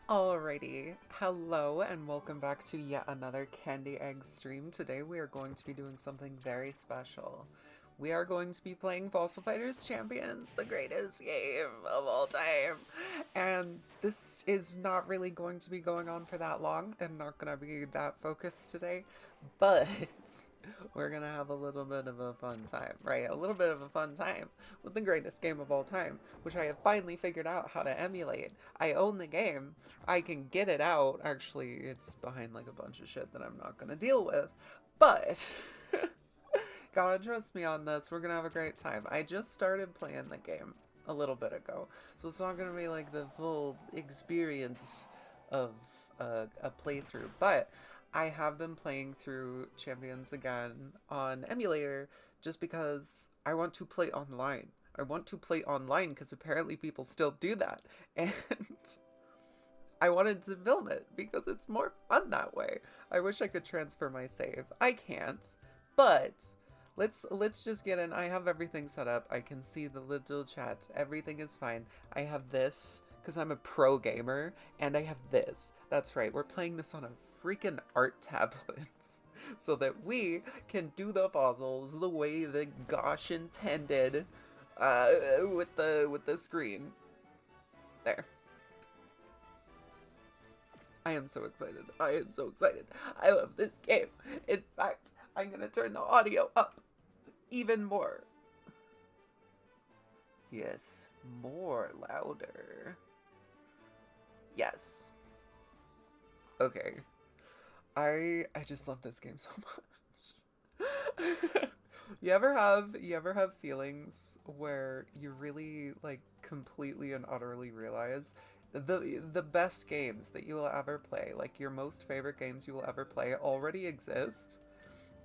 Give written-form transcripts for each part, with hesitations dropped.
Alrighty, hello and welcome back to yet another Candy Egg stream. Today we are going to be doing something very special. We are going to be playing Fossil Fighters Champions, the greatest game of all time. And this is not really going to be going on for that long and not going to be that focused today, but we're going to have a little bit of a fun time, right? A little bit of a fun time with the greatest game of all time, which I have finally figured out how to emulate. I own the game. I can get it out. Actually, it's behind like a bunch of shit that I'm not going to deal with, but gotta trust me on this. We're gonna have a great time. I just started playing the game a little bit ago, so it's not gonna be like the full experience of a playthrough, but I have been playing through Champions again on emulator just because I want to play online. I want to play online because apparently people still do that, and I wanted to film it because it's more fun that way. I wish I could transfer my save. I can't, but let's just get in. I have everything set up. I can see the little chats. Everything is fine. I have this because I'm a pro gamer, and I have this. That's right. We're playing this on a freaking art tablet. So that we can do the fossils the way that gosh intended with the screen. There. I am so excited. I am so excited. I love this game. In fact, I'm gonna turn the audio up even more. Yes, more louder. Yes. Okay. I just love this game so much. You ever have feelings where you really like completely and utterly realize the best games that you will ever play, like your most favorite games you will ever play, already exist,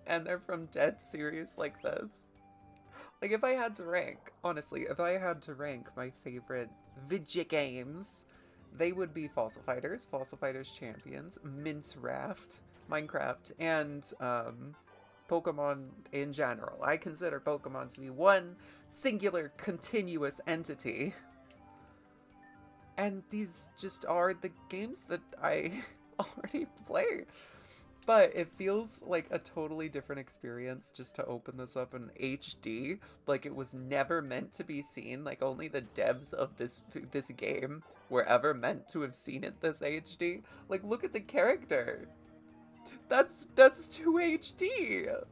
and they're from dead series like this. Like if I had to rank, honestly, if I had to rank my favorite video games, they would be Fossil Fighters Champions, Mince Raft, Minecraft, and Pokemon in general. I consider Pokemon to be one singular continuous entity. And these just are the games that I already play. But it feels like a totally different experience just to open this up in HD. Like it was never meant to be seen. Like only the devs of this game were ever meant to have seen it this HD. Like look at the character. That's 2 HD.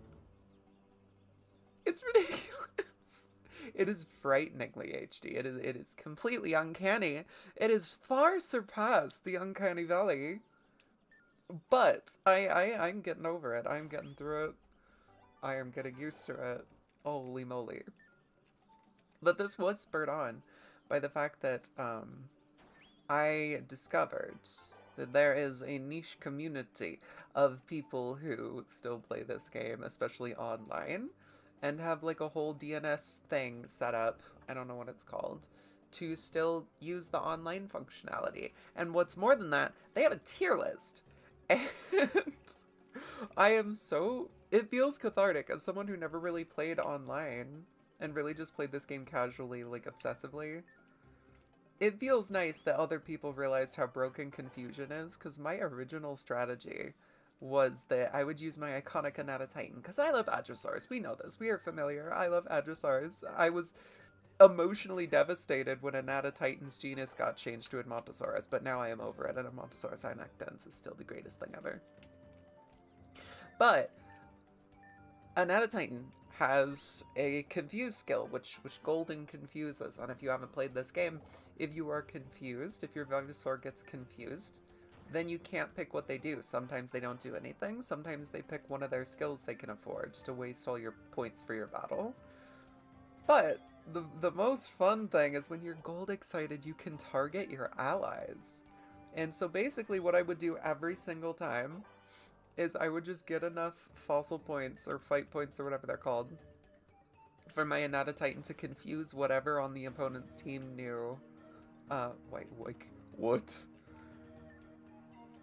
It's ridiculous. It is frighteningly HD. It is completely uncanny. It has far surpassed the Uncanny Valley. But I'm getting over it. I'm getting through it. I am getting used to it. Holy moly. But this was spurred on by the fact that I discovered that there is a niche community of people who still play this game, especially online, and have like a whole DNS thing set up, I don't know what it's called, to still use the online functionality. And what's more than that, they have a tier list. And I am so... It feels cathartic as someone who never really played online and really just played this game casually, like obsessively. It feels nice that other people realized how broken confusion is, because my original strategy was that I would use my iconic Anata Titan, because I love Adrosaurs. We know this. We are familiar. I love Adrosaurs. I was emotionally devastated when Anata Titan's genus got changed to Edmontosaurus, but now I am over it, and Edmontosaurus inactens is still the greatest thing ever. But Anata Titan has a confuse skill, which Golden confuses. And if you haven't played this game, if you are confused, if your Venusaur gets confused, then you can't pick what they do. Sometimes they don't do anything. Sometimes they pick one of their skills they can afford to waste all your points for your battle. But the most fun thing is when you're gold excited, you can target your allies. And so basically what I would do every single time is I would just get enough fossil points or fight points or whatever they're called for my Anata Titan to confuse whatever on the opponent's team knew. Wait, like, what?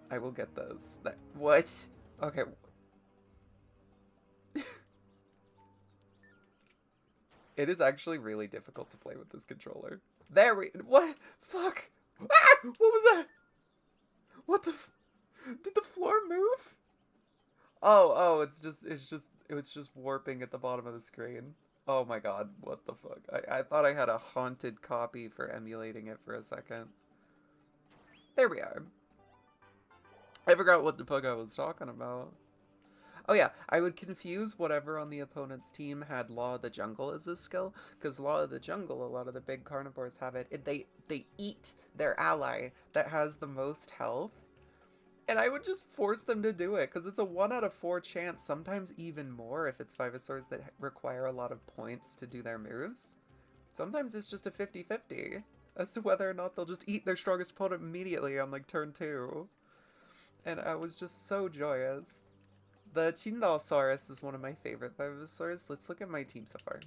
I will get those. What? Okay. It is actually really difficult to play with this controller. There we... What? Fuck! Ah! What was that? Oh, it was just warping at the bottom of the screen. Oh my god, what the fuck? I thought I had a haunted copy for emulating it for a second. There we are. I forgot what the fuck I was talking about. Oh yeah, I would confuse whatever on the opponent's team had Law of the Jungle as a skill, because Law of the Jungle, a lot of the big carnivores have it. They eat their ally that has the most health, and I would just force them to do it, because it's a 1 out of 4 chance, sometimes even more if it's Vivosaurs that require a lot of points to do their moves. Sometimes it's just a 50-50 as to whether or not they'll just eat their strongest opponent immediately on like turn 2. And I was just so joyous. The Tyndallsaurus is one of my favorite Vivosaurs. Let's look at my team so far.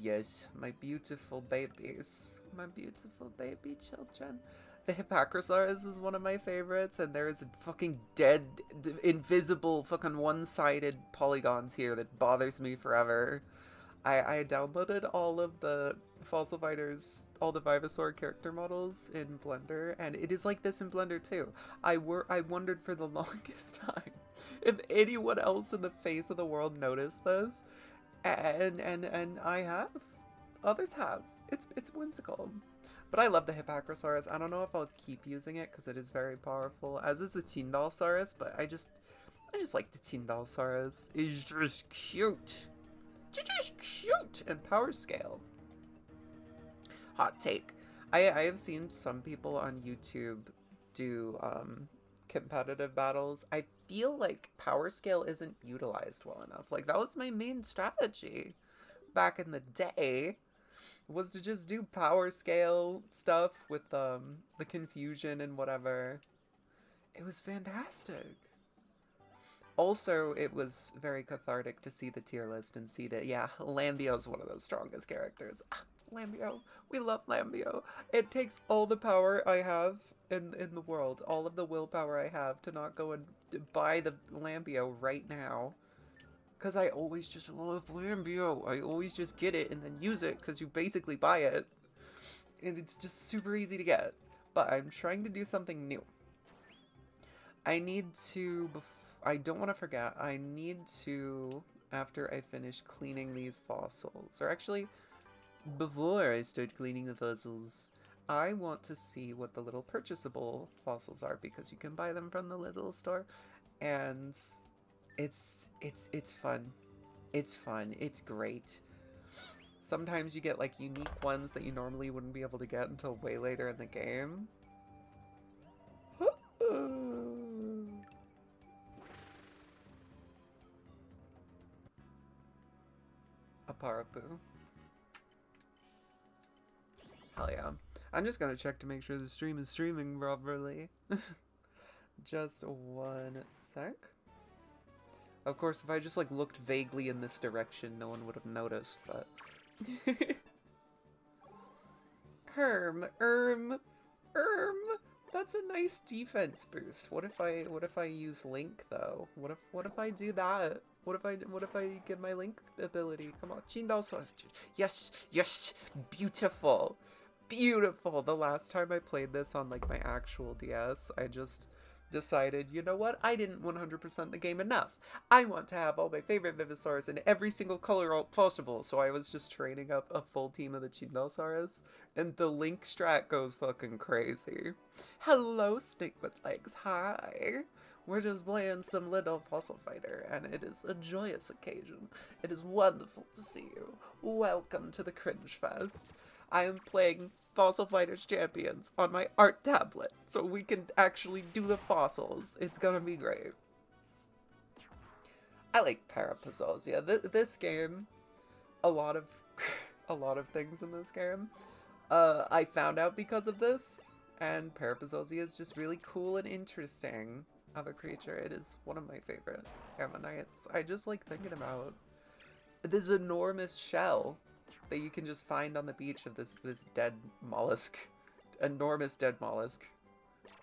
Yes, my beautiful babies. My beautiful baby children. The Hippacrosaurus is one of my favorites, and there is a fucking dead, invisible, fucking one-sided polygons here that bothers me forever. I downloaded all of the Fossil Fighters, all the Vivosaur character models in Blender, and it is like this in Blender too. I wondered for the longest time if anyone else in the face of the world noticed this, and I have. Others have. It's whimsical. But I love the Hippacrosaurus. I don't know if I'll keep using it because it is very powerful, as is the Tyndallsaurus, but I just like the Tyndallsaurus. It's just cute. Just cute and power scale. Hot take. I have seen some people on YouTube do competitive battles. I feel like power scale isn't utilized well enough. Like, that was my main strategy back in the day, was to just do power scale stuff with the confusion and whatever. It was fantastic. Also, it was very cathartic to see the tier list and see that, yeah, Lambio's one of those strongest characters. Lambio. We love Lambio. It takes all the power I have in the world, all of the willpower I have to not go and buy the Lambio right now. Because I always just love Lambio. I always just get it and then use it because you basically buy it. And it's just super easy to get. But I'm trying to do something new. I need to... I don't want to forget, I need to, after I finish cleaning these fossils, or actually, before I start cleaning the fossils, I want to see what the little purchasable fossils are, because you can buy them from the little store, and it's fun. It's fun. It's great. Sometimes you get, like, unique ones that you normally wouldn't be able to get until way later in the game. Aparapu. Hell yeah. I'm just gonna check to make sure the stream is streaming properly. Just one sec. Of course, if I just like looked vaguely in this direction, no one would have noticed, but... Erm. That's a nice defense boost. What if I use Link though? What if I do that? What if I get my Link ability? Come on, Tyndallsaurus. Yes, beautiful. The last time I played this on like my actual DS, I just decided, you know what? I didn't 100% the game enough. I want to have all my favorite Vivosaurs in every single color possible, so I was just training up a full team of the Tyndallsaurus, and the Link strat goes fucking crazy. Hello, Snake with Legs. Hi. We're just playing some little Fossil Fighter, and it is a joyous occasion. It is wonderful to see you. Welcome to the Cringe Fest. I am playing Fossil Fighters Champions on my art tablet, so we can actually do the fossils. It's gonna be great. I like Parapazozia. This game, a lot of things in this game, I found out because of this, and Parapazozia is just really cool and interesting of a creature. It is one of my favorite ammonites. I just like thinking about this enormous shell that you can just find on the beach of this dead mollusk. Enormous dead mollusk.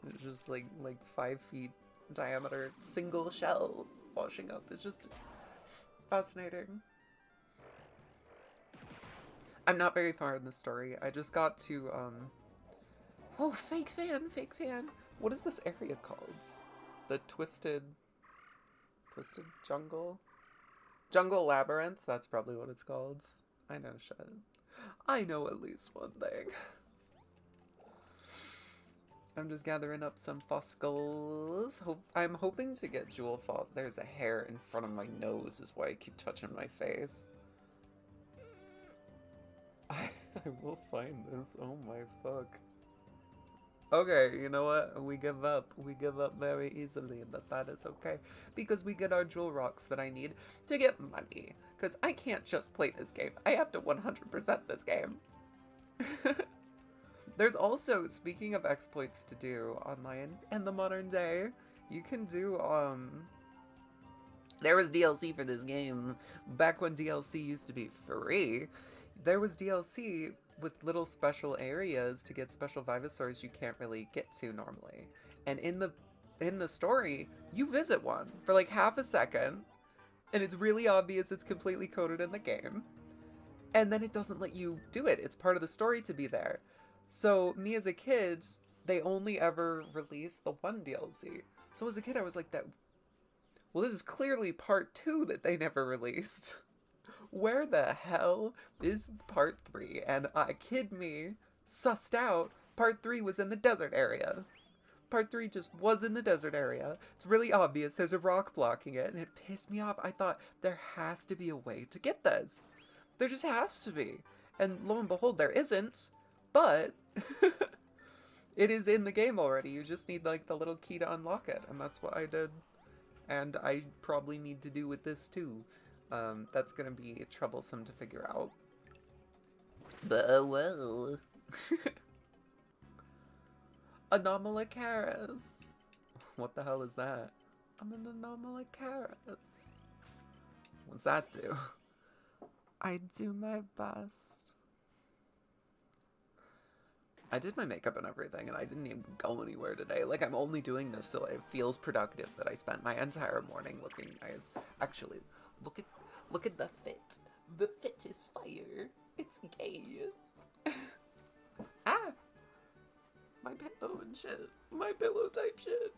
It's just like 5 feet diameter, single shell washing up. It's just fascinating. I'm not very far in the story. I just got to, oh, fake fan. What is this area called? the Twisted Jungle? Jungle Labyrinth, that's probably what it's called. I know shit. I know at least one thing. I'm just gathering up some fossils. I'm hoping to get jewel fall. There's a hair in front of my nose is why I keep touching my face. I will find this. Oh my fuck. Okay, you know what? We give up. We give up very easily, but that is okay. Because we get our jewel rocks that I need to get money. Because I can't just play this game. I have to 100% this game. There's also, speaking of exploits to do online in the modern day, you can do, there was DLC for this game back when DLC used to be free. There was DLC with little special areas to get special Vivosaurs you can't really get to normally. And in the story, you visit one for like half a second, and it's really obvious it's completely coded in the game. And then it doesn't let you do it. It's part of the story to be there. So me as a kid, they only ever released the one DLC. So as a kid, I was like, well, this is clearly part 2 that they never released. Where the hell is part 3? And kid me, sussed out, part 3 was in the desert area. Part 3 just was in the desert area. It's really obvious. There's a rock blocking it, and it pissed me off. I thought, there has to be a way to get this. There just has to be. And lo and behold, there isn't. But it is in the game already. You just need like the little key to unlock it, and that's what I did. And I probably need to do with this too. That's gonna be troublesome to figure out. But oh well. Anomalocaris. What the hell is that? I'm an Anomalocaris. What's that do? I do my best. I did my makeup and everything, and I didn't even go anywhere today. Like, I'm only doing this so it feels productive that I spent my entire morning looking nice. Actually, look at the fit. The fit is fire. It's gay. Ah! My pillow and shit. My pillow type shit.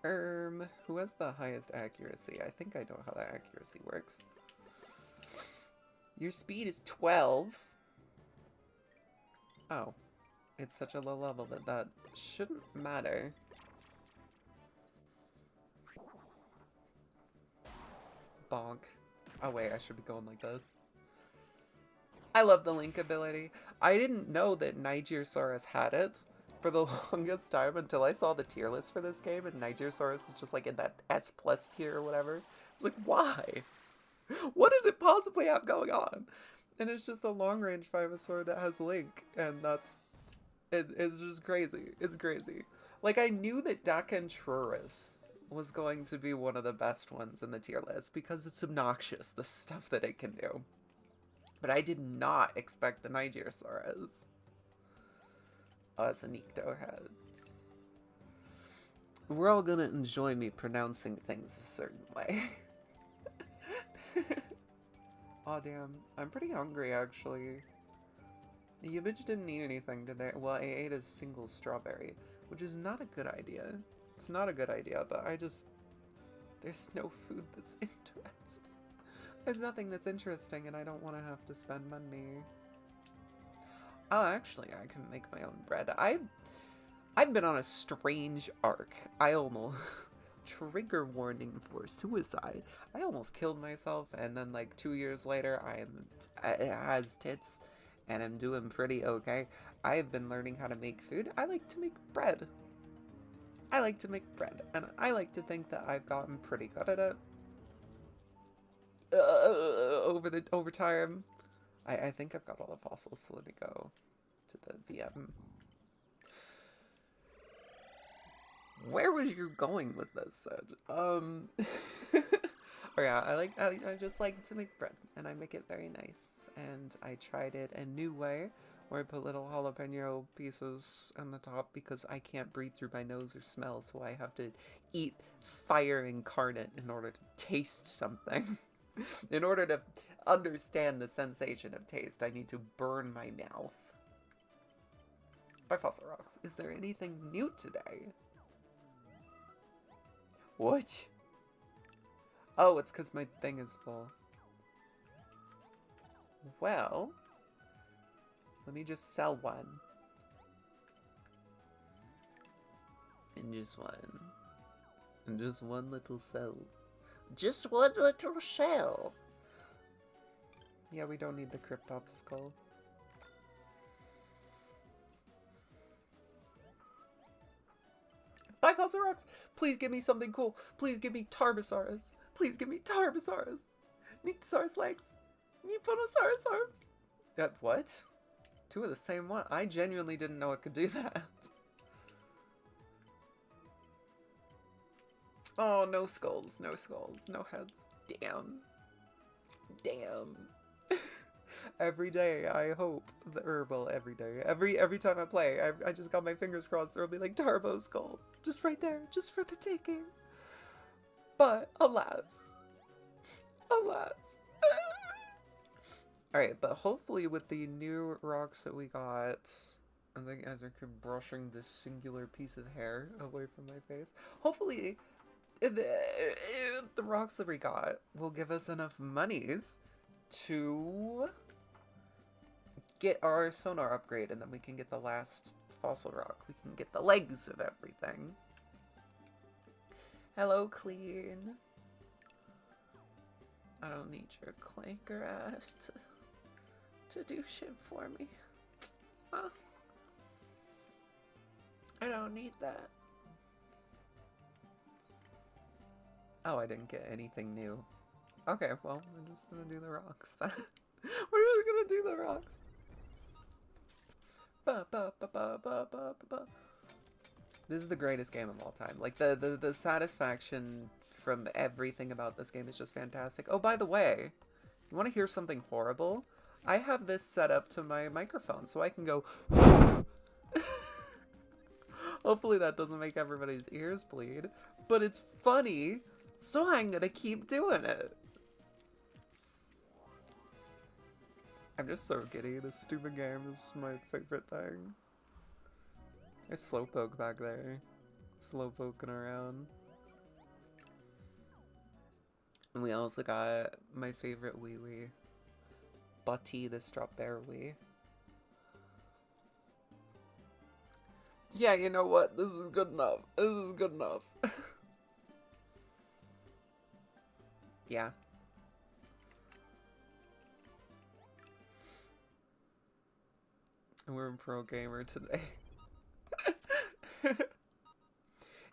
Who has the highest accuracy? I think I know how that accuracy works. Your speed is 12. Oh, it's such a low level that shouldn't matter. Bonk. Oh wait, I should be going like this. I love the Link ability. I didn't know that Nigersaurus had it for the longest time until I saw the tier list for this game, and Nigersaurus is just like in that S+ tier or whatever. I was like, why? What does it possibly have going on? And it's just a long-range Vivosaur that has Link, and it's just crazy. It's crazy. Like, I knew that Dakentruris was going to be one of the best ones in the tier list, because it's obnoxious, the stuff that it can do. But I did not expect the Nigersaurus. Oh, it's a Nyctohead. We're all gonna enjoy me pronouncing things a certain way. Aw, damn. I'm pretty hungry, actually. You bitch didn't eat anything today. Well, I ate a single strawberry, which is not a good idea. It's not a good idea, but there's no food that's interesting. There's nothing that's interesting, and I don't want to have to spend money. Oh, actually, I can make my own bread. I've been on a strange arc. I almost... Trigger warning for suicide. I almost killed myself, and then like 2 years later I has tits and I'm doing pretty okay. I've been learning how to make food. I like to make bread. I like to make bread, and I like to think that I've gotten pretty good at it over time. I think I've got all the fossils, so let me go to the VM. Where was you going with this, Sid? Oh yeah, I just like to make bread, and I make it very nice. And I tried it a new way, where I put little jalapeno pieces on the top because I can't breathe through my nose or smell, so I have to eat fire incarnate in order to taste something. In order to understand the sensation of taste, I need to burn my mouth. By Fossil Rocks, is there anything new today? What? Oh, it's because my thing is full. Well, let me just sell one. And just one. And just one little cell. Just one little shell. Yeah, we don't need the Cryptops skull. Bye, Fossil Rocks! Please give me something cool. Please give me Tarbosaurus. Please give me Tarbosaurus. Nyctosaurus legs. Neoponosaurus arms. What? Two of the same one? I genuinely didn't know it could do that. Oh, no skulls, no skulls, no heads. Damn. Damn. Every day, I hope the herbal every day. Every time I play, I just got my fingers crossed there'll be like Turbo Skull. Just right there, just for the taking. But, alas. Alas. Alright, but hopefully with the new rocks that we got, as I keep brushing this singular piece of hair away from my face, hopefully the rocks that we got will give us enough monies to get our sonar upgrade, and then we can get the last fossil rock. We can get the legs of everything. Hello, Clean. I don't need your clanker ass to do shit for me. Huh? I don't need that. Oh, I didn't get anything new. Okay, well, I'm just gonna do the rocks then. We're just gonna do the rocks. Ba, ba, ba, ba, ba, ba, ba. This is the greatest game of all time. Like, the satisfaction from everything about this game is just fantastic. Oh, by the way, you want to hear something horrible? I have this set up to my microphone, so I can go... Hopefully that doesn't make everybody's ears bleed. But it's funny, so I'm gonna keep doing it. I'm just so giddy. This stupid game is my favorite thing. There's Slowpoke back there. Slowpoking around. And we also got my favorite wee wee. Butty the strawberry. Yeah, you know what? This is good enough. This is good enough. Yeah. We're in Pro Gamer today.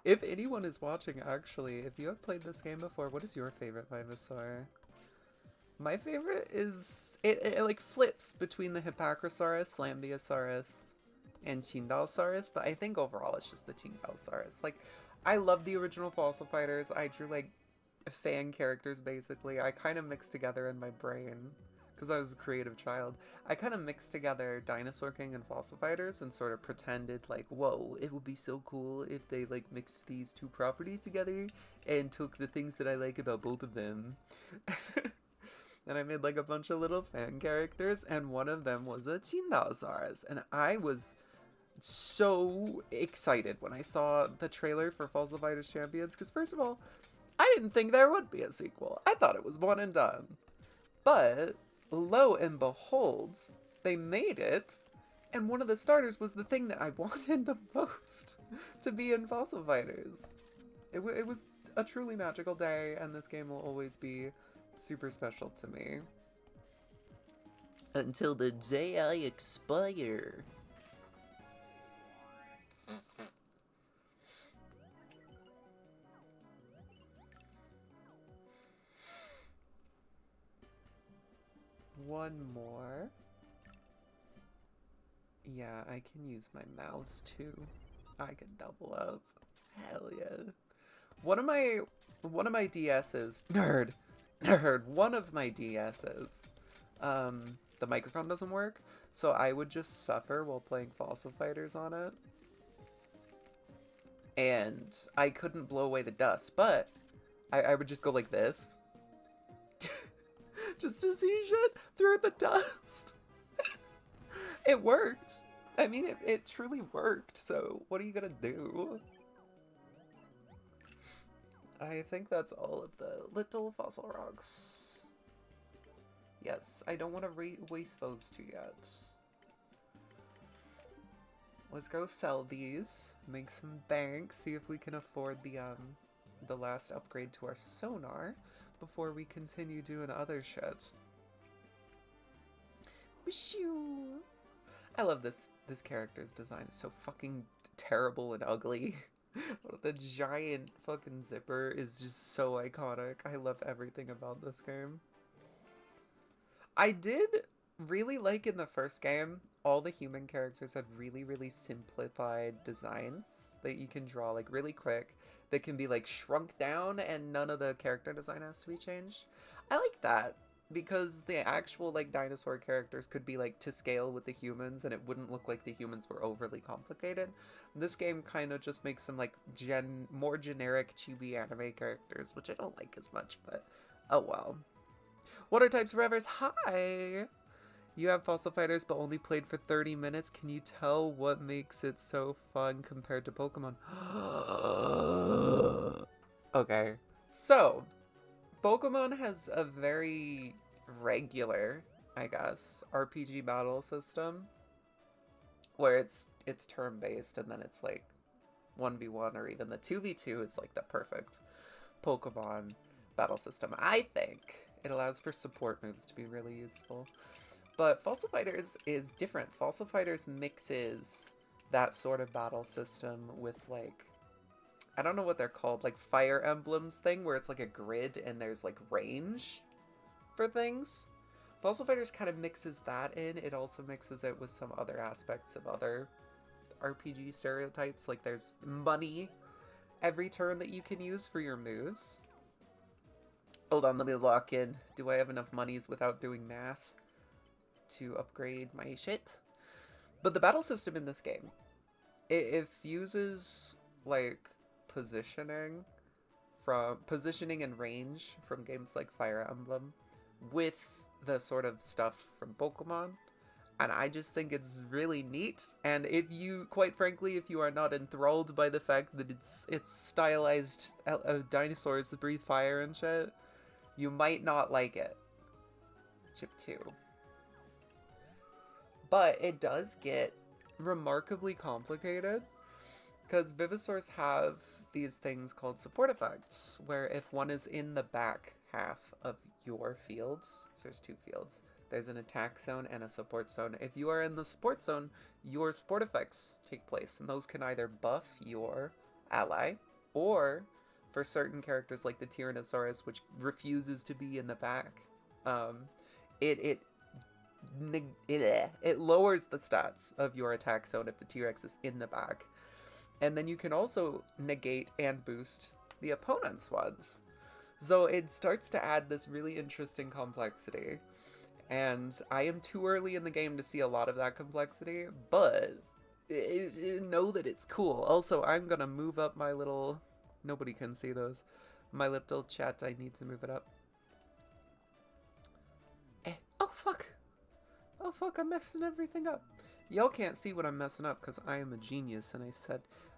If anyone is watching, actually, if you have played this game before, what is your favorite Venusaur? My favorite is... It like flips between the Hippacrosaurus, Lambeosaurus, and Tyndallsaurus, but I think overall it's just the Tyndallsaurus. Like, I love the original Fossil Fighters. I drew, like, fan characters, basically. I kind of mixed together in my brain, because I was a creative child. I kind of mixed together Dinosaur King and Fossil Fighters and sort of pretended, like, whoa, it would be so cool if they, like, mixed these two properties together and took the things that I like about both of them. And I made, like, a bunch of little fan characters, and one of them was a Tyndallsaurus. And I was so excited when I saw the trailer for Fossil Fighters Champions, because first of all, I didn't think there would be a sequel. I thought it was one and done. But, lo and behold, they made it, and one of the starters was the thing that I wanted the most to be in Fossil Fighters. It was a truly magical day, and this game will always be super special to me. Until the day I expire. One more. Yeah, I can use my mouse too. I can double up. Hell yeah. One of my DS's, one of my DS's, the microphone doesn't work, so I would just suffer while playing Fossil Fighters on it. And I couldn't blow away the dust, but I would just go like this. Just to see shit through the dust. It worked. I mean, it truly worked, so what are you gonna do? I think that's all of the little fossil rocks. Yes, I don't want to waste those two yet. Let's go sell these, make some bank, see if we can afford the last upgrade to our sonar before we continue doing other shit. Wishoo! I love this character's design. It's so fucking terrible and ugly. The giant fucking zipper is just so iconic. I love everything about this game. I did really like in the first game, all the human characters had really, really simplified designs that you can draw like really quick, that can be like shrunk down and none of the character design has to be changed. I like that because the actual like dinosaur characters could be like to scale with the humans and it wouldn't look like the humans were overly complicated. This game kind of just makes them like more generic chibi anime characters, which I don't like as much, but oh well. Water types forevers, hi! You have Fossil Fighters but only played for 30 minutes. Can you tell what makes it so fun compared to Pokemon? Okay, so Pokemon has a very regular, I guess, RPG battle system where it's turn-based and then it's like 1v1 or even the 2v2 is like the perfect Pokemon battle system, I think. It allows for support moves to be really useful. But Fossil Fighters is different. Fossil Fighters mixes that sort of battle system with like, I don't know what they're called, like Fire Emblems thing where it's like a grid and there's like range for things. Fossil Fighters kind of mixes that in. It also mixes it with some other aspects of other RPG stereotypes. Like there's money every turn that you can use for your moves. Hold on, let me lock in. Do I have enough monies without doing math to upgrade my shit? But the battle system in this game, it fuses like positioning and range from games like Fire Emblem with the sort of stuff from Pokemon. And I just think it's really neat. And if you, quite frankly, if you are not enthralled by the fact that it's stylized dinosaurs that breathe fire and shit, you might not like it. Chip 2. But it does get remarkably complicated because Vivosaurs have these things called support effects, where if one is in the back half of your fields, so there's two fields, there's an attack zone and a support zone. If you are in the support zone, your support effects take place, and those can either buff your ally, or for certain characters like the Tyrannosaurus, which refuses to be in the back, it lowers the stats of your attack zone if the T-Rex is in the back. And then you can also negate and boost the opponent's ones. So it starts to add this really interesting complexity. And I am too early in the game to see a lot of that complexity, but know that it's cool. Also, I'm gonna move up my little... Nobody can see those. My little chat, I need to move it up. Oh fuck! Oh fuck, I'm messing everything up. Y'all can't see what I'm messing up because I am a genius and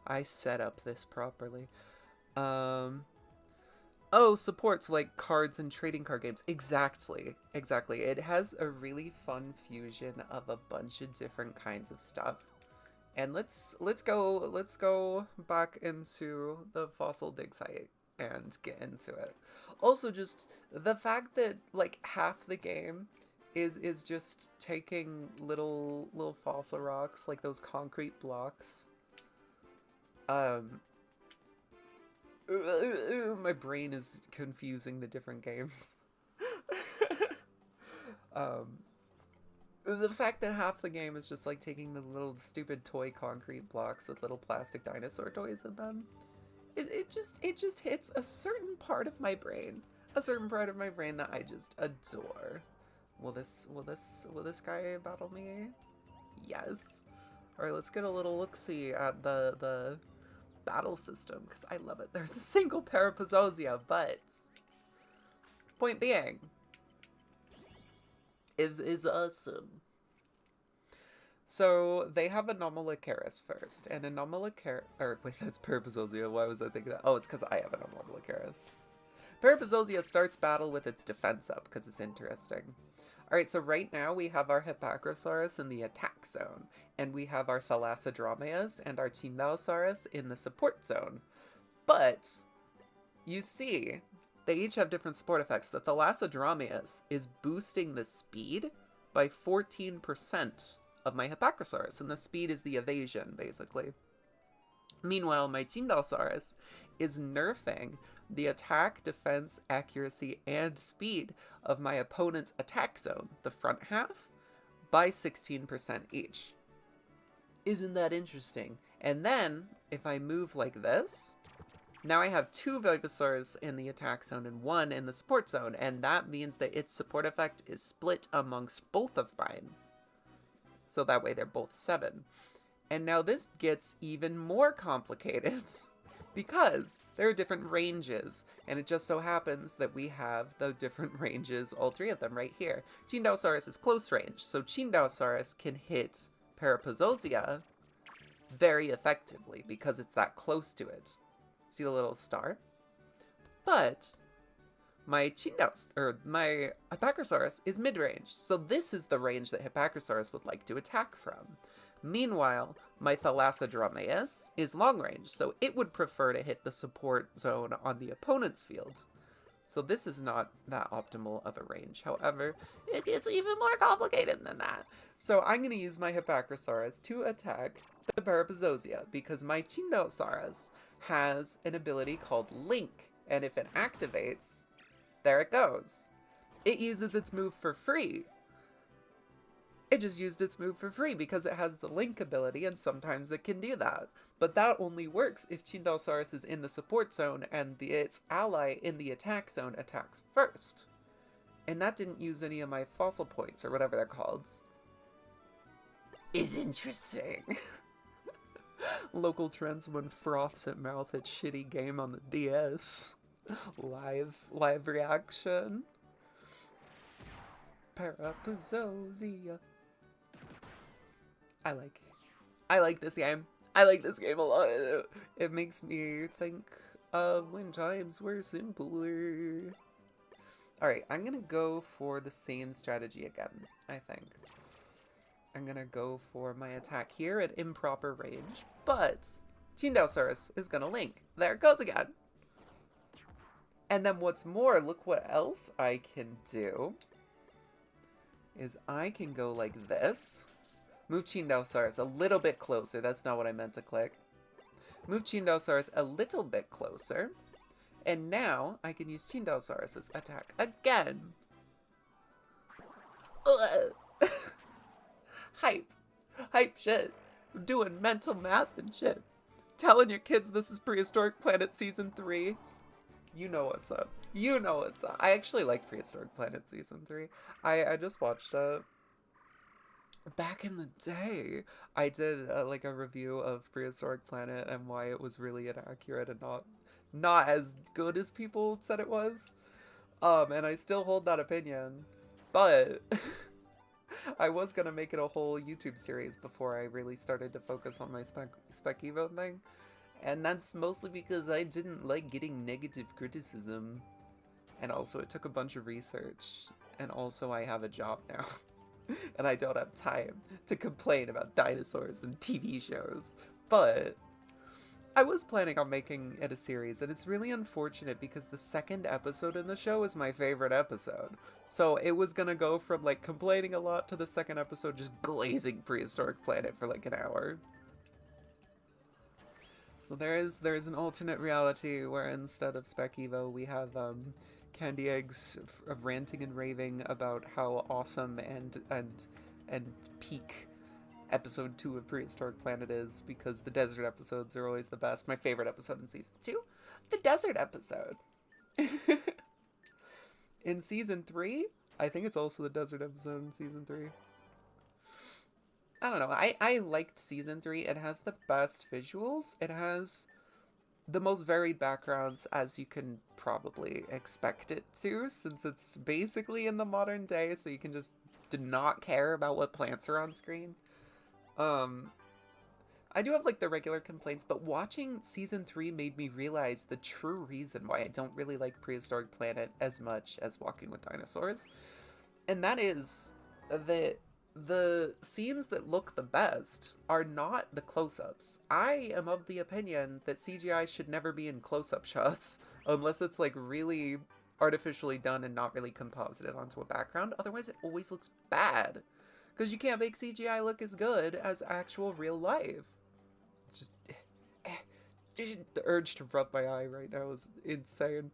I set up this properly. Oh, supports like cards and trading card games. Exactly. It has a really fun fusion of a bunch of different kinds of stuff. And let's go back into the fossil dig site and get into it. Also, just the fact that like half the game is just taking little fossil rocks, like those concrete blocks. My brain is confusing the different games. The fact that half the game is just like taking the little stupid toy concrete blocks with little plastic dinosaur toys in them, it just hits a certain part of my brain, that I just adore. Will this guy battle me? Yes. All right, let's get a little look-see at the battle system because I love it. There's a single pair of Pazozia, but point being is awesome. So they have Anomalocaris first, and Anomalocaris, or wait, that's Parapazosia. Why was I thinking that? Oh, it's because I have Anomalocaris. Parapazosia starts battle with its defense up, because it's interesting. Alright, so right now we have our Hipacrosaurus in the attack zone, and we have our Thalassodromeus and our Tyndalsaurus in the support zone. But, you see, they each have different support effects. The Thalassodromeus is boosting the speed by 14% of my Hipacrosaurus, and the speed is the evasion, basically. Meanwhile, my Tyndalsaurus is nerfing the attack, defense, accuracy, and speed of my opponent's attack zone, the front half, by 16% each. Isn't that interesting? And then, if I move like this, now I have 2 Venusaurs in the attack zone and 1 in the support zone, and that means that its support effect is split amongst both of mine. So that way they're both 7. And now this gets even more complicated because there are different ranges, and it just so happens that we have the different ranges, all 3 of them right here. Tyndalsaurus is close range, so Tyndalsaurus can hit Parapazosia very effectively because it's that close to it. See the little star? But my my Hipacrosaurus is mid-range, so this is the range that Hipacrosaurus would like to attack from. Meanwhile, my Thalassodromeus is long range, so it would prefer to hit the support zone on the opponent's field. So this is not that optimal of a range. However, it gets even more complicated than that. So I'm going to use my Hipacrosaurus to attack the Parapazosia, because my Tyndalsaurus has an ability called Link, and if it activates, there it goes. It uses its move for free. It just used its move for free because it has the Link ability, and sometimes it can do that. But that only works if Tyndalsaurus is in the support zone and its ally in the attack zone attacks first. And that didn't use any of my fossil points, or whatever they're called. Is interesting. Local trends when froths at mouth at shitty game on the DS. Live reaction. Parapazosia. I like this game. I like this game a lot. It makes me think of when times were simpler. Alright, I'm gonna go for the same strategy again, I think. I'm gonna go for my attack here at improper range, but Tyndalsaurus is gonna Link. There it goes again. And then what's more, look what else I can do. Is I can go like this. Move Tyndalsaurus a little bit closer. That's not what I meant to click. Move Tyndalsaurus a little bit closer. And now I can use Tyndalsaurus' attack again. Hype. Hype shit. I'm doing mental math and shit. Telling your kids this is Prehistoric Planet Season 3. You know what's up. You know what's up. I actually like Prehistoric Planet Season 3. I just watched it. Back in the day, I did like a review of Prehistoric Planet and why it was really inaccurate and not as good as people said it was. And I still hold that opinion. But I was gonna make it a whole YouTube series before I really started to focus on my Spec Evo thing. And that's mostly because I didn't like getting negative criticism. And also it took a bunch of research. And also I have a job now. And I don't have time to complain about dinosaurs and TV shows. But I was planning on making it a series, and it's really unfortunate because the second episode in the show is my favorite episode. So it was gonna go from like complaining a lot to the second episode just glazing Prehistoric Planet for like an hour. So there is an alternate reality where instead of Spec Evo we have Kandy Eggs ranting and raving about how awesome and peak episode 2 of Prehistoric Planet is, because the desert episodes are always the best. My favorite episode in season 2, the desert episode. In season 3, I think it's also the desert episode in season 3. I don't know. I liked season 3. It has the best visuals. It has the most varied backgrounds as you can probably expect it to, since it's basically in the modern day, so you can just do not care about what plants are on screen. Um, I do have like the regular complaints, but watching season 3 made me realize the true reason why I don't really like Prehistoric Planet as much as Walking with Dinosaurs. And that is that the scenes that look the best are not the close-ups. I am of the opinion that CGI should never be in close-up shots unless it's like really artificially done and not really composited onto a background. Otherwise it always looks bad. Because you can't make CGI look as good as actual real life. Just, the urge to rub my eye right now is insane.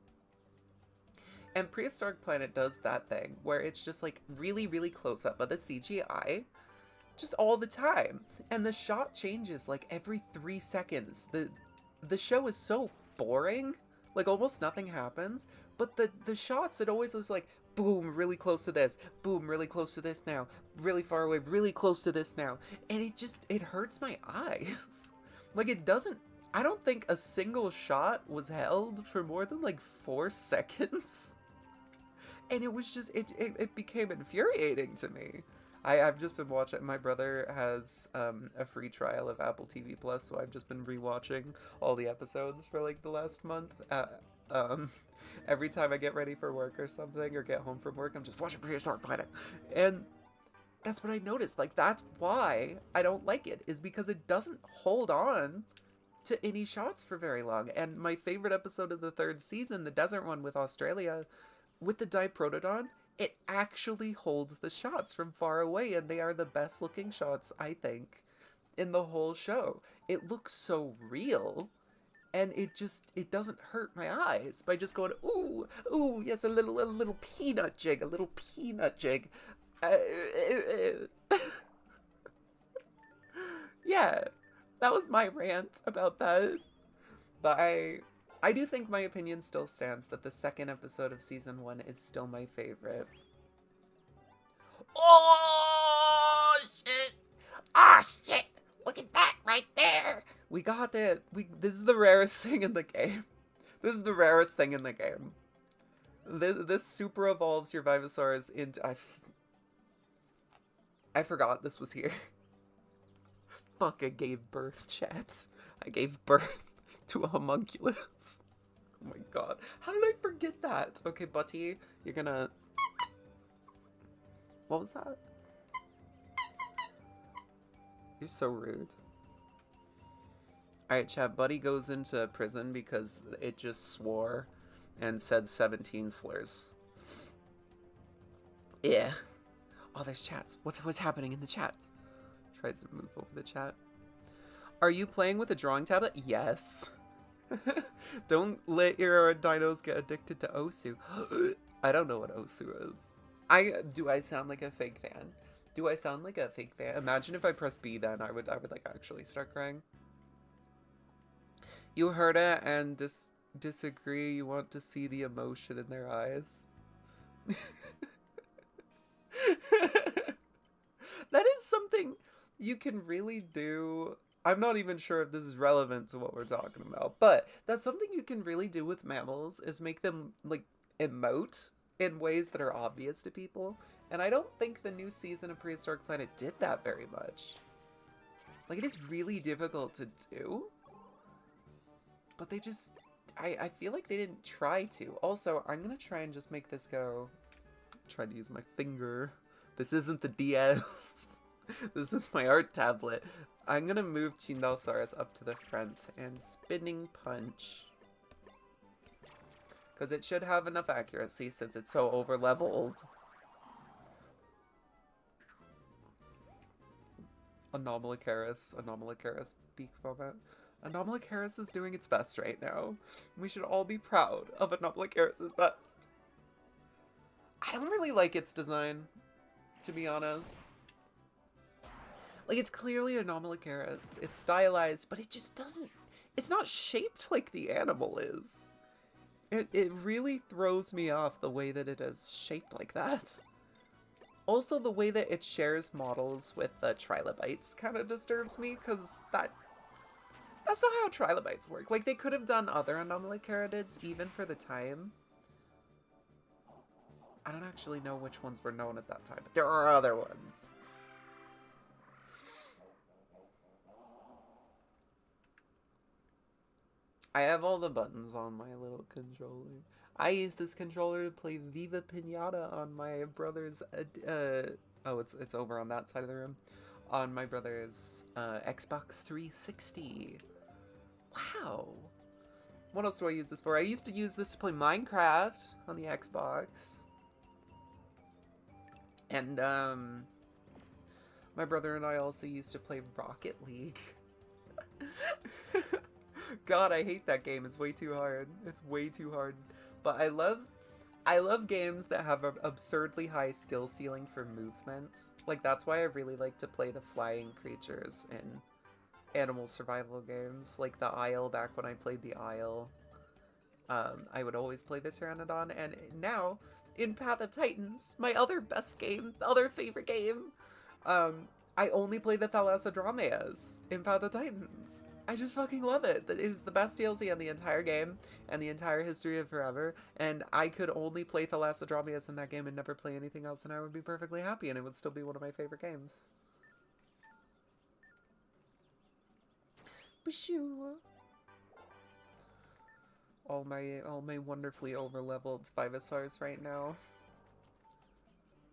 And Prehistoric Planet does that thing where it's just like really, really close up of the CGI just all the time. And the shot changes like every 3 seconds. The show is so boring. Like almost nothing happens. But the shots, it always is like, boom, really close to this. Boom, really close to this now. Really far away, really close to this now. And it hurts my eyes. Like it doesn't, I don't think a single shot was held for more than like 4 seconds. And it was just, it became infuriating to me. I've just been watching, my brother has a free trial of Apple TV Plus, so I've just been rewatching all the episodes for like the last month. Every time I get ready for work or something, or get home from work, I'm just watching Prehistoric Planet. And that's what I noticed. Like, that's why I don't like it, is because it doesn't hold on to any shots for very long. And my favorite episode of the 3rd season, the desert one with Australia, with the Diprotodon, it actually holds the shots from far away, and they are the best looking shots, I think, in the whole show. It looks so real, and it doesn't hurt my eyes by just going, ooh, ooh, yes, a little peanut jig, a little peanut jig. Yeah, that was my rant about that. But I do think my opinion still stands that the 2nd episode of season 1 is still my favorite. Oh, shit! Ah, shit! Look at that right there! We got it! This is the rarest thing in the game. This is the rarest thing in the game. This super evolves your Vivosaurus into... I forgot this was here. Fuck, I gave birth, chat. I gave birth to a homunculus. Oh my god. How did I forget that? Okay, Buddy, you're gonna... What was that? You're so rude. Alright, chat, Buddy goes into prison because it just swore and said 17 slurs. Yeah. Oh, there's chats. What's happening in the chats? Tries to move over the chat. Are you playing with a drawing tablet? Yes. Don't let your dinos get addicted to Osu. I don't know what Osu is. Do I sound like a fake fan? Do I sound like a fake fan? Imagine if I press B, then I would like actually start crying. You heard it and disagree. You want to see the emotion in their eyes. That is something you can really do. I'm not even sure if this is relevant to what we're talking about, but that's something you can really do with mammals, is make them like emote in ways that are obvious to people. And I don't think the new season of Prehistoric Planet did that very much. Like, it is really difficult to do, but they just, I feel like they didn't try to. Also, I'm gonna try and just make this go. Try to use my finger. This isn't the DS. This is my art tablet. I'm gonna move Chindalsaurus up to the front and Spinning Punch. Because it should have enough accuracy since it's so over-leveled. Anomalocaris peak moment. Anomalocaris is doing its best right now. We should all be proud of Anomalocaris' best. I don't really like its design, to be honest. Like, it's clearly Anomalocaris. It's stylized, but it just doesn't... It's not shaped like the animal is. It really throws me off the way that it is shaped like that. Also, the way that it shares models with the trilobites kind of disturbs me, because that's not how trilobites work. Like, they could have done other Anomalocaridids even for the time. I don't actually know which ones were known at that time, but there are other ones. I have all the buttons on my little controller. I use this controller to play Viva Pinata on my brother's, oh, it's over on that side of the room. On my brother's, Xbox 360. Wow. What else do I use this for? I used to use this to play Minecraft on the Xbox. And, my brother and I also used to play Rocket League. God, I hate that game. It's way too hard. It's way too hard. But I love games that have an absurdly high skill ceiling for movements. Like, that's why I really like to play the flying creatures in animal survival games. Like the Isle, back when I played the Isle. I would always play the Pteranodon, and now, in Path of Titans, my other best game, other favorite game, I only play the Thalassodrameas in Path of Titans. I just fucking love it. It is the best DLC on the entire game and the entire history of forever, and I could only play Thalassodrameas in that game and never play anything else, and I would be perfectly happy, and it would still be one of my favorite games. Bashoo. All my wonderfully overleveled 5SRs right now.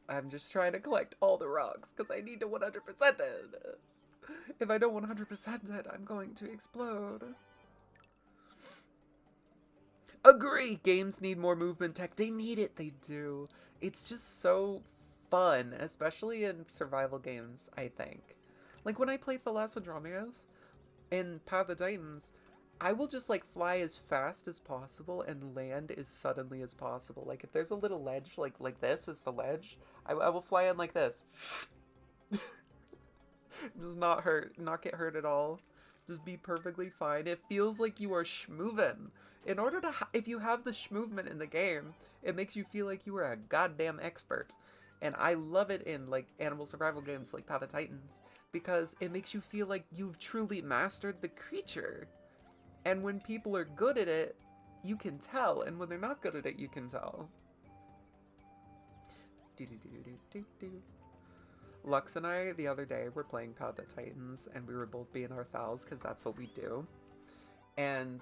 I'm just trying to collect all the rocks because I need to 100% it. If I don't 100% it, I'm going to explode. Agree! Games need more movement tech. They need it, they do. It's just so fun, especially in survival games, I think. Like when I play Thalassodrameas in Path of Titans, I will just like fly as fast as possible and land as suddenly as possible. Like if there's a little ledge, like this is the ledge, I will fly in like this. Does not hurt, not get hurt at all. Just be perfectly fine. It feels like you are schmoovin'. In order to, if you have the schmovement in the game, it makes you feel like you are a goddamn expert. And I love it in like animal survival games like Path of Titans because it makes you feel like you've truly mastered the creature. And when people are good at it, you can tell. And when they're not good at it, you can tell. Lux and I, the other day, were playing Path of Titans, and we were both being our thals, because that's what we do. And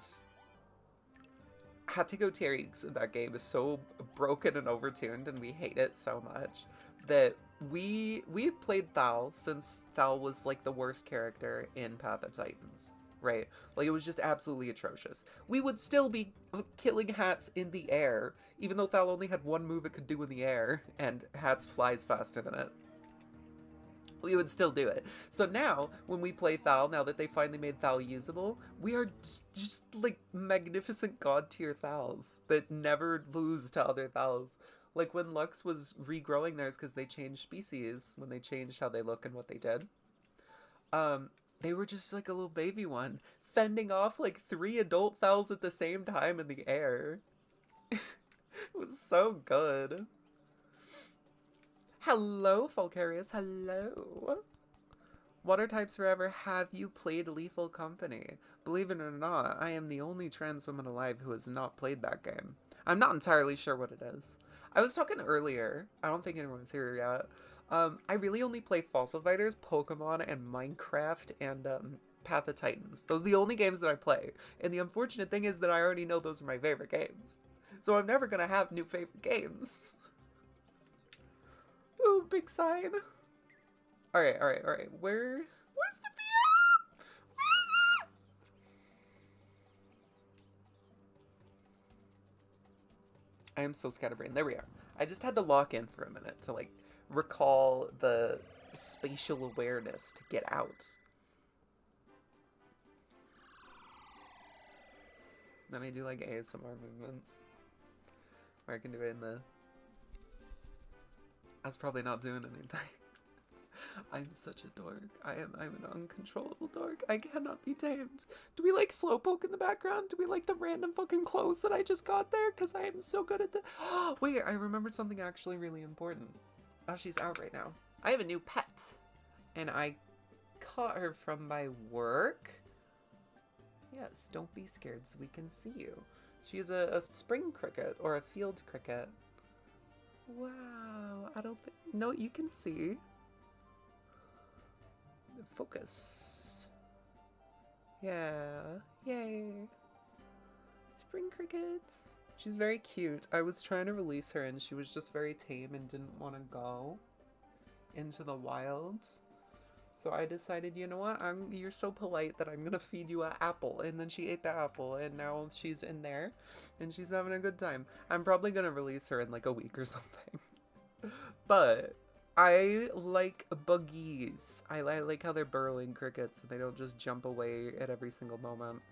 Hatigo Terry's in that game is so broken and overtuned, and we hate it so much, that we've played Thal since Thal was, like, the worst character in Path of Titans. Right? Like, it was just absolutely atrocious. We would still be killing Hats in the air, even though Thal only had one move it could do in the air, and Hats flies faster than it. We would still do it. So now, when we play Thal, now that they finally made Thal usable, we are just like, magnificent god-tier Thals that never lose to other Thals. Like, when Lux was regrowing theirs because they changed species, when they changed how they look and what they did, they were just like a little baby one, fending off like 3 adult Thals at the same time in the air. It was so good. Hello, Falcarius, hello. Water types forever, have you played Lethal Company? Believe it or not, I am the only trans woman alive who has not played that game. I'm not entirely sure what it is. I was talking earlier, I don't think anyone's here yet. I really only play Fossil Fighters, Pokemon, and Minecraft, and Path of Titans. Those are the only games that I play. And the unfortunate thing is that I already know those are my favorite games. So I'm never gonna have new favorite games. Ooh, big sign. Alright. Where's the piano? I am so scatterbrained. There we are. I just had to lock in for a minute to, like, recall the spatial awareness to get out. Then I do, like, ASMR movements. Or I can do it in the... That's probably not doing anything. I'm such a dork. I'm an uncontrollable dork. I cannot be tamed. Do we like Slowpoke in the background? Do we like the random fucking clothes that I just got there? Because I am so good at the... Wait, I remembered something actually really important. Oh, she's out right now. I have a new pet. And I caught her from my work. Yes, don't be scared so we can see you. She's a spring cricket or a field cricket. Wow, I don't think... No, you can see. Focus. Yeah, yay. spring crickets. She's very cute. I was trying to release her and she was just very tame and didn't want to go into the wilds. So I decided, you know what, you're so polite that I'm gonna feed you an apple. And then she ate the apple and now she's in there and she's having a good time. I'm probably gonna release her in like a week or something. But I like buggies. I like how they're burrowing crickets and they don't just jump away at every single moment.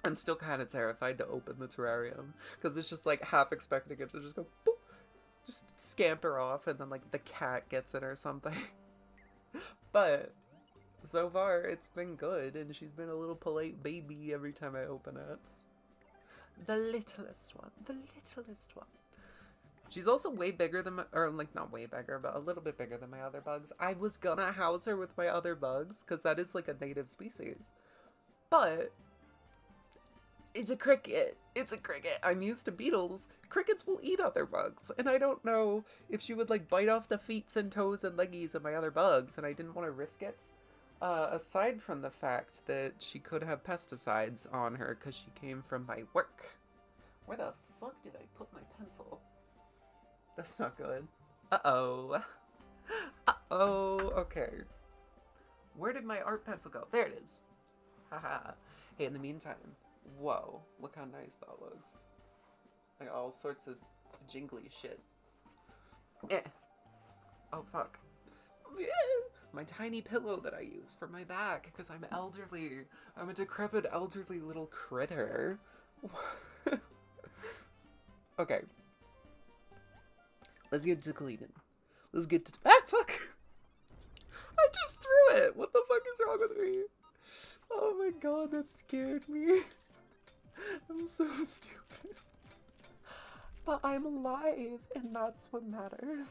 I'm still kind of terrified to open the terrarium because it's just like half expecting it to just go boop, just scamper off and then like the cat gets it or something. But so far it's been good and she's been a little polite baby every time I open it. The littlest one, the littlest one. She's also way bigger than my, or like not way bigger, but a little bit bigger than my other bugs. I was gonna house her with my other bugs because that is like a native species. But it's a cricket. It's a cricket. I'm used to beetles. Crickets will eat other bugs. And I don't know if she would like bite off the feet and toes and leggies of my other bugs. And I didn't want to risk it. Aside from the fact that she could have pesticides on her because she came from my work. Where the fuck did I put my pencil? That's not good. Uh-oh. Uh-oh. Okay. Where did my art pencil go? There it is. Haha. Hey, in the meantime. Whoa, look how nice that looks. Like all sorts of jingly shit. Eh. Oh, fuck. My tiny pillow that I use for my back because I'm elderly. I'm a decrepit elderly little critter. Okay. Let's get to cleaning. Let's get to... Ah, fuck! I just threw it! What the fuck is wrong with me? Oh my god, that scared me. I'm so stupid. But I'm alive, and that's what matters.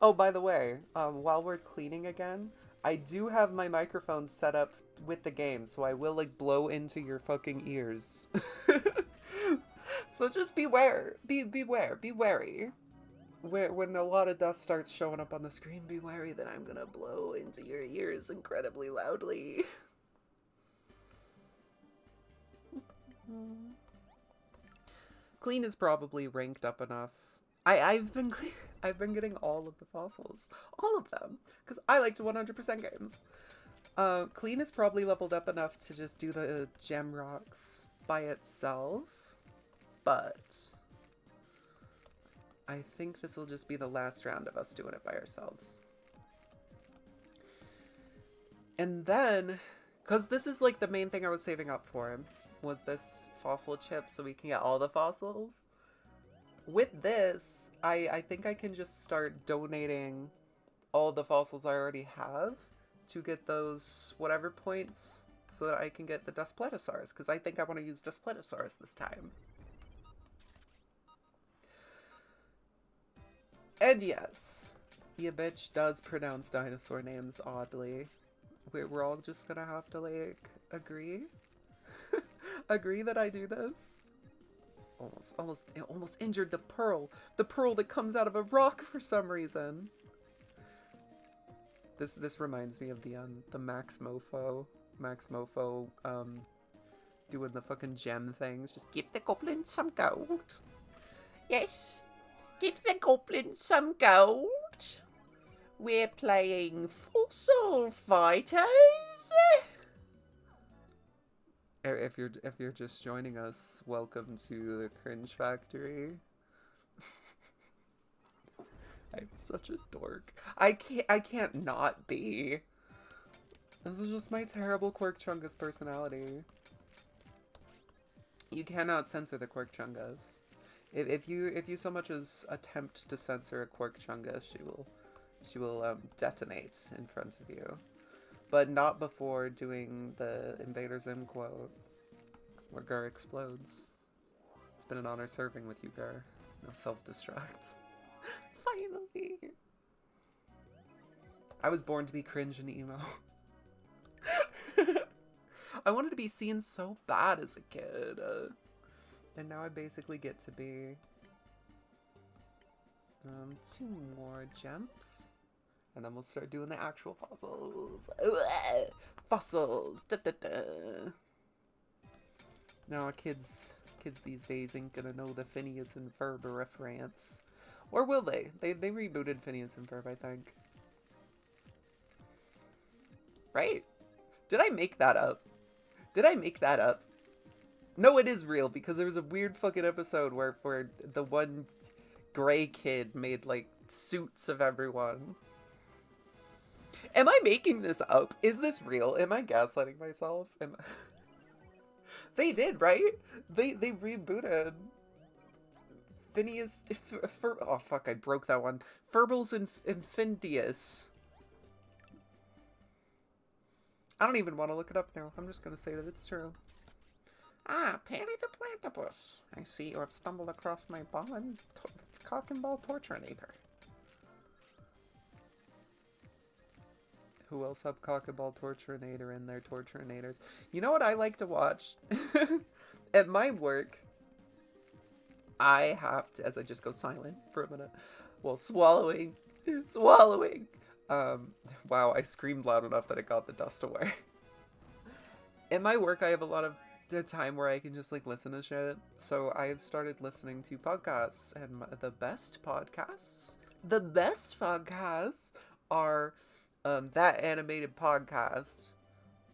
Oh, by the way, while we're cleaning again, I do have my microphone set up with the game, so I will, like, blow into your fucking ears. So just beware. Be wary. When a lot of dust starts showing up on the screen, be wary that I'm gonna blow into your ears incredibly loudly. Clean is probably ranked up enough. I've been getting all of the fossils. All of them. Because I like to 100% games. Clean is probably leveled up enough to just do the gem rocks by itself. But I think this will just be the last round of us doing it by ourselves. And then, because this is like the main thing I was saving up for, was this fossil chip so we can get all the fossils. With this, I think I can just start donating all the fossils I already have to get those whatever points so that I can get the Duspletosaurus, because I think I want to use Duspletosaurus this time. And yes, ya bitch does pronounce dinosaur names oddly. We're all just gonna have to, like, agree? Agree that I do this? Almost injured the pearl. The pearl that comes out of a rock for some reason. This reminds me of the Max Mofo. Max Mofo, doing the fucking gem things. Just give the goblin some gold. Yes. Give the goblin some gold. We're playing Fossil Fighters. If you're just joining us, welcome to the Cringe Factory. I'm such a dork. I can't not be. This is just my terrible Quirk Chungus personality. You cannot censor the Quirk Chungus. If you so much as attempt to censor a Quirk Chungus, she will detonate in front of you. But not before doing the Invader Zim quote, where Gar explodes. It's been an honor serving with you, Gar. No self-destruct. Finally! I was born to be cringe and emo. I wanted to be seen so bad as a kid. And now I basically get to be... 2 more jumps. And then we'll start doing the actual fossils. Fossils! Da, da, da. No, kids these days ain't gonna know the Phineas and Ferb reference. Or will they? They rebooted Phineas and Ferb, I think. Right? Did I make that up? Did I make that up? No, it is real, because there was a weird fucking episode where the one gray kid made, like, suits of everyone. Am I making this up? Is this real? Am I gaslighting myself? They did, right? They rebooted Phineas... oh, fuck, I broke that one. Furbles and Phineas. I don't even want to look it up now. I'm just going to say that it's true. Ah, Penny the Plantibus. I see you have stumbled across my ball and cock and ball torturinator. Who else have cock and ball torturinator in their torturinators? You know what I like to watch? At my work, I have to, as I just go silent for a minute, while swallowing. Wow, I screamed loud enough that it got the dust away. In my work, I have a lot of the time where I can just, like, listen to shit. So I have started listening to podcasts, and the best podcasts are That Animated Podcast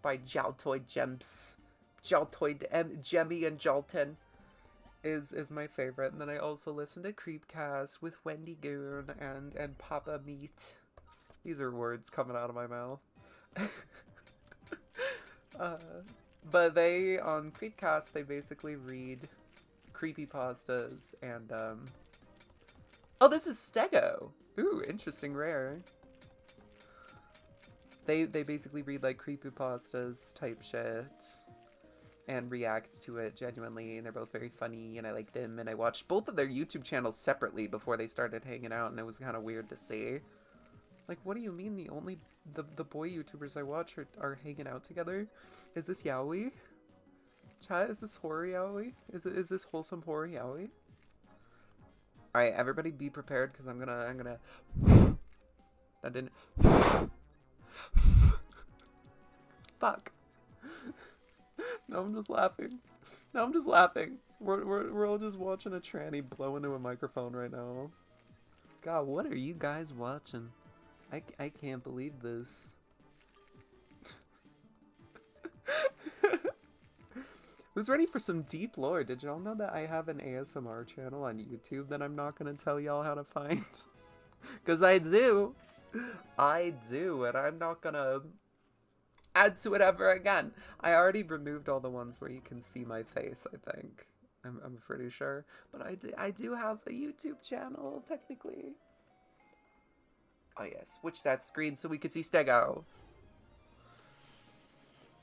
by Jaltoid Gems. Jemmy and Jalton is my favorite. And then I also listen to Creepcast with Wendy Goon and Papa Meat. These are words coming out of my mouth. But they, on Creepcast, they basically read creepypastas and, oh, this is Stego! Ooh, interesting, rare. They basically read, like, creepypastas type shit and react to it genuinely, and they're both very funny, and I like them, and I watched both of their YouTube channels separately before they started hanging out, and it was kind of weird to see. Like, what do you mean the boy YouTubers I watch are hanging out together? Is this yaoi? Chat, is this horror yaoi? Is this wholesome horror yaoi? Alright, everybody be prepared, because I'm gonna... That didn't... Fuck. No, I'm just laughing. We're all just watching a tranny blow into a microphone right now. God, what are you guys watching? I can't believe this. Who's ready for some deep lore? Did y'all know that I have an ASMR channel on YouTube that I'm not gonna tell y'all how to find? Because I do, and I'm not gonna add to it ever again. I already removed all the ones where you can see my face, I think. I'm pretty sure. But I do have a YouTube channel, technically. Oh yes, switch that screen so we could see Stego.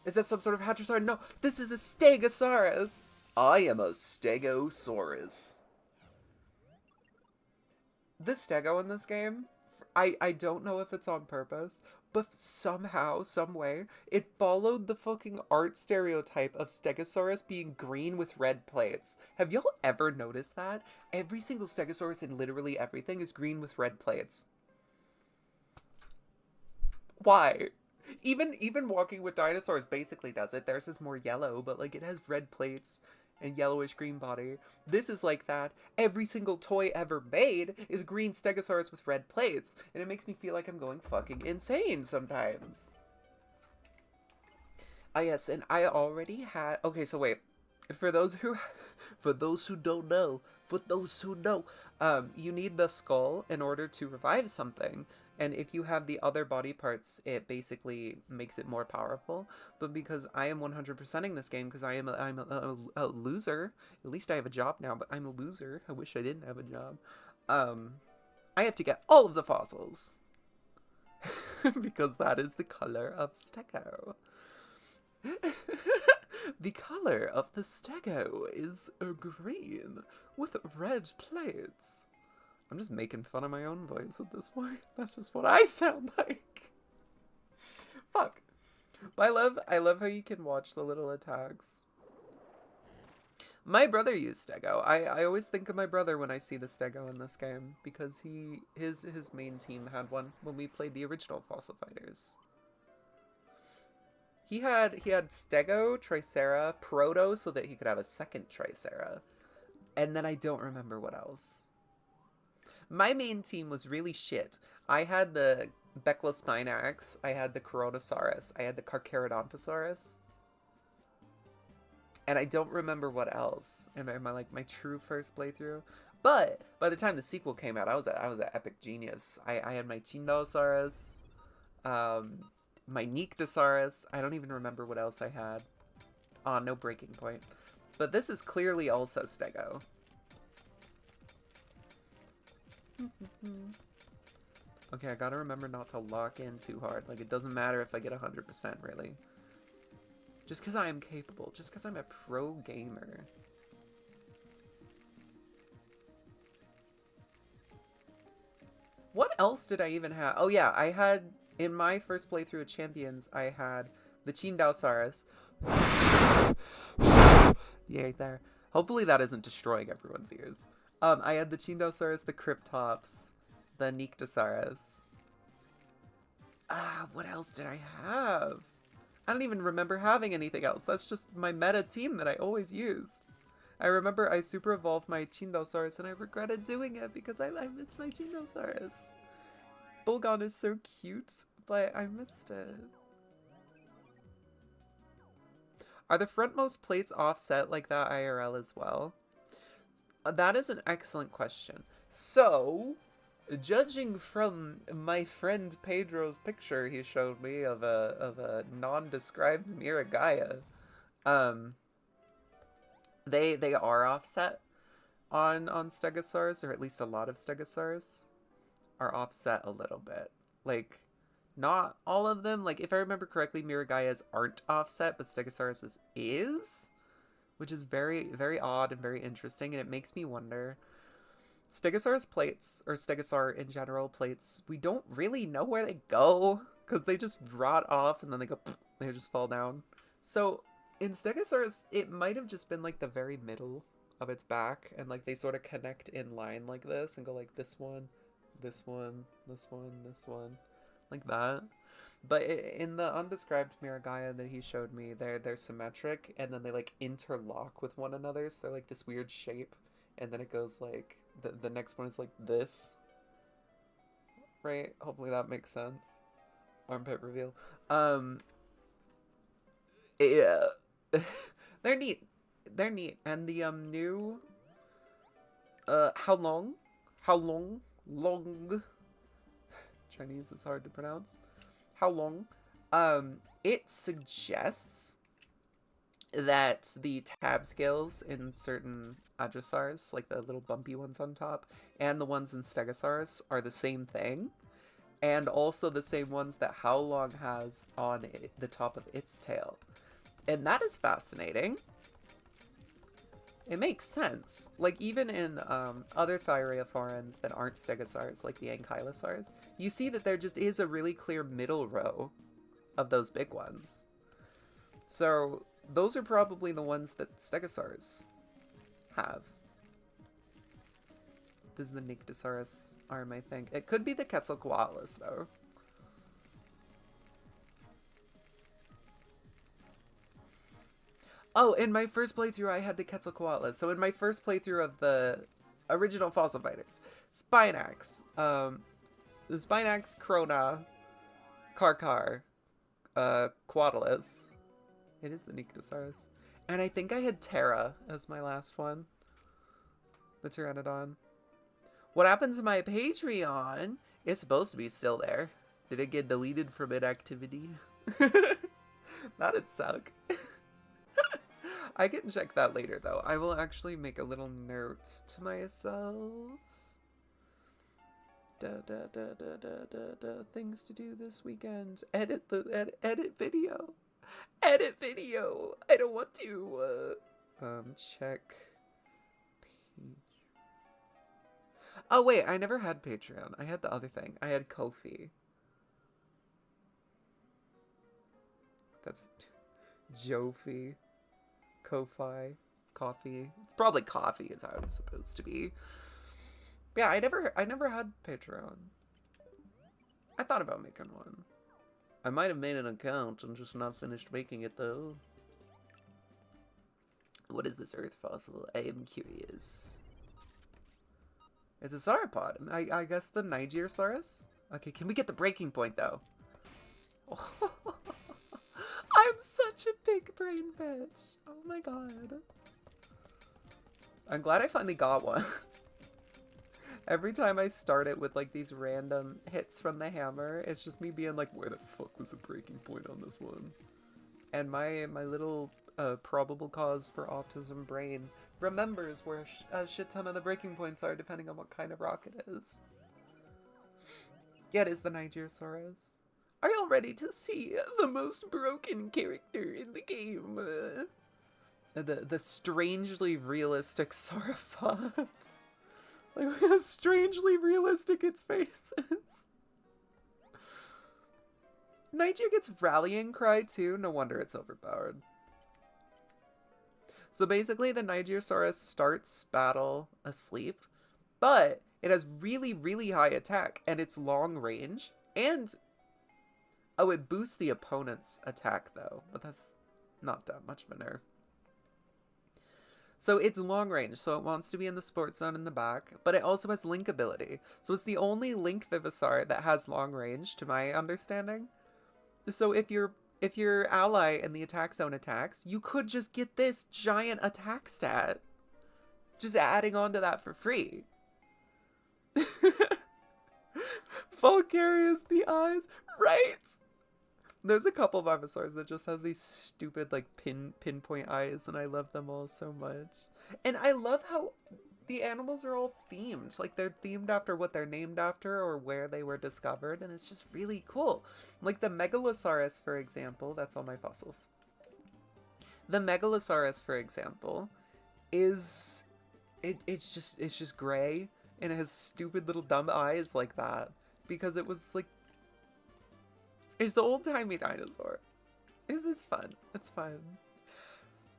Is that some sort of Hadrosaur? No, this is a Stegosaurus. I am a Stegosaurus. The Stego in this game, I don't know if it's on purpose, but somehow, some way, it followed the fucking art stereotype of Stegosaurus being green with red plates. Have y'all ever noticed that? Every single Stegosaurus in literally everything is green with red plates. Why? Even Walking with Dinosaurs basically does it. Theirs is more yellow, but, like, it has red plates and yellowish green body. This is like that. Every single toy ever made is green Stegosaurus with red plates, and it makes me feel like I'm going fucking insane sometimes. Ah yes, and I already had... Okay, so wait. For those who don't know, you need the skull in order to revive something. And if you have the other body parts, it basically makes it more powerful. But because I am 100%ing this game, because I'm a loser, at least I have a job now, but I'm a loser. I wish I didn't have a job. I have to get all of the fossils. Because that is the color of Stego. The color of the Stego is green with red plates. I'm just making fun of my own voice at this point. That's just what I sound like. Fuck. But I love how you can watch the little attacks. My brother used Stego. I always think of my brother when I see the Stego in this game, because his main team had one when we played the original Fossil Fighters. He had Stego, Tricera, Proto, so that he could have a second Tricera. And then I don't remember what else. My main team was really shit. I had the Becla Spinax, I had the Coronosaurus, I had the Carcharodontosaurus. And I don't remember what else in my true first playthrough. But by the time the sequel came out, I was an epic genius. I had my Chindosaurus, my Nyctosaurus. I don't even remember what else I had. Oh, no breaking point. But this is clearly also Stego. Okay, I gotta remember not to lock in too hard. Like, it doesn't matter if I get 100%, really. Just because I am capable. Just because I'm a pro gamer. What else did I even have? Oh yeah, I had, in my first playthrough of Champions, I had the Chindosaurus. Yeah, right there. Hopefully that isn't destroying everyone's ears. I had the Chindosaurus, the Cryptops, the Nyctosaurus. What else did I have? I don't even remember having anything else. That's just my meta team that I always used. I remember I super evolved my Chindosaurus and I regretted doing it because I missed my Chindosaurus. Bulgon is so cute, but I missed it. Are the frontmost plates offset like that IRL as well? That is an excellent question. So, judging from my friend Pedro's picture he showed me of a nondescribed Miragaia, they are offset on Stegosaurus, or at least a lot of Stegosaurus are offset a little bit. Like, not all of them. Like, if I remember correctly, Miragaias aren't offset, but Stegosaurus is, which is very, very odd and very interesting, and it makes me wonder. Stegosaurus plates, or Stegosaur in general plates, we don't really know where they go, because they just rot off and then they go, they just fall down. So, in Stegosaurus, it might have just been like the very middle of its back, and like they sort of connect in line like this, and go like this one, this one, this one, this one, like that. But in the undescribed Miragaia that he showed me, they're symmetric, and then they like interlock with one another, so they're like this weird shape, and then it goes like, the next one is like this. Right? Hopefully that makes sense. Armpit reveal. Yeah. They're neat. They're neat. And the new how long? Long Chinese is hard to pronounce. How long? It suggests that the tab scales in certain Adrosaurs, like the little bumpy ones on top, and the ones in Stegosaurus are the same thing, and also the same ones that Howlong has on the top of its tail. And that is fascinating. It makes sense. Like, even in other Thyreophorans that aren't Stegosaurs, like the Ankylosaurs, you see that there just is a really clear middle row of those big ones. So, those are probably the ones that Stegosaurs have. This is the Nyctosaurus arm, I think. It could be the Quetzalcoatlus, though. Oh, in my first playthrough, I had the Quetzalcoatlus. So in my first playthrough of the original Fossil Fighters, Spinax, the Spinax, Krona, Karkar, Quaddalus. It is the Nyctosaurus. And I think I had Terra as my last one. The Pteranodon. What happens to my Patreon? It's supposed to be still there. Did it get deleted from inactivity? That'd suck. I can check that later, though. I will actually make a little note to myself. Things to do this weekend. Edit video. Edit video. I don't want to. Check page. Oh wait, I never had Patreon. I had the other thing. I had Ko-fi. That's Jofi. Ko-fi. Coffee. It's probably coffee is how it's supposed to be. Yeah, I never had Patreon. I thought about making one. I might have made an account and just not finished making it, though. What is this earth fossil? I am curious. It's a sauropod. I guess the Nigerosaurus? Okay, can we get the breaking point, though? I'm such a big brain bitch. Oh my god. I'm glad I finally got one. Every time I start it with like these random hits from the hammer, it's just me being like, where the fuck was the breaking point on this one? And my little probable cause for autism brain remembers where a shit ton of the breaking points are depending on what kind of rock it is. Yeah, it is the Nigerosaurus. Are y'all ready to see the most broken character in the game? The strangely realistic sauropod. Like how strangely realistic its face is. Niger gets rallying cry too. No wonder it's overpowered. So basically the Nigerosaurus starts battle asleep, but it has really, really high attack and it's long range. And, oh, it boosts the opponent's attack though, but that's not that much of a nerf. So it's long range, so it wants to be in the sports zone in the back, but it also has link ability. So it's the only link Vivisar that has long range, to my understanding. So if your ally in the attack zone attacks, you could just get this giant attack stat. Just adding on to that for free. Vulgarius, the eyes, right? There's a couple of Ivysaurs that just has these stupid, like, pinpoint eyes, and I love them all so much. And I love how the animals are all themed. Like, they're themed after what they're named after or where they were discovered, and it's just really cool. Like, the Megalosaurus, for example, that's all my fossils. The Megalosaurus, for example, is... It's just gray, and it has stupid little dumb eyes like that. Because it was, like... It's the old-timey dinosaur. It's fun. It's fun.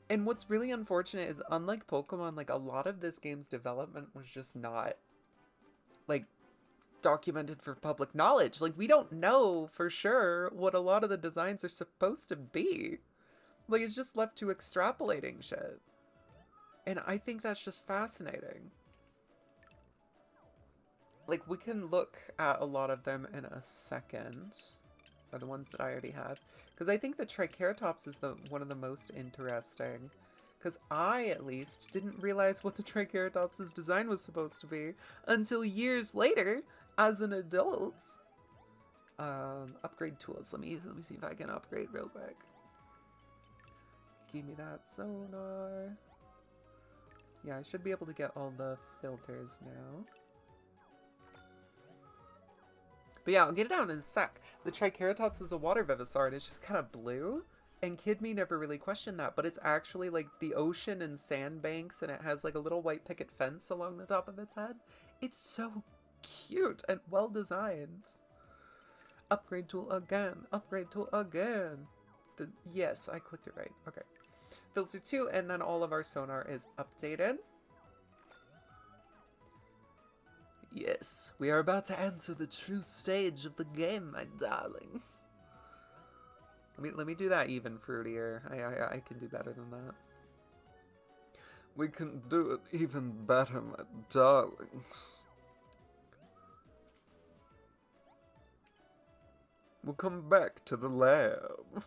And what's really unfortunate is, unlike Pokemon, like, a lot of this game's development was just not, like, documented for public knowledge. Like, we don't know for sure what a lot of the designs are supposed to be. Like, it's just left to extrapolating shit. And I think that's just fascinating. Like, we can look at a lot of them in a second. Are the ones that I already have. Because I think the Triceratops is one of the most interesting. Because I, at least, didn't realize what the Triceratops' design was supposed to be until years later, as an adult. Upgrade tools. Let me see if I can upgrade real quick. Give me that sonar. Yeah, I should be able to get all the filters now. But yeah, I'll get it out in a sec. The Triceratops is a water Vivisar, and it's just kind of blue. And Kid Me never really questioned that, but it's actually like the ocean and sandbanks, and it has like a little white picket fence along the top of its head. It's so cute and well designed. Upgrade tool again. Upgrade tool again. Yes, I clicked it right. Okay. Filter 2, and then all of our sonar is updated. Yes, we are about to enter the true stage of the game, my darlings. Let me do that even fruitier. I can do better than that. We can do it even better, my darlings. We'll come back to the lab.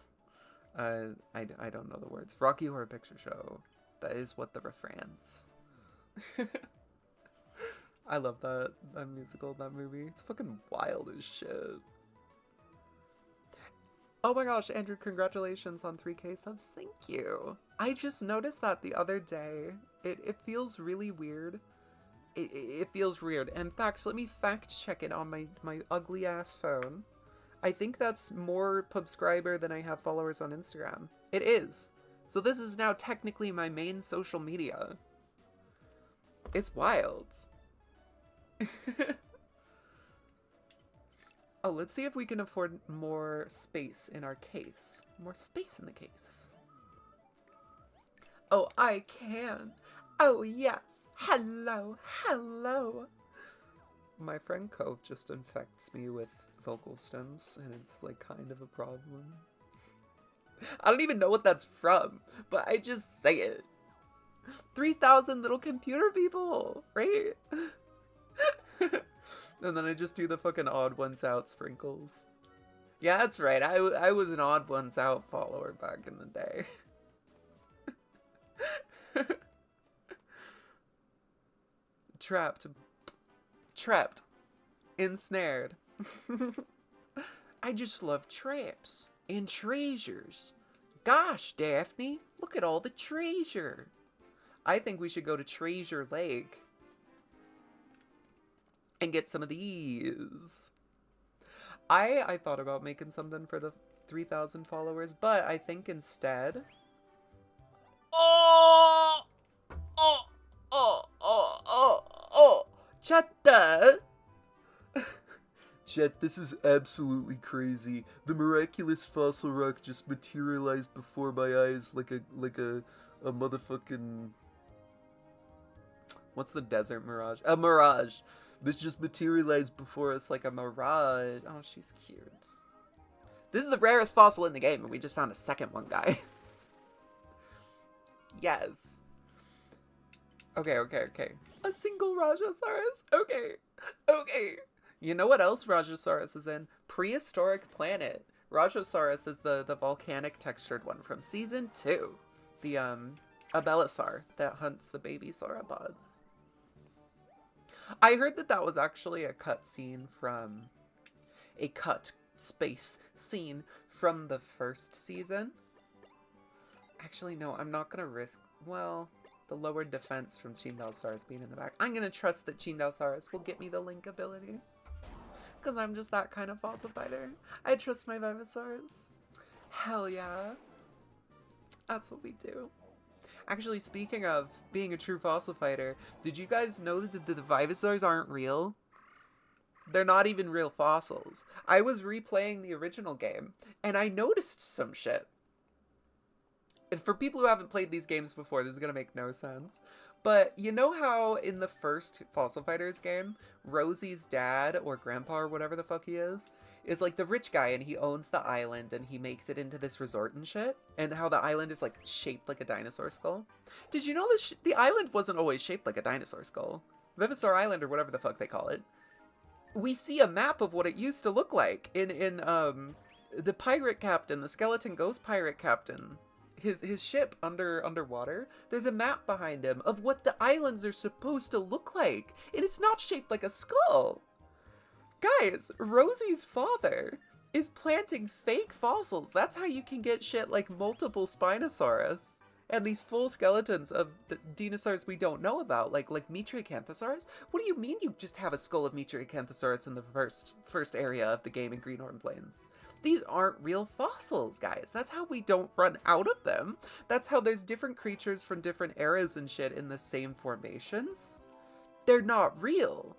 I don't know the words. Rocky Horror Picture Show. That is what the refrains. I love that musical, that movie. It's fucking wild as shit. Oh my gosh, Andrew, congratulations on 3K subs. Thank you. I just noticed that the other day. It feels really weird. It feels weird. In fact, let me fact check it on my ugly ass phone. I think that's more subscriber than I have followers on Instagram. It is. So this is now technically my main social media. It's wild. Oh, let's see if we can afford more space in our case. More space in the case. Oh, I can. Oh, yes. Hello. Hello. My friend Cove just infects me with vocal stems, and it's like kind of a problem. I don't even know what that's from, but I just say it. 3,000 little computer people, right? And then I just do the fucking odd ones out sprinkles. Yeah, that's right. I was an odd ones out follower back in the day. Trapped. Trapped. Ensnared. I just love traps and treasures. Gosh, Daphne, look at all the treasure. I think we should go to Treasure Lake and get some of these. I thought about making something for the 3,000 followers, but I think instead... Oh! Oh! Oh! Oh! Oh! Oh! Chatta! Chet, this is absolutely crazy. The miraculous fossil rock just materialized before my eyes like a motherfucking... What's the desert mirage? A mirage. This just materialized before us like a mirage. Oh, she's cute. This is the rarest fossil in the game, and we just found a second one, guys. Yes. Okay. A single Rajasaurus? Okay. You know what else Rajasaurus is in? Prehistoric Planet. Rajasaurus is the volcanic textured one from Season 2. The, Abelisaur that hunts the baby sauropods. I heard that was actually a cut scene from... A cut space scene from the first season. Actually, no, I'm not gonna risk... Well, the lowered defense from Chindalsaurus being in the back. I'm gonna trust that Chindalsaurus will get me the link ability. Because I'm just that kind of fossil fighter. I trust my Vivosaurs. Hell yeah. That's what we do. Actually, speaking of being a true fossil fighter, did you guys know that the Vivosaurs aren't real? They're not even real fossils. I was replaying the original game, and I noticed some shit. And for people who haven't played these games before, this is gonna make no sense. But you know how in the first Fossil Fighters game, Rosie's dad, or grandpa, or whatever the fuck he is like the rich guy, and he owns the island, and he makes it into this resort and shit? And how the island is like shaped like a dinosaur skull? Did you know the island wasn't always shaped like a dinosaur skull? Vivosaur Island, or whatever the fuck they call it. We see a map of what it used to look like in the pirate captain, the skeleton ghost pirate captain. His ship underwater, there's a map behind him of what the islands are supposed to look like. And it's not shaped like a skull. Guys, Rosie's father is planting fake fossils. That's how you can get shit like multiple Spinosaurus. And these full skeletons of the dinosaurs we don't know about, like Metriacanthosaurus. What do you mean you just have a skull of Metriacanthosaurus in the first area of the game in Greenhorn Plains? These aren't real fossils, guys. That's how we don't run out of them. That's how there's different creatures from different eras and shit in the same formations. They're not real.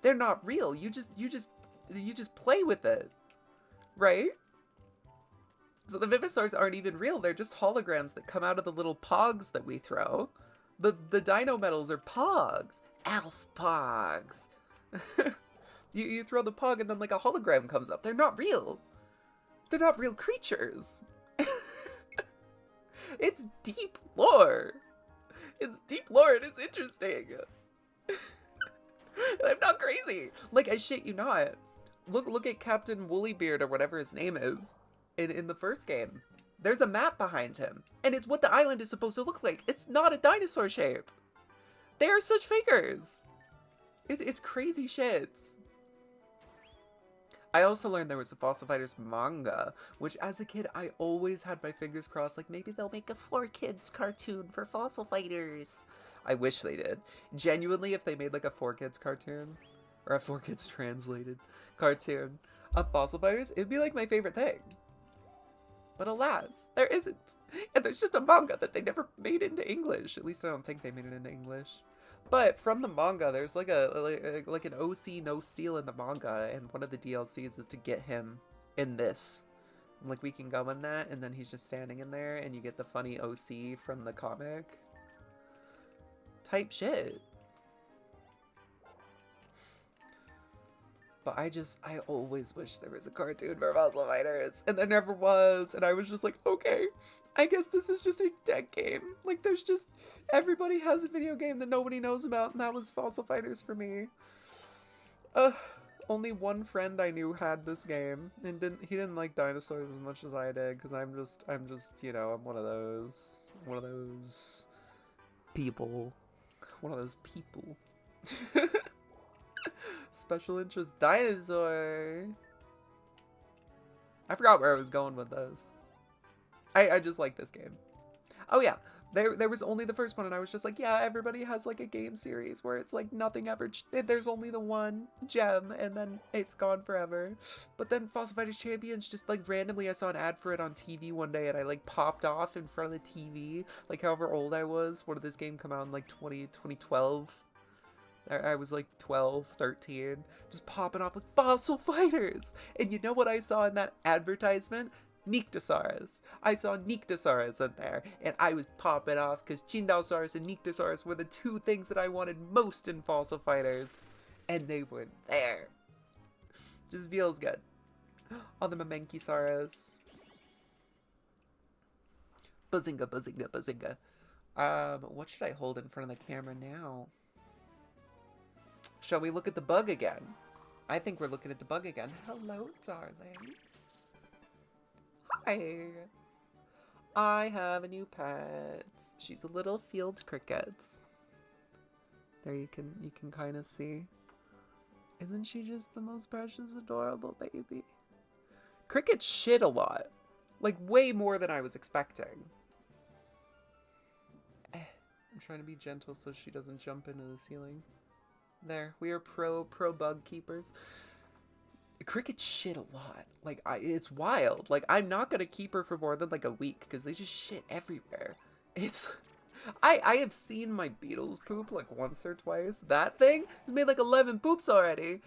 They're not real. You just play with it, right? So the Vivosaurs aren't even real. They're just holograms that come out of the little pogs that we throw. The dino metals are pogs. Elf pogs. you throw the pog and then like a hologram comes up. They're not real. They're not real creatures. It's deep lore. It's deep lore and it's interesting. And I'm not crazy. Like, I shit you not. Look at Captain Woollybeard or whatever his name is in the first game. There's a map behind him. And it's what the island is supposed to look like. It's not a dinosaur shape. They are such fakers. It's crazy shits. I also learned there was a Fossil Fighters manga, which as a kid, I always had my fingers crossed, like maybe they'll make a 4Kids cartoon for Fossil Fighters. I wish they did. Genuinely, if they made like a 4Kids cartoon, or a 4Kids translated cartoon of Fossil Fighters, it'd be like my favorite thing. But alas, there isn't. And there's just a manga that they never made into English. At least I don't think they made it into English. But from the manga, there's like an OC no steal in the manga, and one of the DLCs is to get him in this. And, like, we can go in that, and then he's just standing in there, and you get the funny OC from the comic. Type shit. But I always wish there was a cartoon for Fossil Fighters, and there never was, and I was just like, okay, I guess this is just a dead game. Like, there's just, everybody has a video game that nobody knows about, and that was Fossil Fighters for me. Only one friend I knew had this game, and he didn't like dinosaurs as much as I did, because I'm just, you know, I'm one of those people. One of those people. Special interest dinosaur. I forgot where I was going with this. I just like this game. Oh yeah, there was only the first one, and I was just like, yeah, everybody has like a game series where it's like nothing ever, there's only the one gem, and then it's gone forever. But then Fossil Fighters Champions, just like randomly I saw an ad for it on TV one day, and I like popped off in front of the TV, like however old I was. When did this game come out? In like 2012? I was like 12, 13, just popping off like Fossil Fighters. And you know what I saw in that advertisement? Nyctosaurus. I saw Nyctosaurus in there, and I was popping off because Chindalsaurus and Nyctosaurus were the two things that I wanted most in Fossil Fighters, and they were there. Just feels good. Oh, the Mamenchisaurus. Bazinga, bazinga, bazinga. What should I hold in front of the camera now? Shall we look at the bug again? I think we're looking at the bug again. Hello, darling. Hi. I have a new pet. She's a little field cricket. There you can kind of see. Isn't she just the most precious, adorable baby? Crickets shit a lot. Like, way more than I was expecting. I'm trying to be gentle so she doesn't jump into the ceiling. There, we are pro bug keepers. Crickets shit a lot. Like, it's wild. Like, I'm not gonna keep her for more than like a week because they just shit everywhere. It's, I have seen my beetles poop like once or twice. That thing has made like 11 poops already.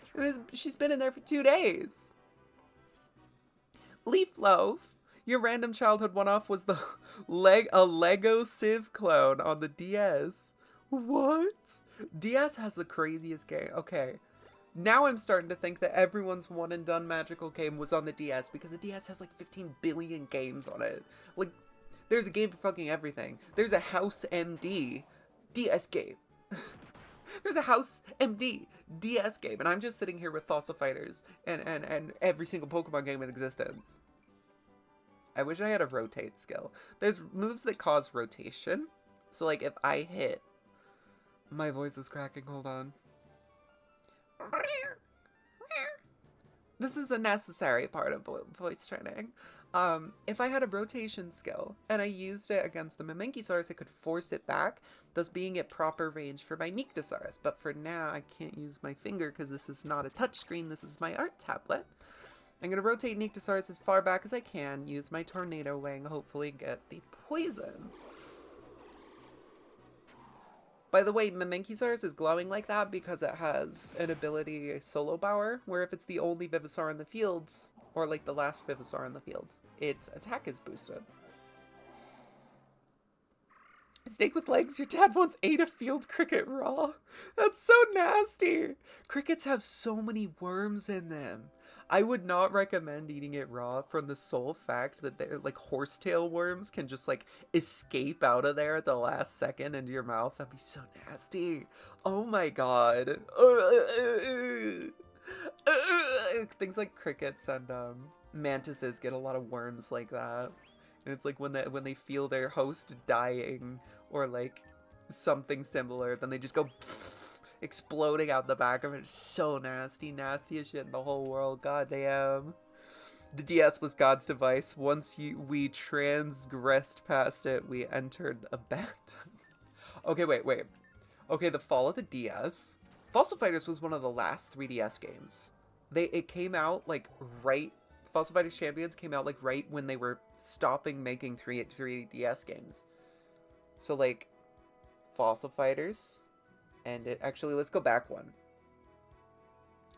She's been in there for 2 days. Leaf Loaf. Your random childhood one-off was the a Lego Civ clone on the DS. What? DS has the craziest game. Okay, now I'm starting to think that everyone's one and done magical game was on the DS because the DS has like 15 billion games on it. Like, there's a game for fucking everything. There's a House MD DS game. There's a House MD DS game, and I'm just sitting here with Fossil Fighters and every single Pokemon game in existence. I wish I had a rotate skill. There's moves that cause rotation. So like if I hit, my voice is cracking, hold on. This is a necessary part of voice training. If I had a rotation skill and I used it against the Mamenchisaurus, I could force it back, thus being at proper range for my Nyctosaurus. But for now, I can't use my finger because this is not a touchscreen, this is my art tablet. I'm going to rotate Nyctosaurus as far back as I can, use my Tornado Wing, hopefully get the poison. By the way, Mamenchisaurus is glowing like that because it has an ability, Solo Power, where if it's the only Vivisar in the fields, or like the last Vivisar in the field, its attack is boosted. Snake with legs, your dad once ate a field cricket raw. That's so nasty. Crickets have so many worms in them. I would not recommend eating it raw from the sole fact that they're like horsetail worms can just like escape out of there at the last second into your mouth. That'd be so nasty. Oh my god. Things like crickets and mantises get a lot of worms like that. And it's like when they feel their host dying or like something similar, then they just go exploding out the back of it. It's so nasty. Nastiest shit in the whole world. Goddamn. The DS was God's device. Once we transgressed past it, we entered a bad time. Okay, wait. Okay, the fall of the DS. Fossil Fighters was one of the last 3DS games. It came out like right... Fossil Fighters Champions came out like right when they were stopping making 3DS games. So like, Fossil Fighters... And it actually, let's go back one.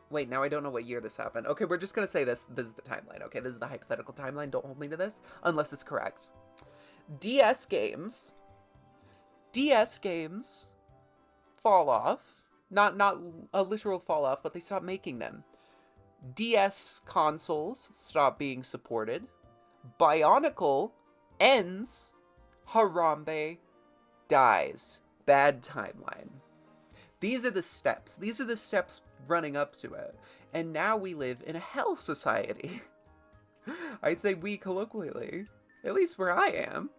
Wait, now I don't know what year this happened. Okay, we're just going to say this is the timeline. Okay, this is the hypothetical timeline. Don't hold me to this unless it's correct. DS games fall off. Not a literal fall off, but they stopped making them. DS consoles stop being supported. Bionicle ends. Harambe dies. Bad timeline. These are the steps. These are the steps running up to it. And now we live in a hell society. I say we colloquially. At least where I am.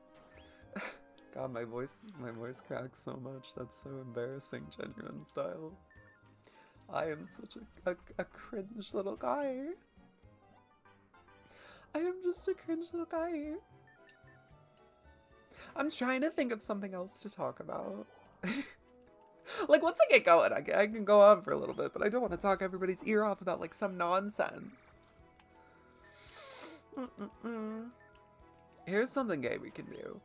God, my voice cracks so much. That's so embarrassing, genuine style. I am such a cringe little guy. I am just a cringe little guy. I'm trying to think of something else to talk about. Like, once I get going, I can go on for a little bit, but I don't want to talk everybody's ear off about, like, some nonsense. Here's something gay we can do.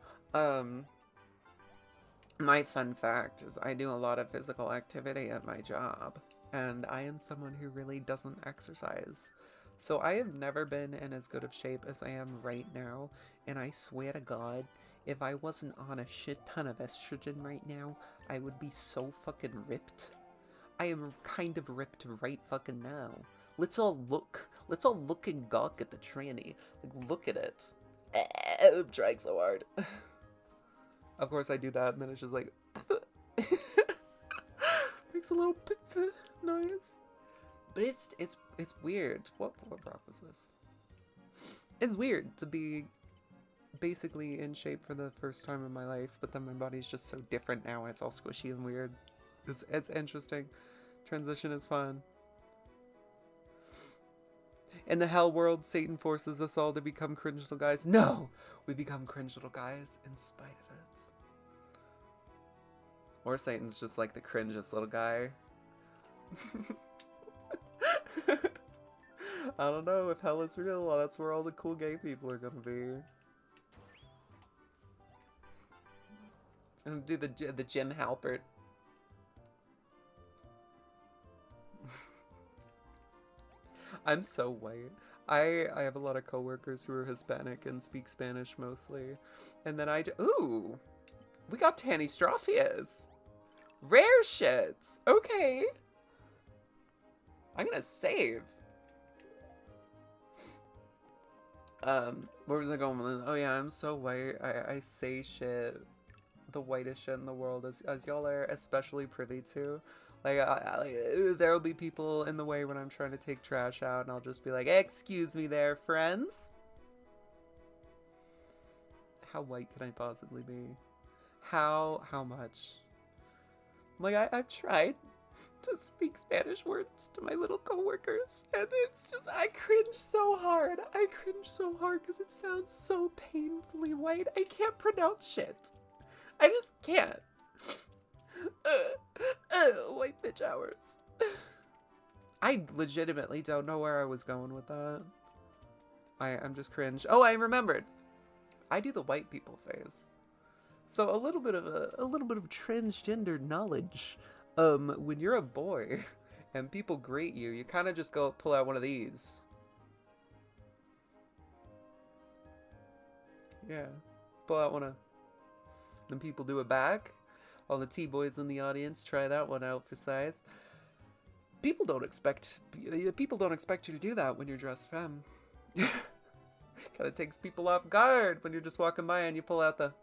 My fun fact is I do a lot of physical activity at my job, and I am someone who really doesn't exercise. So I have never been in as good of shape as I am right now, and I swear to God, if I wasn't on a shit ton of estrogen right now, I would be so fucking ripped. I am kind of ripped right fucking now. Let's all look and gawk at the tranny. Like, look at it. I'm trying so hard. Of course I do that, and then it's just like... makes a little noise. But it's weird. What rock was this? It's weird to be basically in shape for the first time in my life, but then my body's just so different now, and it's all squishy and weird. It's interesting. Transition is fun. In the hell world, Satan forces us all to become cringe little guys. No! We become cringe little guys in spite of it. Or Satan's just like the cringest little guy. I don't know, if hell is real, well, that's where all the cool gay people are gonna be. And do the Jim Halpert. I'm so white. I have a lot of coworkers who are Hispanic and speak Spanish mostly. And then ooh! We got Tanny Strophias! Rare shits! Okay! I'm gonna save. Where was I going with this? Oh yeah, I'm so white. I say shit. The whitest shit in the world, as y'all are especially privy to. Like, there'll be people in the way when I'm trying to take trash out, and I'll just be like, excuse me there, friends. How white can I possibly be? How much? Like, I've tried to speak Spanish words to my little coworkers, and it's just, I cringe so hard. I cringe so hard because it sounds so painfully white. I can't pronounce shit. I just can't. White bitch hours. I legitimately don't know where I was going with that. I'm just cringe. Oh, I remembered. I do the white people face. So a little bit of transgender knowledge. When you're a boy and people greet you, you kind of just go pull out one of these. Yeah, pull out one of. Then people do it back. All the T-boys in the audience, try that one out for size. People don't expect you to do that when you're dressed femme. Kind of takes people off guard when you're just walking by and you pull out the.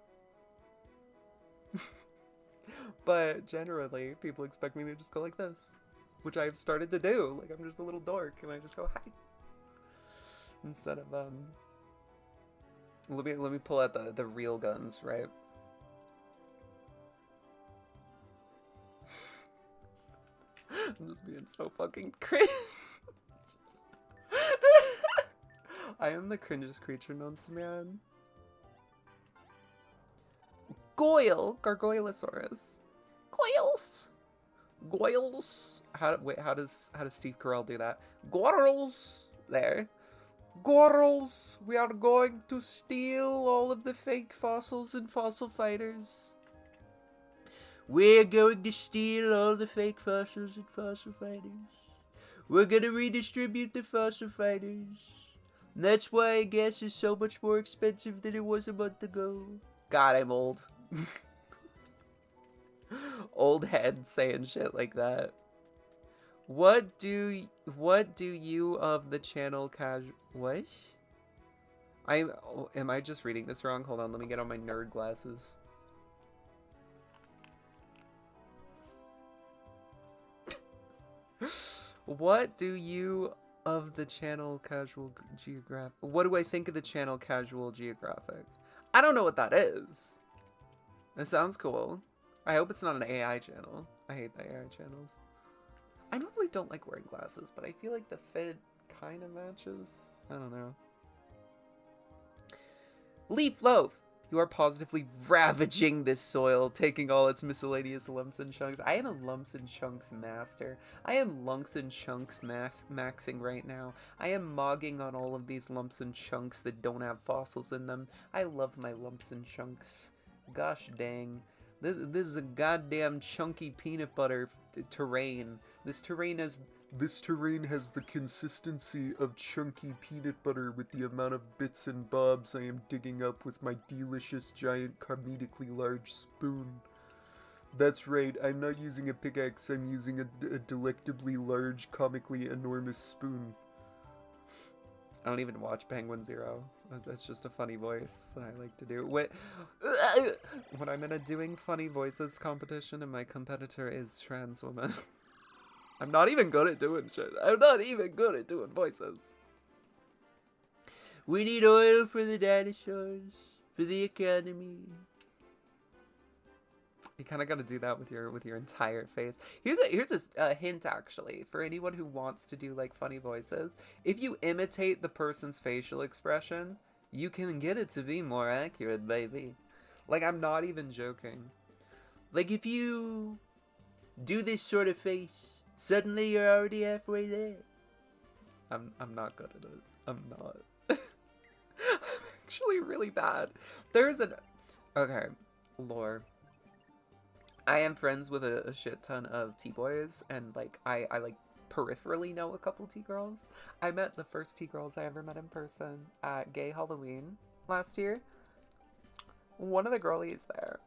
But generally, people expect me to just go like this, which I've started to do. Like, I'm just a little dork, and I just go hi instead of Let me pull out the real guns, right? I'm just being so fucking cringe. I am the cringest creature known to man. Goyle, Gargoylosaurus. Goyles. Goyles. How does Steve Carell do that? Gorls. There. Gorls. We are going to steal all of the fake fossils and fossil fighters. We're going to steal all the fake fossils and fossil fighters. We're gonna redistribute the fossil fighters. And that's why I guess it's so much more expensive than it was a month ago. God, I'm old. Old head saying shit like that. What do you of the channel what? Am I just reading this wrong? Hold on, let me get on my nerd glasses. What do you of the channel Casual Geographic? What do I think of the channel Casual Geographic? I don't know what that is. It sounds cool. I hope it's not an AI channel. I hate the AI channels. I normally don't like wearing glasses, but I feel like the fit kind of matches. I don't know. Leaf Loaf! You are positively ravaging this soil, taking all its miscellaneous lumps and chunks. I am a lumps and chunks master. I am lumps and chunks maxing right now. I am mogging on all of these lumps and chunks that don't have fossils in them. I love my lumps and chunks. Gosh dang. This is a goddamn chunky peanut butter terrain. This terrain has the consistency of chunky peanut butter with the amount of bits and bobs I am digging up with my delicious, giant, comedically large spoon. That's right, I'm not using a pickaxe, I'm using a delectably large, comically enormous spoon. I don't even watch Penguin Zero. That's just a funny voice that I like to do. When I'm in a doing funny voices competition and my competitor is trans woman. I'm not even good at doing shit. I'm not even good at doing voices. We need oil for the dinosaurs, for the economy. You kind of got to do that with your entire face. Here's a hint actually for anyone who wants to do like funny voices. If you imitate the person's facial expression, you can get it to be more accurate, baby. Like, I'm not even joking. Like, if you do this sort of face, suddenly you're already halfway there. I'm not good at it. I'm not. I'm actually really bad. Okay, lore. I am friends with a shit ton of T-boys, and like I like peripherally know a couple T-girls. I met the first T-girls I ever met in person at Gay Halloween last year. One of the girlies there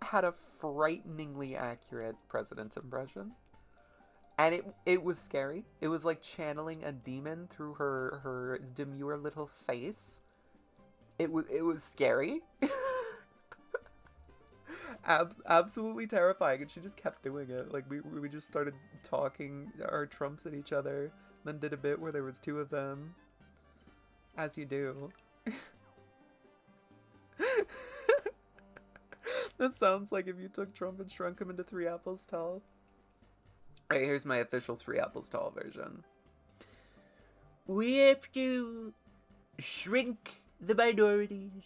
had a frighteningly accurate president impression. And it was scary. It was like channeling a demon through her demure little face. It was scary. Absolutely terrifying, and she just kept doing it. Like we just started talking our trumps at each other, then did a bit where there was two of them, as you do. That sounds like if you took Trump and shrunk him into 3 apples tall. Alright, here's my official 3 apples tall version. We have to shrink the minorities.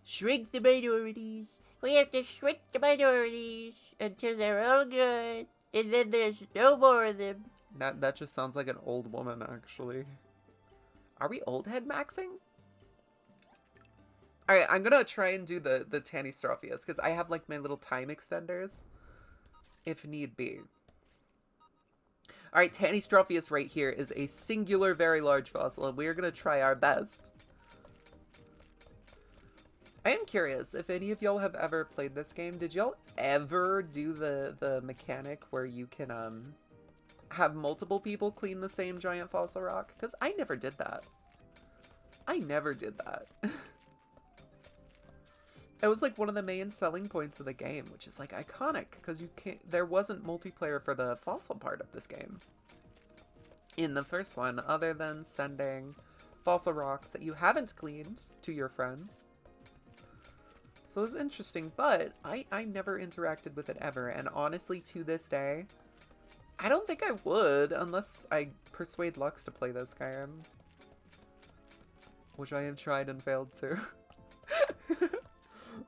Shrink the minorities. We have to shrink the minorities until they're all good, and then there's no more of them. That just sounds like an old woman, actually. Are we old head maxing? Alright, I'm gonna try and do the Tanny Strophius, because I have, like, my little time extenders, if need be. Alright, Tanny Strophius right here is a singular very large fossil, and we are gonna try our best. I am curious if any of y'all have ever played this game. Did y'all ever do the mechanic where you can have multiple people clean the same giant fossil rock? Because I never did that. I never did that. It was like one of the main selling points of the game, which is like iconic because there wasn't multiplayer for the fossil part of this game in the first one, other than sending fossil rocks that you haven't cleaned to your friends. So it was interesting, but I never interacted with it ever, and honestly, to this day, I don't think I would unless I persuade Lux to play this game, which I have tried and failed to.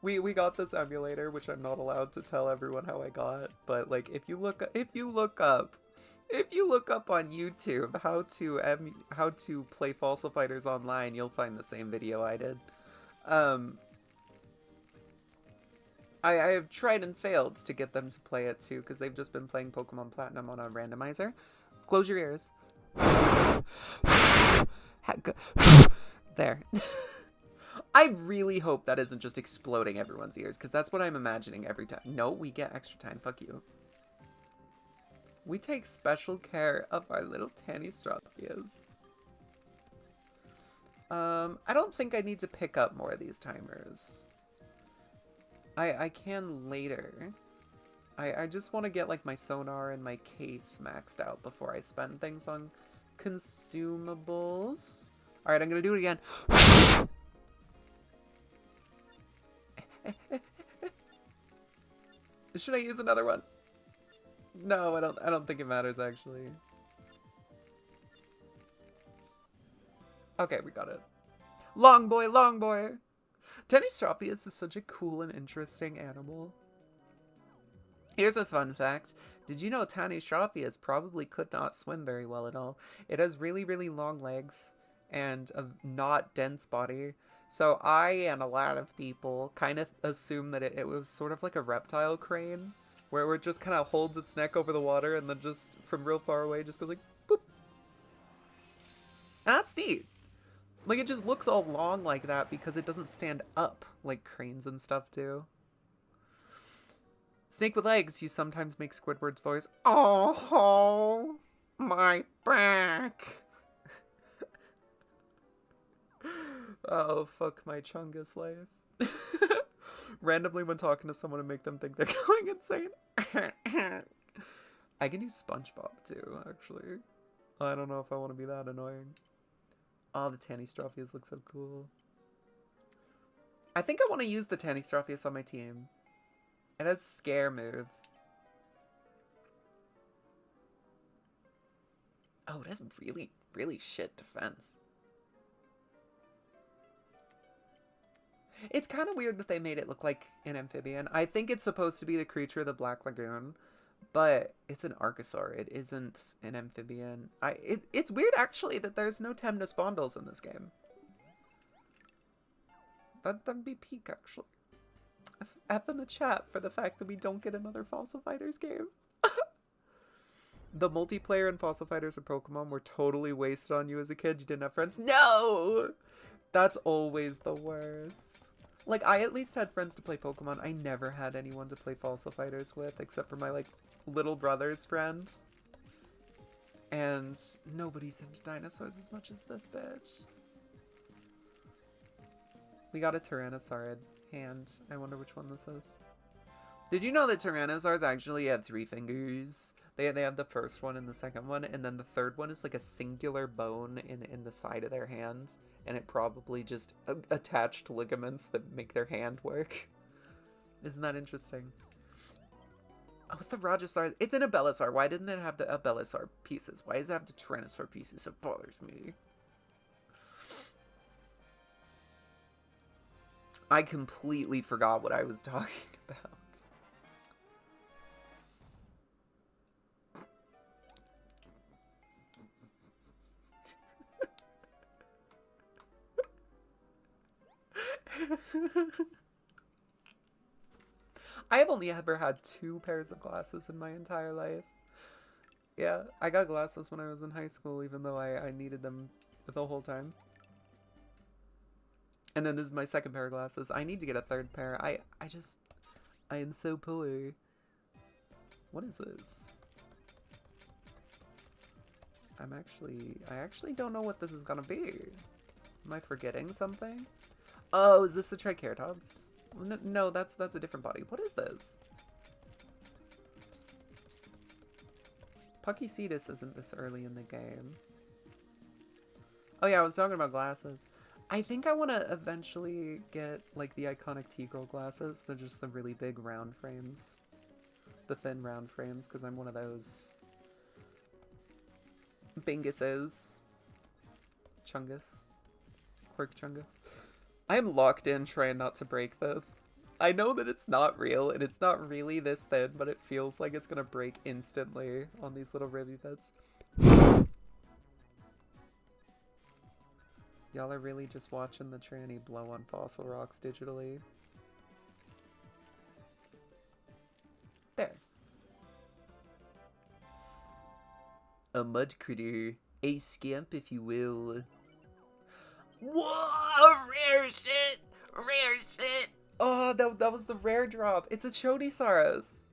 We got this emulator, which I'm not allowed to tell everyone how I got, but like if you look up on YouTube how to play Fossil Fighters online, you'll find the same video I did. I have tried and failed to get them to play it too, because they've just been playing Pokemon Platinum on a randomizer. Close your ears. There. I really hope that isn't just exploding everyone's ears, because that's what I'm imagining every time. No, we get extra time. Fuck you. We take special care of our little Tannystrophias. I don't think I need to pick up more of these timers. I can later. I just want to get like my sonar and my case maxed out before I spend things on consumables. Alright, I'm gonna do it again. Should I use another one? No, I don't think it matters actually. Okay, we got it. Long boy, long boy! Tannystrophius is such a cool and interesting animal. Here's a fun fact. Did you know Tannystrophius probably could not swim very well at all? It has really, really long legs and a not dense body. So I and a lot of people kind of assume that it was sort of like a reptile crane, where it just kind of holds its neck over the water and then just from real far away just goes like, boop. And that's neat. Like, it just looks all long like that because it doesn't stand up like cranes and stuff do. Snake with legs, you sometimes make Squidward's voice. Oh, my back. Oh, fuck my Chungus life. Randomly when talking to someone and make them think they're going insane. I can use SpongeBob too, actually. I don't know if I want to be that annoying. Oh, the Tannystrophius look so cool. I think I want to use the Tannystrophius on my team. It has scare move. Oh, it has really, really shit defense. It's kind of weird that they made it look like an amphibian. I think it's supposed to be the creature of the Black Lagoon, but it's an Archosaur. It isn't an amphibian. It's weird, actually, that there's no Temnospondylus in this game. That'd be peak, actually. F in the chat for the fact that we don't get another Fossil Fighters game. The multiplayer in Fossil Fighters or Pokemon were totally wasted on you as a kid. You didn't have friends. No! That's always the worst. Like, I at least had friends to play Pokemon. I never had anyone to play Fossil Fighters with, except for my, like, little brother's friend. And nobody's into dinosaurs as much as this bitch. We got a Tyrannosaurid hand. I wonder which one this is. Did you know that Tyrannosaurs actually have 3 fingers? They have the first one and the second one, and then the third one is like a singular bone in the side of their hands, and it probably just attached ligaments that make their hand work. Isn't that interesting? Oh, it's the Rajasaur. It's an Abelisaur. Why didn't it have the Abelisaur pieces? Why does it have the Tyrannosaur pieces? It bothers me. I completely forgot what I was talking about. I have only ever had 2 pairs of glasses in my entire life. Yeah, I got glasses when I was in high school, even though I needed them the whole time. And then this is my second pair of glasses. I need to get a third pair. I am so poor. What is this? I actually don't know what this is gonna be. Am I forgetting something? Oh, is this the Triceratops? No, that's a different body. What is this? Puckycetus isn't this early in the game. Oh yeah, I was talking about glasses. I think I want to eventually get, like, the iconic Tigreal glasses. They're just the really big round frames. The thin round frames, because I'm one of those Binguses. Chungus. Quirk Chungus. I am locked in trying not to break this. I know that it's not real, and it's not really this thin, but it feels like it's gonna break instantly on these little ribby bits. Y'all are really just watching the tranny blow on fossil rocks digitally. There. A mud critter. A scamp, if you will. Whoa! Rare shit! Rare shit! Oh, that was the rare drop. It's a Chodisaurus.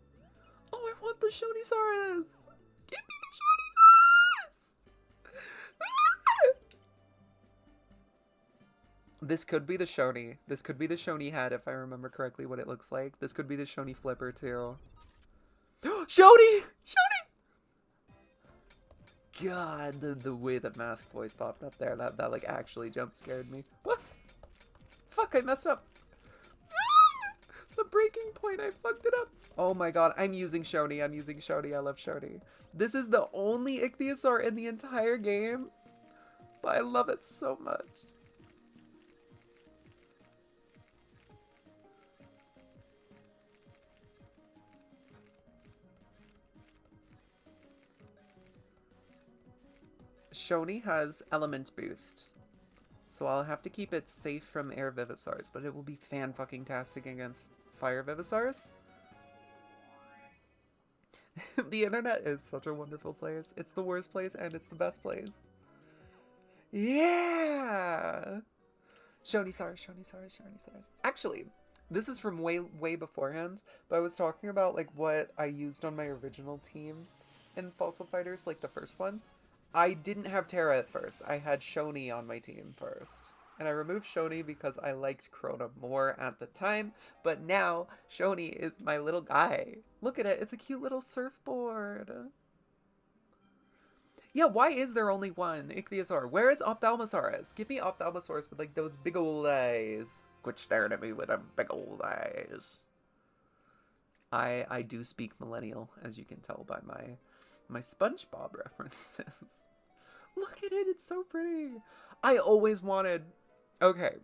Oh, I want the Chodisaurus! This could be the Shoni. This could be the Shoni head, if I remember correctly what it looks like. This could be the Shoni flipper, too. Shoni! Shoni! God, the way that Mask voice popped up there, that like, actually jump scared me. What? Fuck, I messed up. The breaking point, I fucked it up. Oh my god, I'm using Shoni. I'm using Shoni. I love Shoni. This is the only Ichthyosaur in the entire game, but I love it so much. Shoni has element boost, so I'll have to keep it safe from air Vivisaurs, but it will be fan-fucking-tastic against fire Vivisaurs. The internet is such a wonderful place. It's the worst place and it's the best place. Yeah! Shonisaurus. Actually, this is from way beforehand, but I was talking about like what I used on my original team in Fossil Fighters, like the first one. I didn't have Terra at first. I had Shoni on my team first. And I removed Shoni because I liked Crota more at the time, but now Shoni is my little guy. Look at it, it's a cute little surfboard. Yeah, why is there only one Ichthyosaur? Where is Ophthalmosaurus? Give me Ophthalmosaurus with like those big old eyes. Quit staring at me with them big old eyes. I do speak millennial, as you can tell by my SpongeBob references. Look at it, it's so pretty. I always wanted... Okay,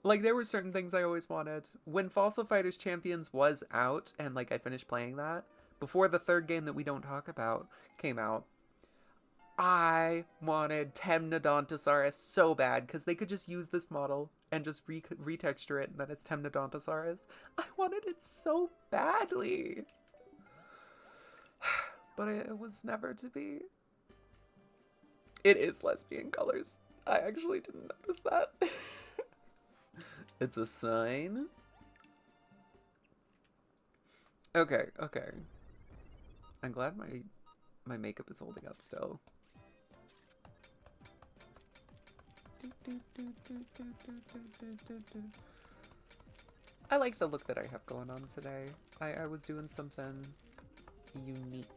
like there were certain things I always wanted. When Fossil Fighters Champions was out, and like I finished playing that, before the third game that we don't talk about came out, I wanted Temnodontosaurus so bad, because they could just use this model and just retexture it, and then it's Temnodontosaurus. I wanted it so badly. But it was never to be. It is lesbian colors. I actually didn't notice that. It's a sign. Okay. I'm glad my makeup is holding up still. I like the look that I have going on today. I was doing something unique.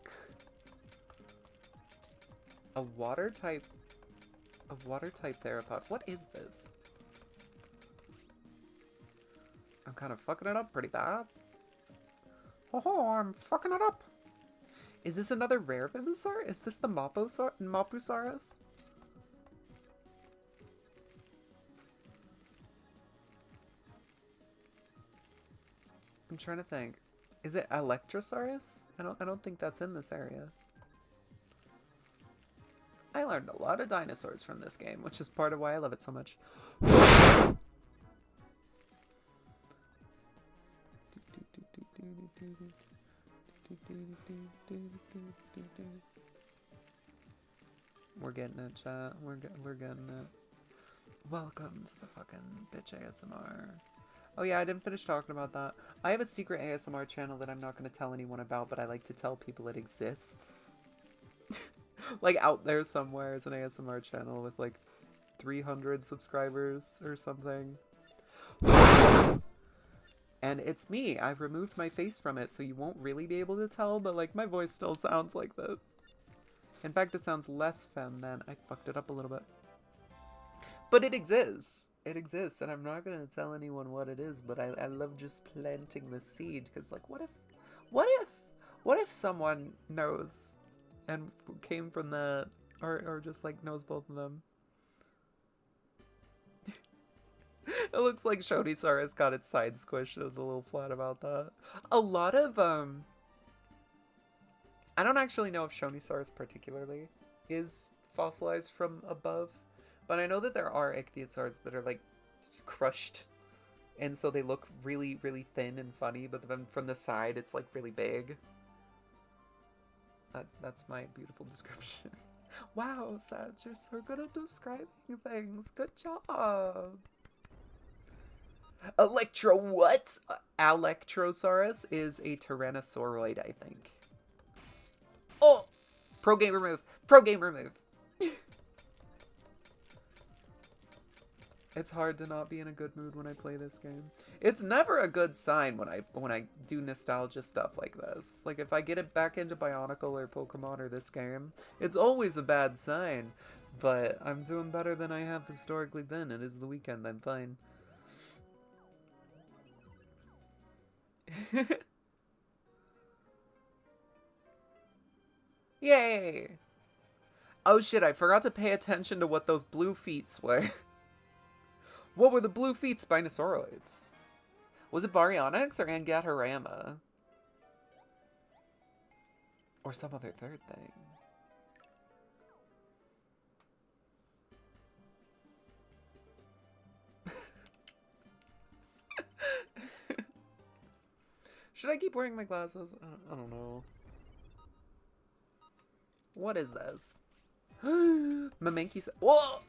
A water type theropod. What is this? I'm kind of fucking it up pretty bad. Oh, I'm fucking it up. Is this another rare Vivisaur? Is this the Mapusaurus? I'm trying to think. Is it Electrosaurus? I don't think that's in this area. I learned a lot of dinosaurs from this game, which is part of why I love it so much. We're getting it, chat. We're getting it. Welcome to the fucking bitch ASMR. Oh yeah, I didn't finish talking about that. I have a secret ASMR channel that I'm not going to tell anyone about, but I like to tell people it exists. Like out there somewhere is an ASMR channel with like 300 subscribers or something. And it's me. I've removed my face from it, so you won't really be able to tell, but like my voice still sounds like this. In fact, it sounds less femme than... I fucked it up a little bit. But it exists. It exists, and I'm not going to tell anyone what it is, but I love just planting the seed, because like, what if someone knows and came from that, or just like knows both of them? It looks like Shonisaurus got its side squished. I was a little flat about that. A lot of, I don't actually know if Shonisaurus particularly is fossilized from above, but I know that there are ichthyosaurs that are like crushed, and so they look really, really thin and funny, but then from the side it's like really big. That's my beautiful description. Wow, Sag, you're so good at describing things. Good job. What? Electrosaurus is a Tyrannosauroid, I think. Oh! Pro game remove. Pro game remove. It's hard to not be in a good mood when I play this game. It's never a good sign when I do nostalgia stuff like this. Like if I get it back into Bionicle or Pokemon or this game, it's always a bad sign. But I'm doing better than I have historically been. It is the weekend, I'm fine. Yay! Oh shit, I forgot to pay attention to what those blue feats were. What were the blue feet Spinosauroids? Was it Baryonyx or Angatorama? Or some other third thing? Should I keep wearing my glasses? I don't know. What is this? Mamanky. Whoa!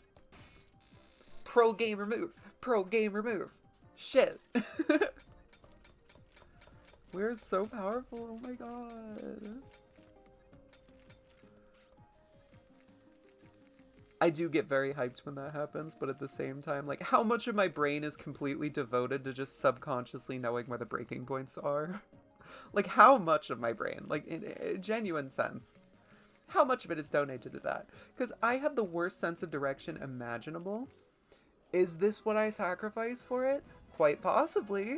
Pro game remove. Pro game remove. Shit. We're so powerful. Oh my god. I do get very hyped when that happens, but at the same time, like, how much of my brain is completely devoted to just subconsciously knowing where the breaking points are? Like, how much of my brain? Like, in a genuine sense. How much of it is donated to that? Because I have the worst sense of direction imaginable. Is this what I sacrifice for it? Quite possibly.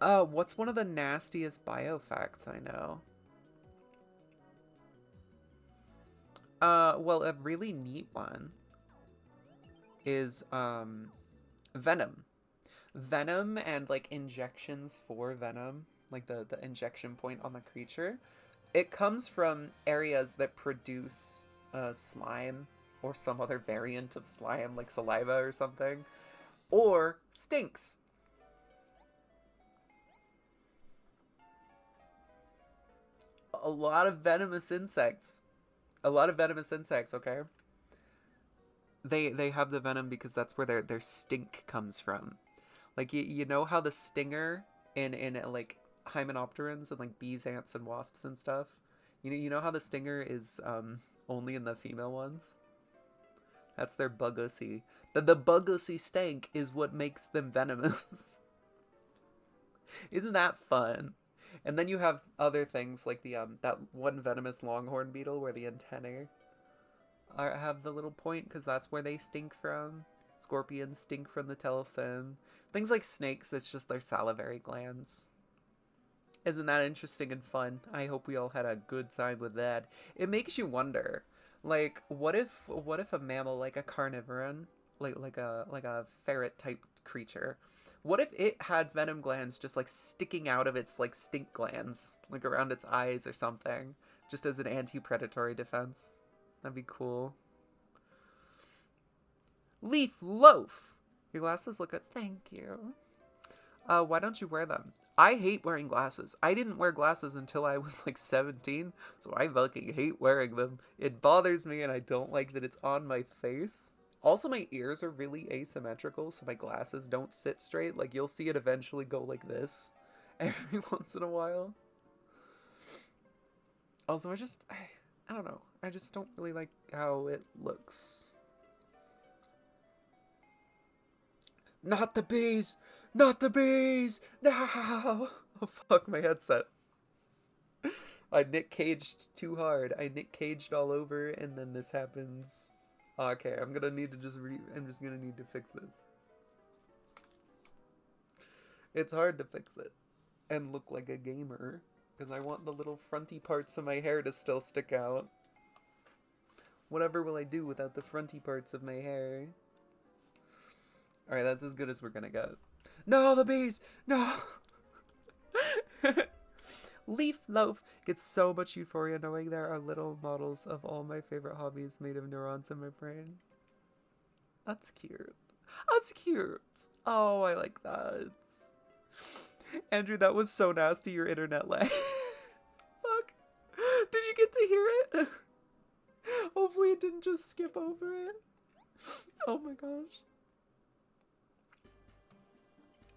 What's one of the nastiest biofacts I know? Well, a really neat one is, venom. Venom and, like, injections for venom, like the injection point on the creature. It comes from areas that produce, slime or some other variant of slime, like saliva or something, or stinks. A lot of venomous insects. A lot of venomous insects, okay? They have the venom because that's where their stink comes from. Like, you know how the stinger in like, hymenopterans and, like, bees, ants, and wasps and stuff? You know how the stinger is, only in the female ones? That's their buggussy. The buggussy stank is what makes them venomous. Isn't that fun? And then you have other things like the that one venomous longhorn beetle where the antennae have the little point because that's where they stink from. Scorpions stink from the telson. Things like snakes, it's just their salivary glands. Isn't that interesting and fun? I hope we all had a good time with that. It makes you wonder, like, what if a mammal like a carnivoran, like a ferret type creature, what if it had venom glands just, like, sticking out of its, like, stink glands, like around its eyes or something, just as an anti-predatory defense? That'd be cool. Leaf Loaf! Your glasses look good. Thank you. Why don't you wear them? I hate wearing glasses. I didn't wear glasses until I was like 17, so I fucking hate wearing them. It bothers me and I don't like that it's on my face. Also, my ears are really asymmetrical, so my glasses don't sit straight. Like, you'll see it eventually go like this every once in a while. Also, I don't know. I just don't really like how it looks. Not the bees! Not the bees! No! Oh, fuck my headset. I Nick Caged too hard. I Nick Caged all over, and then this happens. Okay, I'm gonna need to I'm just gonna need to fix this. It's hard to fix it and look like a gamer, because I want the little fronty parts of my hair to still stick out. Whatever will I do without the fronty parts of my hair? Alright, that's as good as we're gonna get. No, the bees! No! Leaf Loaf gets so much euphoria knowing there are little models of all my favorite hobbies made of neurons in my brain. That's cute. That's cute. Oh, I like that. Andrew, that was so nasty, your internet lag. Fuck. Did you get to hear it? Hopefully it didn't just skip over it. Oh my gosh.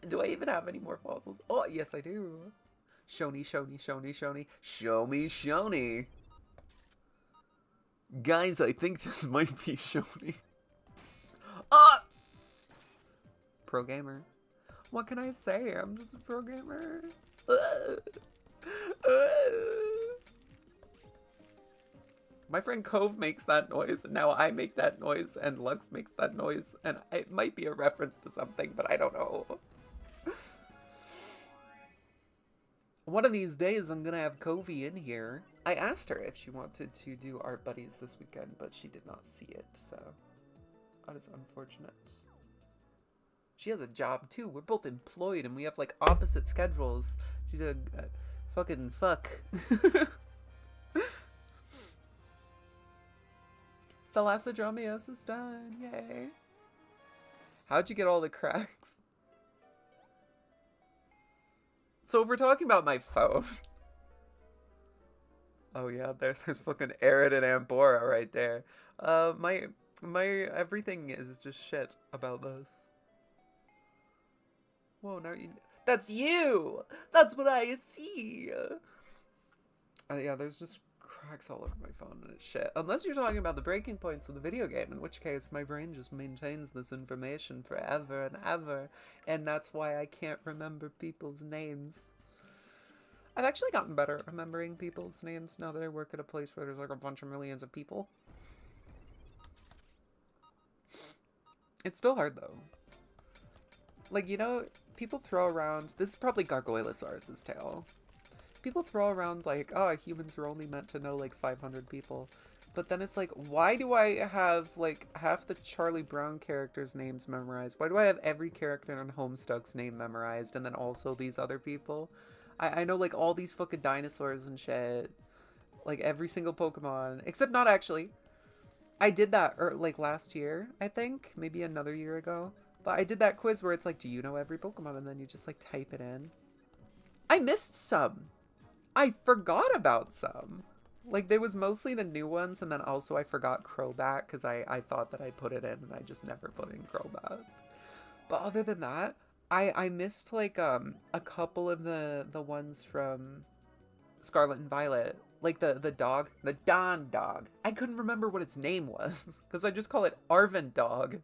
Do I even have any more fossils? Oh, yes I do. Shoni, Shoni, Shoni, Shoni. Show me Shoni. Guys, I think this might be Shoni. Pro gamer. What can I say? I'm just a pro gamer. My friend Cove makes that noise, and now I make that noise, and Lux makes that noise, and it might be a reference to something, but I don't know. One of these days, I'm gonna have Covey in here. I asked her if she wanted to do Art Buddies this weekend, but she did not see it, so that is unfortunate. She has a job, too. We're both employed, and we have, like, opposite schedules. She's a fucking fuck. Thalassodromius is done. Yay. How'd you get all the cracks? So if we're talking about my phone. Oh yeah, there's fucking Arid and Ambora right there. My everything is just shit about this. Whoa, now you... That's you! That's what I see! Yeah, there's just cracks all over my phone and it's shit. Unless you're talking about the breaking points of the video game, in which case my brain just maintains this information forever and ever, and that's why I can't remember people's names. I've actually gotten better at remembering people's names now that I work at a place where there's like a bunch of millions of people. It's still hard though. Like, you know, people throw around, this is probably Gargoylosaurus's tale. People throw around like, oh, humans were only meant to know like 500 people. But then it's like, why do I have like half the Charlie Brown characters' names memorized? Why do I have every character in Homestuck's name memorized and then also these other people? I know like all these fucking dinosaurs and shit. Like every single Pokemon. Except not actually. I did that like last year, I think. Maybe another year ago. But I did that quiz where it's like, do you know every Pokemon? And then you just like type it in. I missed some. I forgot about some. Like, there was mostly the new ones, and then also I forgot Crobat, because I thought that I put it in, and I just never put in Crobat. But other than that, I missed, like, a couple of the ones from Scarlet and Violet. Like, the dog. The Don dog. I couldn't remember what its name was, because I just call it Arvin Dog.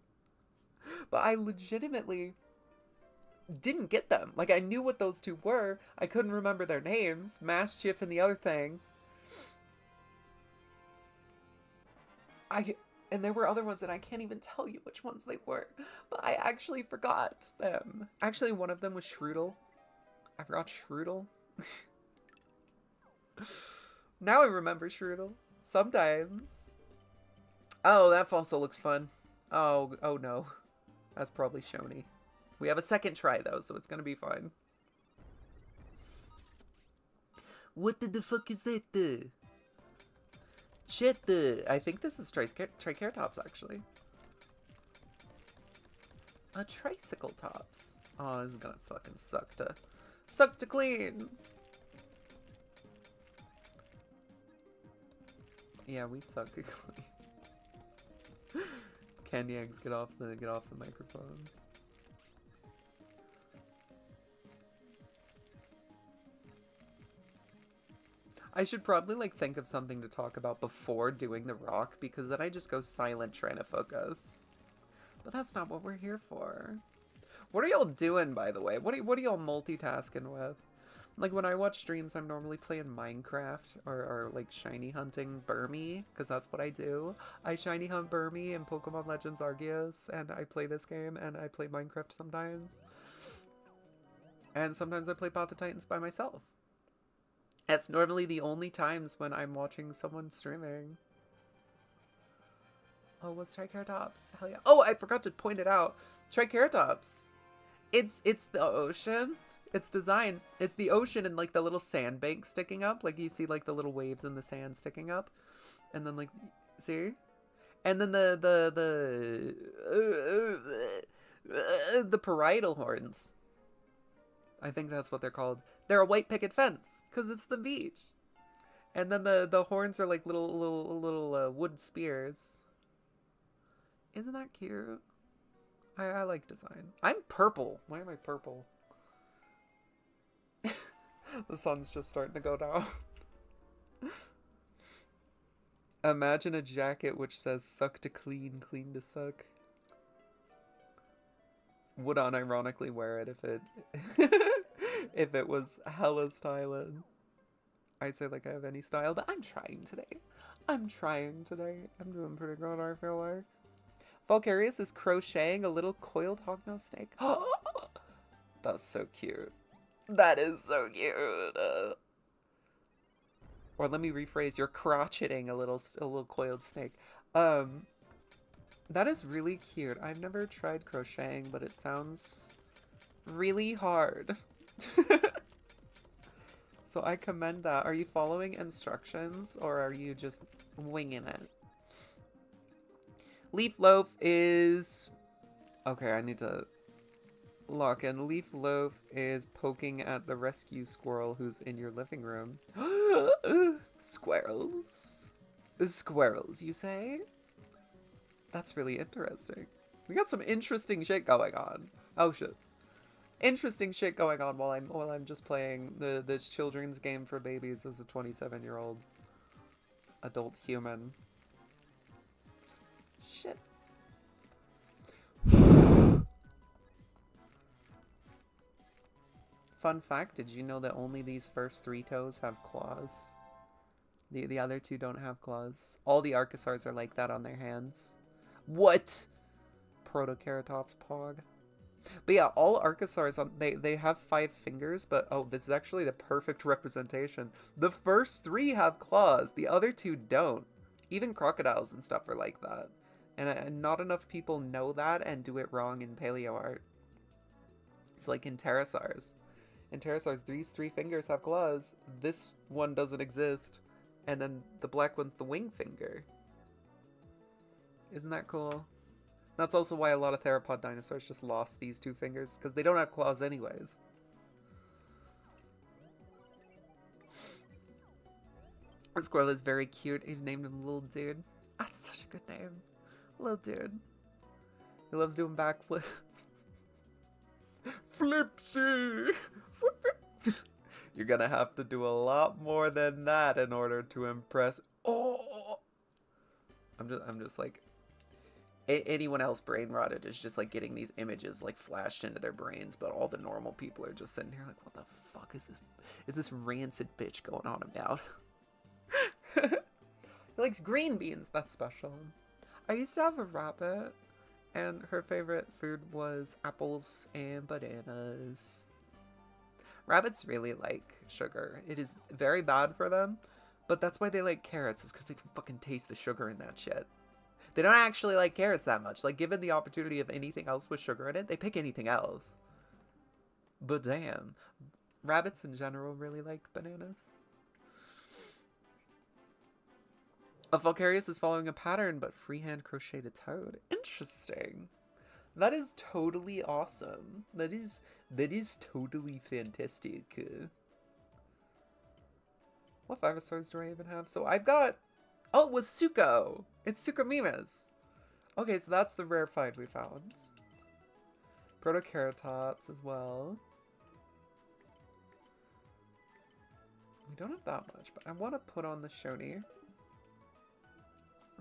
But I legitimately... didn't get them. Like, I knew what those two were. I couldn't remember their names. Maschiff and the other thing. And there were other ones, and I can't even tell you which ones they were. But I actually forgot them. Actually, one of them was Shroodle. I forgot Shroodle. Now I remember Shroodle. Sometimes. Oh, that fossil looks fun. Oh no. That's probably Shoney. We have a second try, though, so it's gonna be fine. What the fuck is that? Shit, I think this is Triceratops, actually. A Tricycletops. Oh, this is gonna fucking suck to clean. Yeah, we suck to clean. Candy eggs, get off the microphone. I should probably, like, think of something to talk about before doing the rock, because then I just go silent trying to focus. But that's not what we're here for. What are y'all doing, by the way? What are y'all multitasking with? Like, when I watch streams, I'm normally playing Minecraft, or like, shiny hunting Burmy, because that's what I do. I shiny hunt Burmy in Pokemon Legends Arceus, and I play this game, and I play Minecraft sometimes. And sometimes I play Path of Titans by myself. That's normally the only times when I'm watching someone streaming. Oh, what's Triceratops? Hell yeah. Oh, I forgot to point it out. Triceratops. It's the ocean. It's design. It's the ocean and like the little sandbank sticking up. Like you see like the little waves in the sand sticking up. And then like, see? And then the parietal horns. I think that's what they're called. They're a white picket fence, because it's the beach. And then the horns are like little wood spears. Isn't that cute? I like design. I'm purple. Why am I purple? The sun's just starting to go down. Imagine a jacket which says suck to clean, clean to suck. Would unironically wear it if it if it was hella styling. I'd say like I have any style, but I'm trying today. I'm trying today. I'm doing pretty good, I feel like. Vulgarius is crocheting a little coiled hognose snake. That's so cute. That is so cute. Or let me rephrase, you're crocheting a little coiled snake. That is really cute. I've never tried crocheting, but it sounds really hard. So I commend that. Are you following instructions or are you just winging it? Leaf Loaf is... Okay, I need to lock in. Leaf Loaf is poking at the rescue squirrel who's in your living room. Squirrels? Squirrels, you say? That's really interesting. We got some interesting shit going on. Oh shit. Interesting shit going on while I'm just playing this children's game for babies as a 27-year-old adult human. Shit. Fun fact, did you know that only these first 3 toes have claws? The other 2 don't have claws. All the Archosaurs are like that on their hands. What? Protoceratops pog. But yeah, all Archosaurs, they have 5 fingers, but oh, this is actually the perfect representation. The first 3 have claws, the other 2 don't. Even crocodiles and stuff are like that. And not enough people know that and do it wrong in paleo art. It's like in pterosaurs. In pterosaurs, these 3 fingers have claws. This one doesn't exist. And then the black one's the wing finger. Isn't that cool? That's also why a lot of theropod dinosaurs just lost these 2 fingers, because they don't have claws anyways. The squirrel is very cute. He named him Little Dude. That's such a good name. Little Dude. He loves doing backflips. Flipsy! You're gonna have to do a lot more than that in order to impress. Oh! I'm just like... Anyone else brain rotted is just like getting these images like flashed into their brains, but all the normal people are just sitting here like, what the fuck is this? Is this rancid bitch going on about? He likes green beans. That's special. I used to have a rabbit, and her favorite food was apples and bananas. Rabbits really like sugar. It is very bad for them, but that's why they like carrots, is because they can fucking taste the sugar in that shit. They don't actually like carrots that much. Like, given the opportunity of anything else with sugar in it, they pick anything else. But damn. Rabbits in general really like bananas. A Vulgarius is following a pattern, but freehand crocheted a toad. Interesting. That is totally awesome. That is totally fantastic. What Vivosaurs do I even have? So I've got... Oh, it was Suko! It's Suchomimus! Okay, so that's the rare find we found. Protoceratops as well. We don't have that much, but I want to put on the Shoni.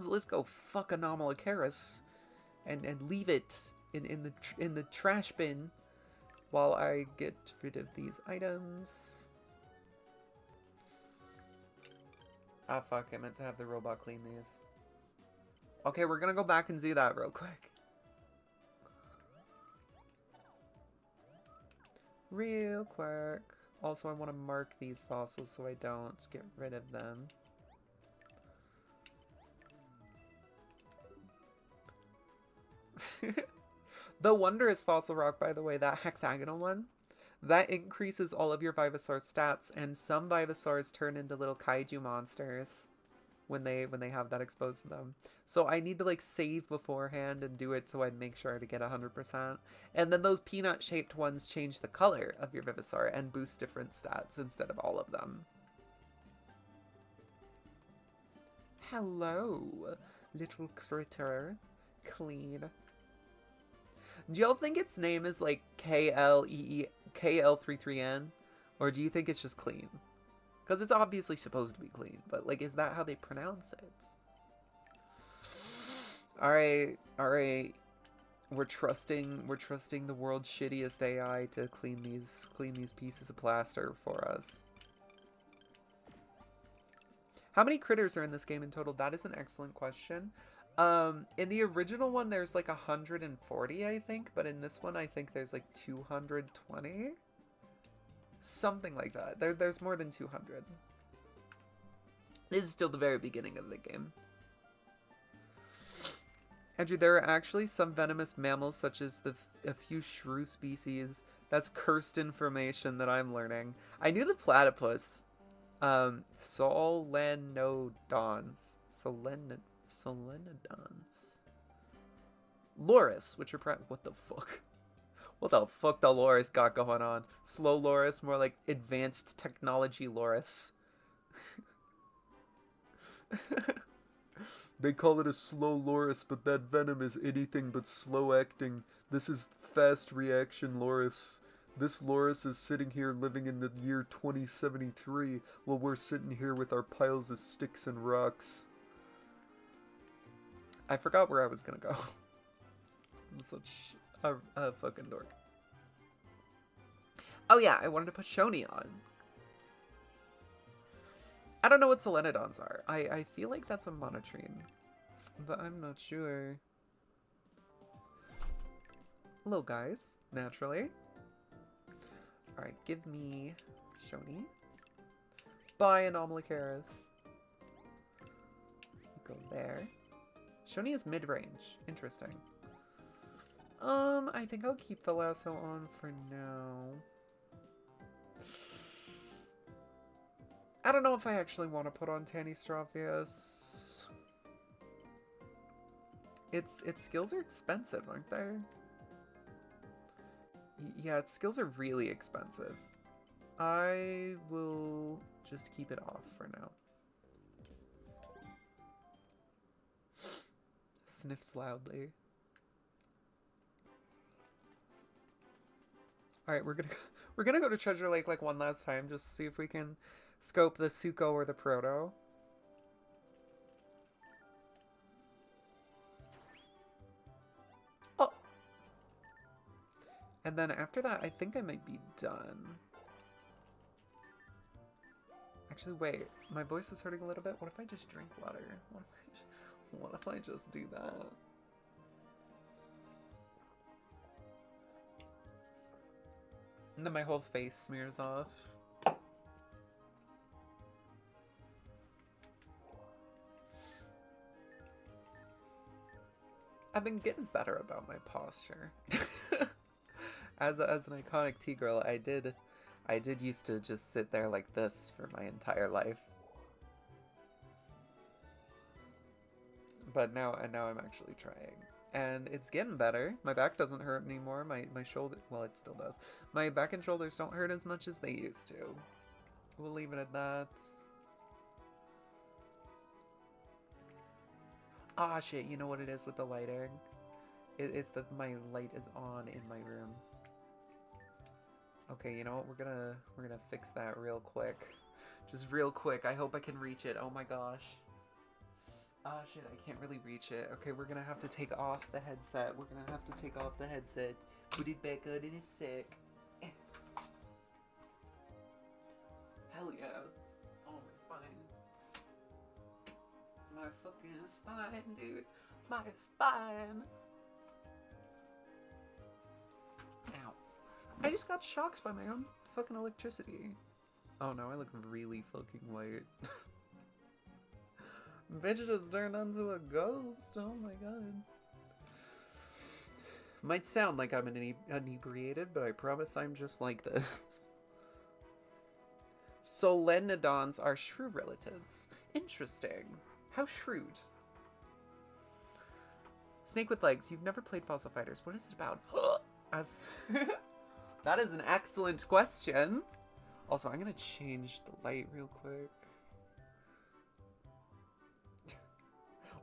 So let's go fuck Anomalocaris and leave it in the trash bin while I get rid of these items. Ah, fuck, I meant to have the robot clean these. Okay, we're gonna go back and do that real quick. Real quick. Also, I want to mark these fossils so I don't get rid of them. The Wondrous Fossil Rock, by the way, that hexagonal one, that increases all of your Vivosaur stats, and some Vivosaurs turn into little kaiju monsters when they have that exposed to them. So I need to like save beforehand and do it so I make sure to get 100%. And then those peanut-shaped ones change the color of your Vivosaur and boost different stats instead of all of them. Hello, little critter. Clean. Do y'all think its name is like KL33N? Or do you think it's just clean? Because it's obviously supposed to be clean, but like, is that how they pronounce it? Alright, alright. We're trusting the world's shittiest AI to clean these pieces of plaster for us. How many critters are in this game in total? That is an excellent question. In the original one, there's like 140, I think, but in this one, I think there's like 220, something like that. There's more than 200. This is still the very beginning of the game. Andrew, there are actually some venomous mammals, such as a few shrew species. That's cursed information that I'm learning. I knew the platypus. Solenodons. Solenodons. Loris, which are what the fuck? What the fuck the Loris got going on? Slow Loris, more like advanced technology Loris. They call it a slow Loris, but that venom is anything but slow acting. This is fast reaction Loris. This Loris is sitting here living in the year 2073, while we're sitting here with our piles of sticks and rocks. I forgot where I was gonna go. I'm such a fucking dork. Oh yeah, I wanted to put Shoni on. I don't know what Solenodons are. I feel like that's a monotreme, but I'm not sure. Hello guys, naturally. Alright, give me Shoni. Bye, Anomalicaris. Go there. Shoni is mid-range. Interesting. I think I'll keep the lasso on for now. I don't know if I actually want to put on Tanistrophius. Its skills are expensive, aren't they? Yeah, its skills are really expensive. I will just keep it off for now. Sniffs loudly. Alright, we're gonna go to Treasure Lake like one last time, just to see if we can scope the Suko or the Proto. Oh! And then after that, I think I might be done. Actually, wait. My voice is hurting a little bit. What if I just drink water? What if I just do that? And then my whole face smears off. I've been getting better about my posture. As an iconic T-girl, I did used to just sit there like this for my entire life. But now I'm actually trying. And it's getting better. My back doesn't hurt anymore. My shoulder, well, it still does. My back and shoulders don't hurt as much as they used to. We'll leave it at that. Ah, shit, you know what it is with the lighting? It's that my light is on in my room. Okay, you know what? We're gonna fix that real quick. Just real quick. I hope I can reach it. Oh my gosh. Ah, shit, I can't really reach it. Okay, we're gonna have to take off the headset. We're gonna have to take off the headset. Put it back on in a sec. Hell yeah. Oh, my spine. My fucking spine, dude. My spine. Ow. I just got shocked by my own fucking electricity. Oh no, I look really fucking white. Bitch just turned into a ghost. Oh my god. Might sound like I'm inebriated, but I promise I'm just like this. Solenodons are shrew relatives. Interesting. How shrewd. Snake with legs. You've never played Fossil Fighters. What is it about? That is an excellent question. Also, I'm gonna change the light real quick.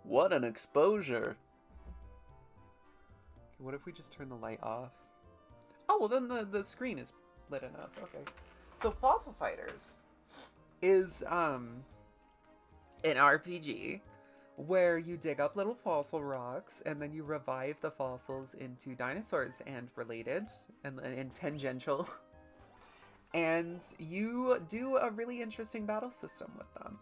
What an exposure. What if we just turn the light off? Oh, well then the screen is lit enough. Okay. So Fossil Fighters is an RPG where you dig up little fossil rocks and then you revive the fossils into dinosaurs and related and tangential. And you do a really interesting battle system with them.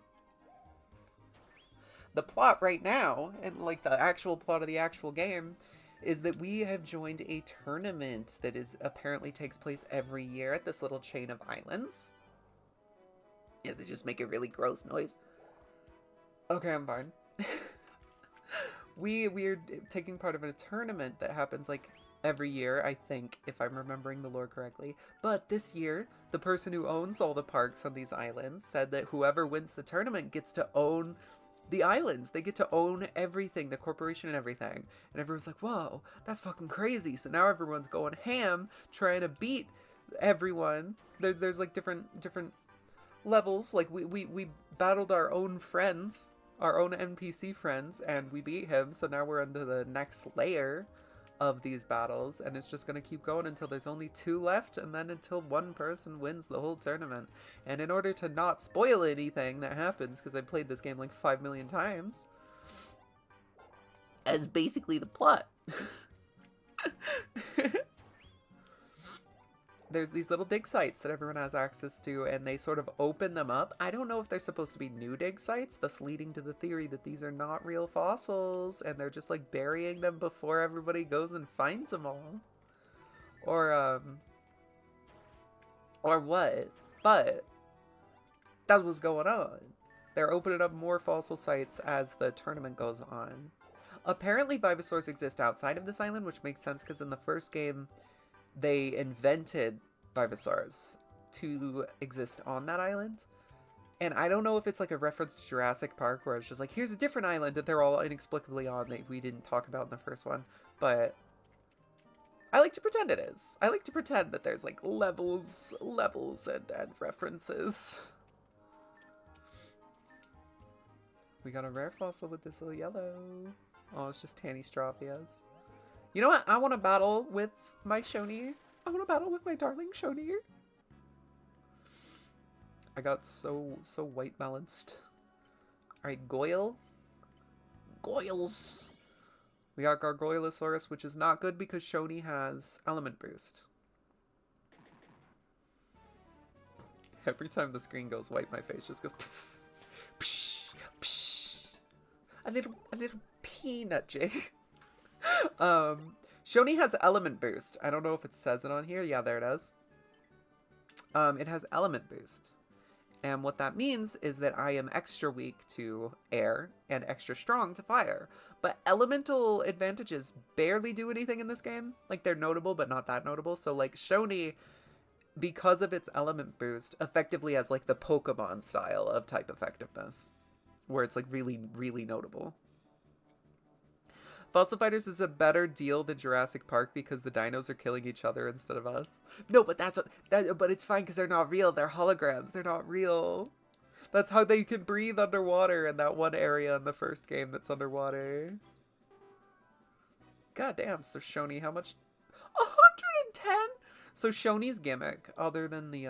The plot right now, and like the actual plot of the actual game, is that we have joined a tournament that is apparently takes place every year at this little chain of islands. Yes, it just make a really gross noise. Okay, I'm fine. We're taking part of a tournament that happens like every year, I think, if I'm remembering the lore correctly. But this year, the person who owns all the parks on these islands said that whoever wins the tournament gets to own the islands. They get to own everything, the corporation and everything. And everyone's like, whoa, that's fucking crazy. So now everyone's going ham, trying to beat everyone. There's like different levels. Like we battled our own friends, our own NPC friends, and we beat him. So now we're into the next layer of these battles, and it's just going to keep going until there's only 2 left, and then until one person wins the whole tournament. And in order to not spoil anything that happens, because I played this game like 5 million times, as basically the plot. There's these little dig sites that everyone has access to, and they sort of open them up. I don't know if they're supposed to be new dig sites, thus leading to the theory that these are not real fossils, and they're just like burying them before everybody goes and finds them all. Or what? But that's what's going on. They're opening up more fossil sites as the tournament goes on. Apparently Vivosaurs exist outside of this island, which makes sense because in the first game, they invented Vivosaurs to exist on that island. And I don't know if it's like a reference to Jurassic Park where it's just like, here's a different island that they're all inexplicably on that we didn't talk about in the first one. But I like to pretend it is. I like to pretend that there's like levels and references. We got a rare fossil with this little yellow. Oh, it's just Tannistrophias. You know what? I want to battle with my Shoni. I want to battle with my darling Shoni. I got so white balanced. Alright, Goyle. Goyles. We got Gargoylosaurus, which is not good because Shoni has element boost. Every time the screen goes white, my face just goes psh, psh, psh. A little peanut jig. Shoni has element boost. I don't know if it says it on here. Yeah, there it is. It has element boost. And what that means is that I am extra weak to air and extra strong to fire. But elemental advantages barely do anything in this game. Like, they're notable, but not that notable. So, like, Shoni, because of its element boost, effectively has, like, the Pokemon style of type effectiveness. Where it's, like, really, really notable. Fossil Fighters is a better deal than Jurassic Park because the dinos are killing each other instead of us. No, but but it's fine because they're not real. They're holograms. They're not real. That's how they can breathe underwater in that one area in the first game that's underwater. God damn, so Shoni, how much? 110? So Shoni's gimmick, other than the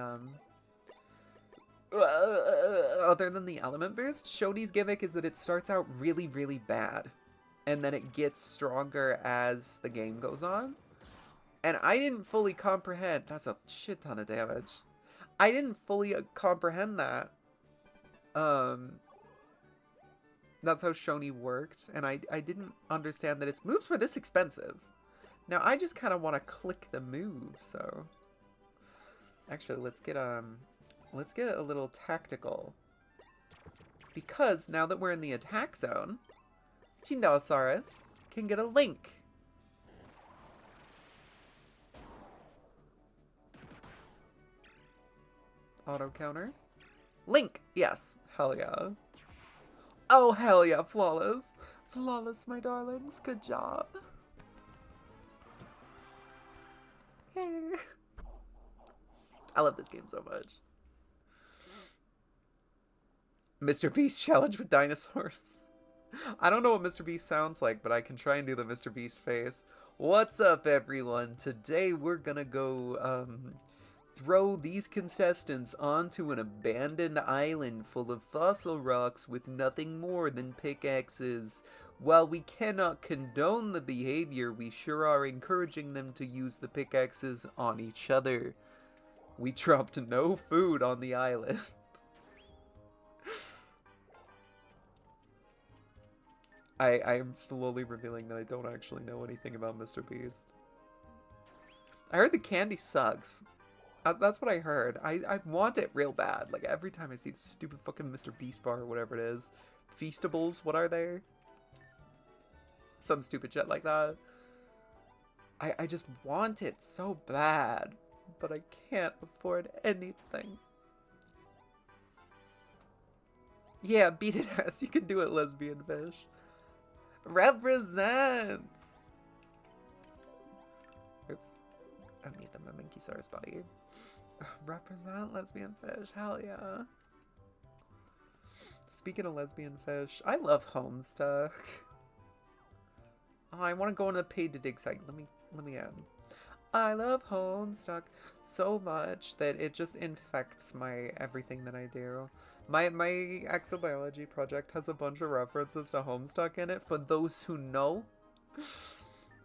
element boost, Shoni's gimmick is that it starts out really, really bad. And then it gets stronger as the game goes on. And I didn't fully comprehend. That's a shit ton of damage. I didn't fully comprehend that. That's how Shoni worked. And I didn't understand that its moves were this expensive. Now I just kind of want to click the move, so. Actually, let's get a little tactical. Because now that we're in the attack zone, Tyndalsaurus can get a link. Auto counter. Link! Yes. Hell yeah. Oh, hell yeah. Flawless. Flawless, my darlings. Good job. Hey. I love this game so much. Mr. Beast challenge with dinosaurs. I don't know what Mr. Beast sounds like, but I can try and do the Mr. Beast face. What's up, everyone? Today we're gonna go throw these contestants onto an abandoned island full of fossil rocks with nothing more than pickaxes. While we cannot condone the behavior, we sure are encouraging them to use the pickaxes on each other. We dropped no food on the island. I am slowly revealing that I don't actually know anything about Mr. Beast. I heard the candy sucks. That's what I heard. I want it real bad. Like, every time I see the stupid fucking Mr. Beast bar or whatever it is. Feastables, what are they? Some stupid shit like that. I just want it so bad. But I can't afford anything. Yeah, beat it ass. You can do it, lesbian fish. Represents! Oops. I made them a Minkysaurus body. Represent lesbian fish. Hell yeah. Speaking of lesbian fish, I love Homestuck. Oh, I want to go on the paid to dig site. Let me add. I love Homestuck so much that it just infects my everything that I do. My exobiology project has a bunch of references to Homestuck in it for those who know.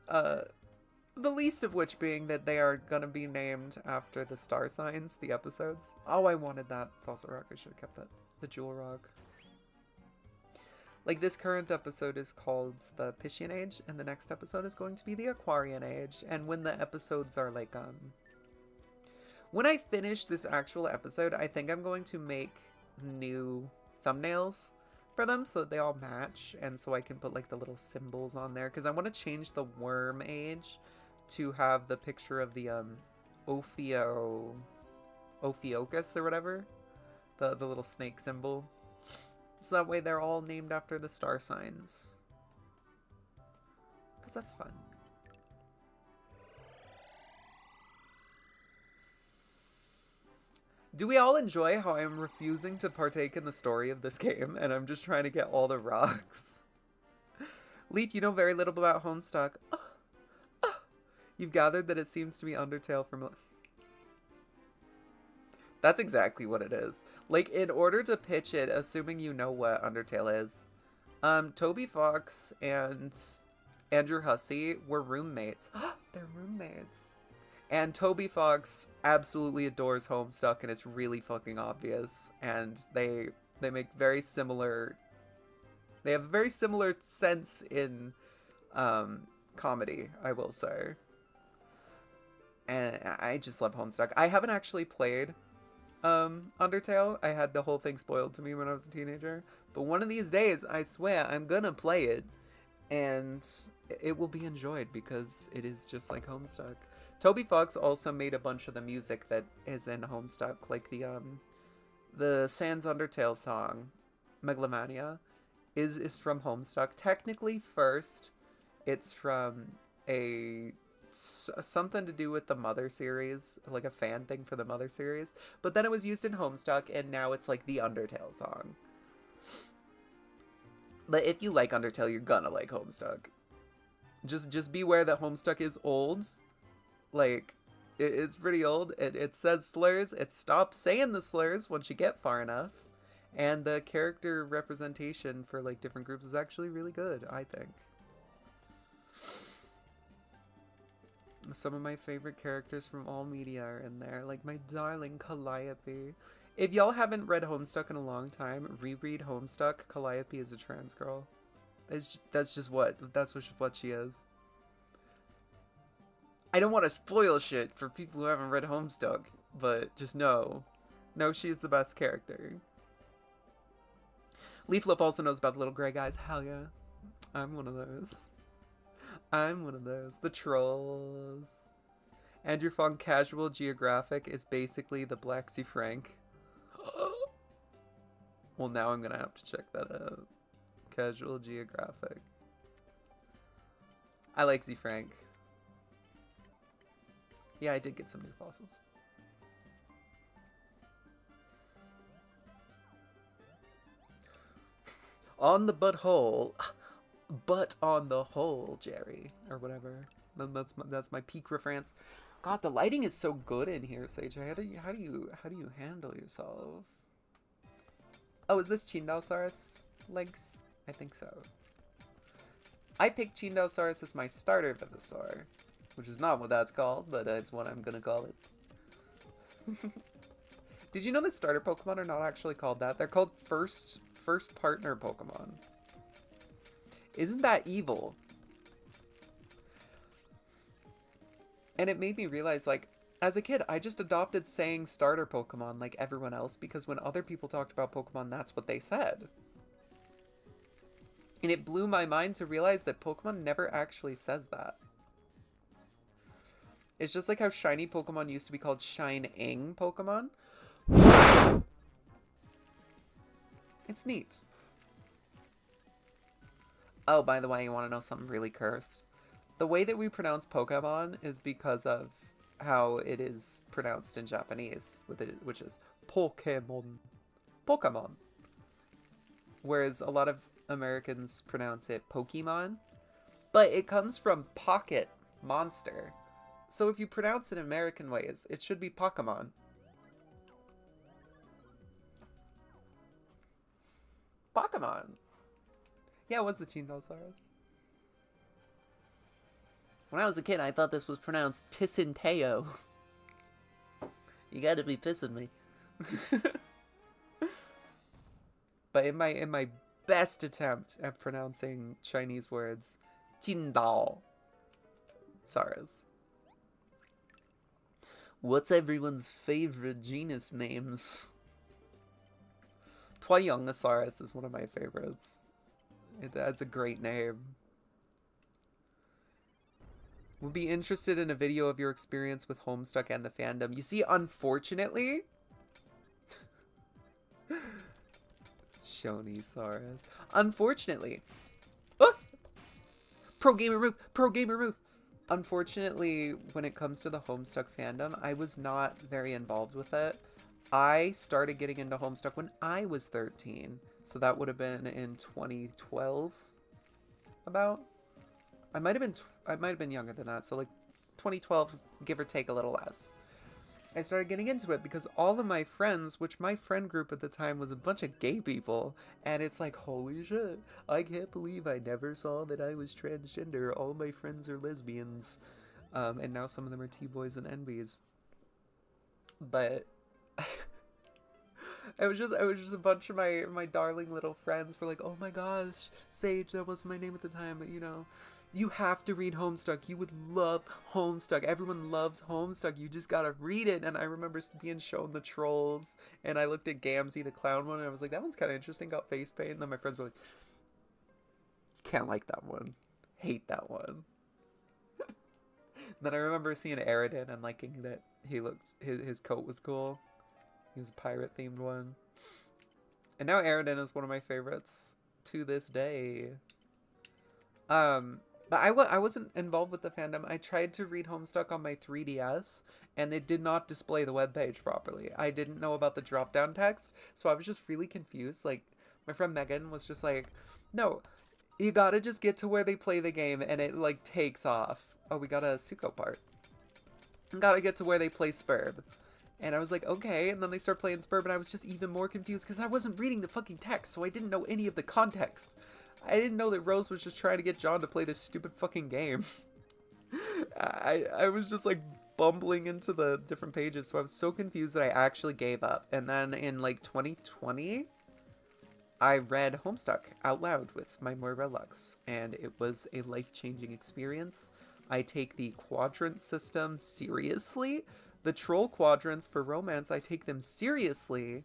The least of which being that they are gonna be named after the star signs, the episodes. Oh, I wanted that fossil rock. I should have kept that. The jewel rock. Like, this current episode is called the Piscian Age, and the next episode is going to be the Aquarian Age. And when the episodes are like, when I finish this actual episode, I think I'm going to make new thumbnails for them so that they all match, and so I can put like the little symbols on there, because I want to change the worm age to have the picture of the Ophiuchus or whatever, the little snake symbol, so that way they're all named after the star signs, because that's fun. Do we all enjoy how I'm refusing to partake in the story of this game, and I'm just trying to get all the rocks? Leaf, you know very little about Homestuck. You've gathered that it seems to be Undertale from... That's exactly what it is. Like, in order to pitch it, assuming you know what Undertale is, Toby Fox and Andrew Hussey were roommates. They're roommates. And Toby Fox absolutely adores Homestuck, and it's really fucking obvious. And they make very similar... They have a very similar sense in comedy, I will say. And I just love Homestuck. I haven't actually played Undertale. I had the whole thing spoiled to me when I was a teenager. But one of these days, I swear, I'm gonna play it. And it will be enjoyed because it is just like Homestuck. Toby Fox also made a bunch of the music that is in Homestuck, like the Sans Undertale song, Megalomania, is from Homestuck. Technically, first, it's from something to do with the Mother series, like a fan thing for the Mother series, but then it was used in Homestuck, and now it's like the Undertale song. But if you like Undertale, you're gonna like Homestuck. Just beware that Homestuck is old. Like, it's pretty old. It says slurs. It stops saying the slurs once you get far enough. And the character representation for, like, different groups is actually really good, I think. Some of my favorite characters from all media are in there. Like, my darling Calliope. If y'all haven't read Homestuck in a long time, reread Homestuck. Calliope is a trans girl. That's what she is. I don't want to spoil shit for people who haven't read Homestuck, but just know she's the best character. Leaflip also knows about the little gray guys. Hell yeah. I'm one of those. The trolls. Andrew Fong Casual Geographic is basically the Black Sea Frank. Well, now I'm gonna have to check that out. Casual Geographic. I like Z Frank. Yeah, I did get some new fossils. On the butthole. But on the whole, Jerry. Or whatever. That's my peak reference. God, the lighting is so good in here, Sage. How do you handle yourself? Oh, is this Chindalsaurus legs? I think so. I picked Chindalsaurus as my starter Venusaur, which is not what that's called, but it's what I'm gonna call it. Did you know that starter Pokemon are not actually called that? They're called first partner Pokemon. Isn't that evil? And it made me realize, like, as a kid, I just adopted saying starter Pokemon like everyone else because when other people talked about Pokemon, that's what they said. And it blew my mind to realize that Pokemon never actually says that. It's just like how shiny Pokemon used to be called Shining Pokemon. It's neat. Oh, by the way, you want to know something really cursed? The way that we pronounce Pokemon is because of how it is pronounced in Japanese, which is Pokemon. Pokemon. Whereas a lot of Americans pronounce it Pokemon. But it comes from pocket monster. So if you pronounce it American ways, it should be Pokemon. Pokemon. Yeah, it was the Chindalsaurus. When I was a kid, I thought this was pronounced Tisinteo. You gotta be pissing me. But in my best attempt at pronouncing Chinese words, Jindao Saurus. What's everyone's favorite genus names? Twayongosaurus is one of my favorites. That's a great name. Would be interested in a video of your experience with Homestuck and the fandom. You see, unfortunately... Shonisaurus. Unfortunately... Oh! Pro gamer move! Pro gamer move! Unfortunately, when it comes to the Homestuck fandom, I was not very involved with it. I started getting into Homestuck when I was 13. So that would have been in 2012, about. I might have been younger than that. So like 2012, give or take a little less. I started getting into it because all of my friends, which my friend group at the time was a bunch of gay people, and it's like, holy shit, I can't believe I never saw that I was transgender. All my friends are lesbians, and now some of them are T-boys and NBs. But it was just a bunch of my darling little friends were like, oh my gosh, Sage, that wasn't my name at the time, but you know, you have to read Homestuck. You would love Homestuck. Everyone loves Homestuck. You just gotta read it. And I remember being shown the Trolls, and I looked at Gamzee, the clown one, and I was like, that one's kind of interesting. Got face paint. And then my friends were like, can't like that one. Hate that one. Then I remember seeing Aridin and liking that he looks his coat was cool. He was a pirate themed one. And now Aridin is one of my favorites to this day. But I wasn't involved with the fandom. I tried to read Homestuck on my 3DS, and it did not display the webpage properly. I didn't know about the drop-down text, so I was just really confused. Like, my friend Megan was just like, no, you gotta just get to where they play the game, and it, like, takes off. Oh, we got a Suko part. Gotta get to where they play Spurb. And I was like, okay, and then they start playing Spurb, and I was just even more confused, because I wasn't reading the fucking text, so I didn't know any of the context. I didn't know that Rose was just trying to get John to play this stupid fucking game. I was just like bumbling into the different pages, so I was so confused that I actually gave up. And then in like 2020, I read Homestuck out loud with my Moira Lux, and it was a life-changing experience. I take the quadrant system seriously. The troll quadrants for romance, I take them seriously.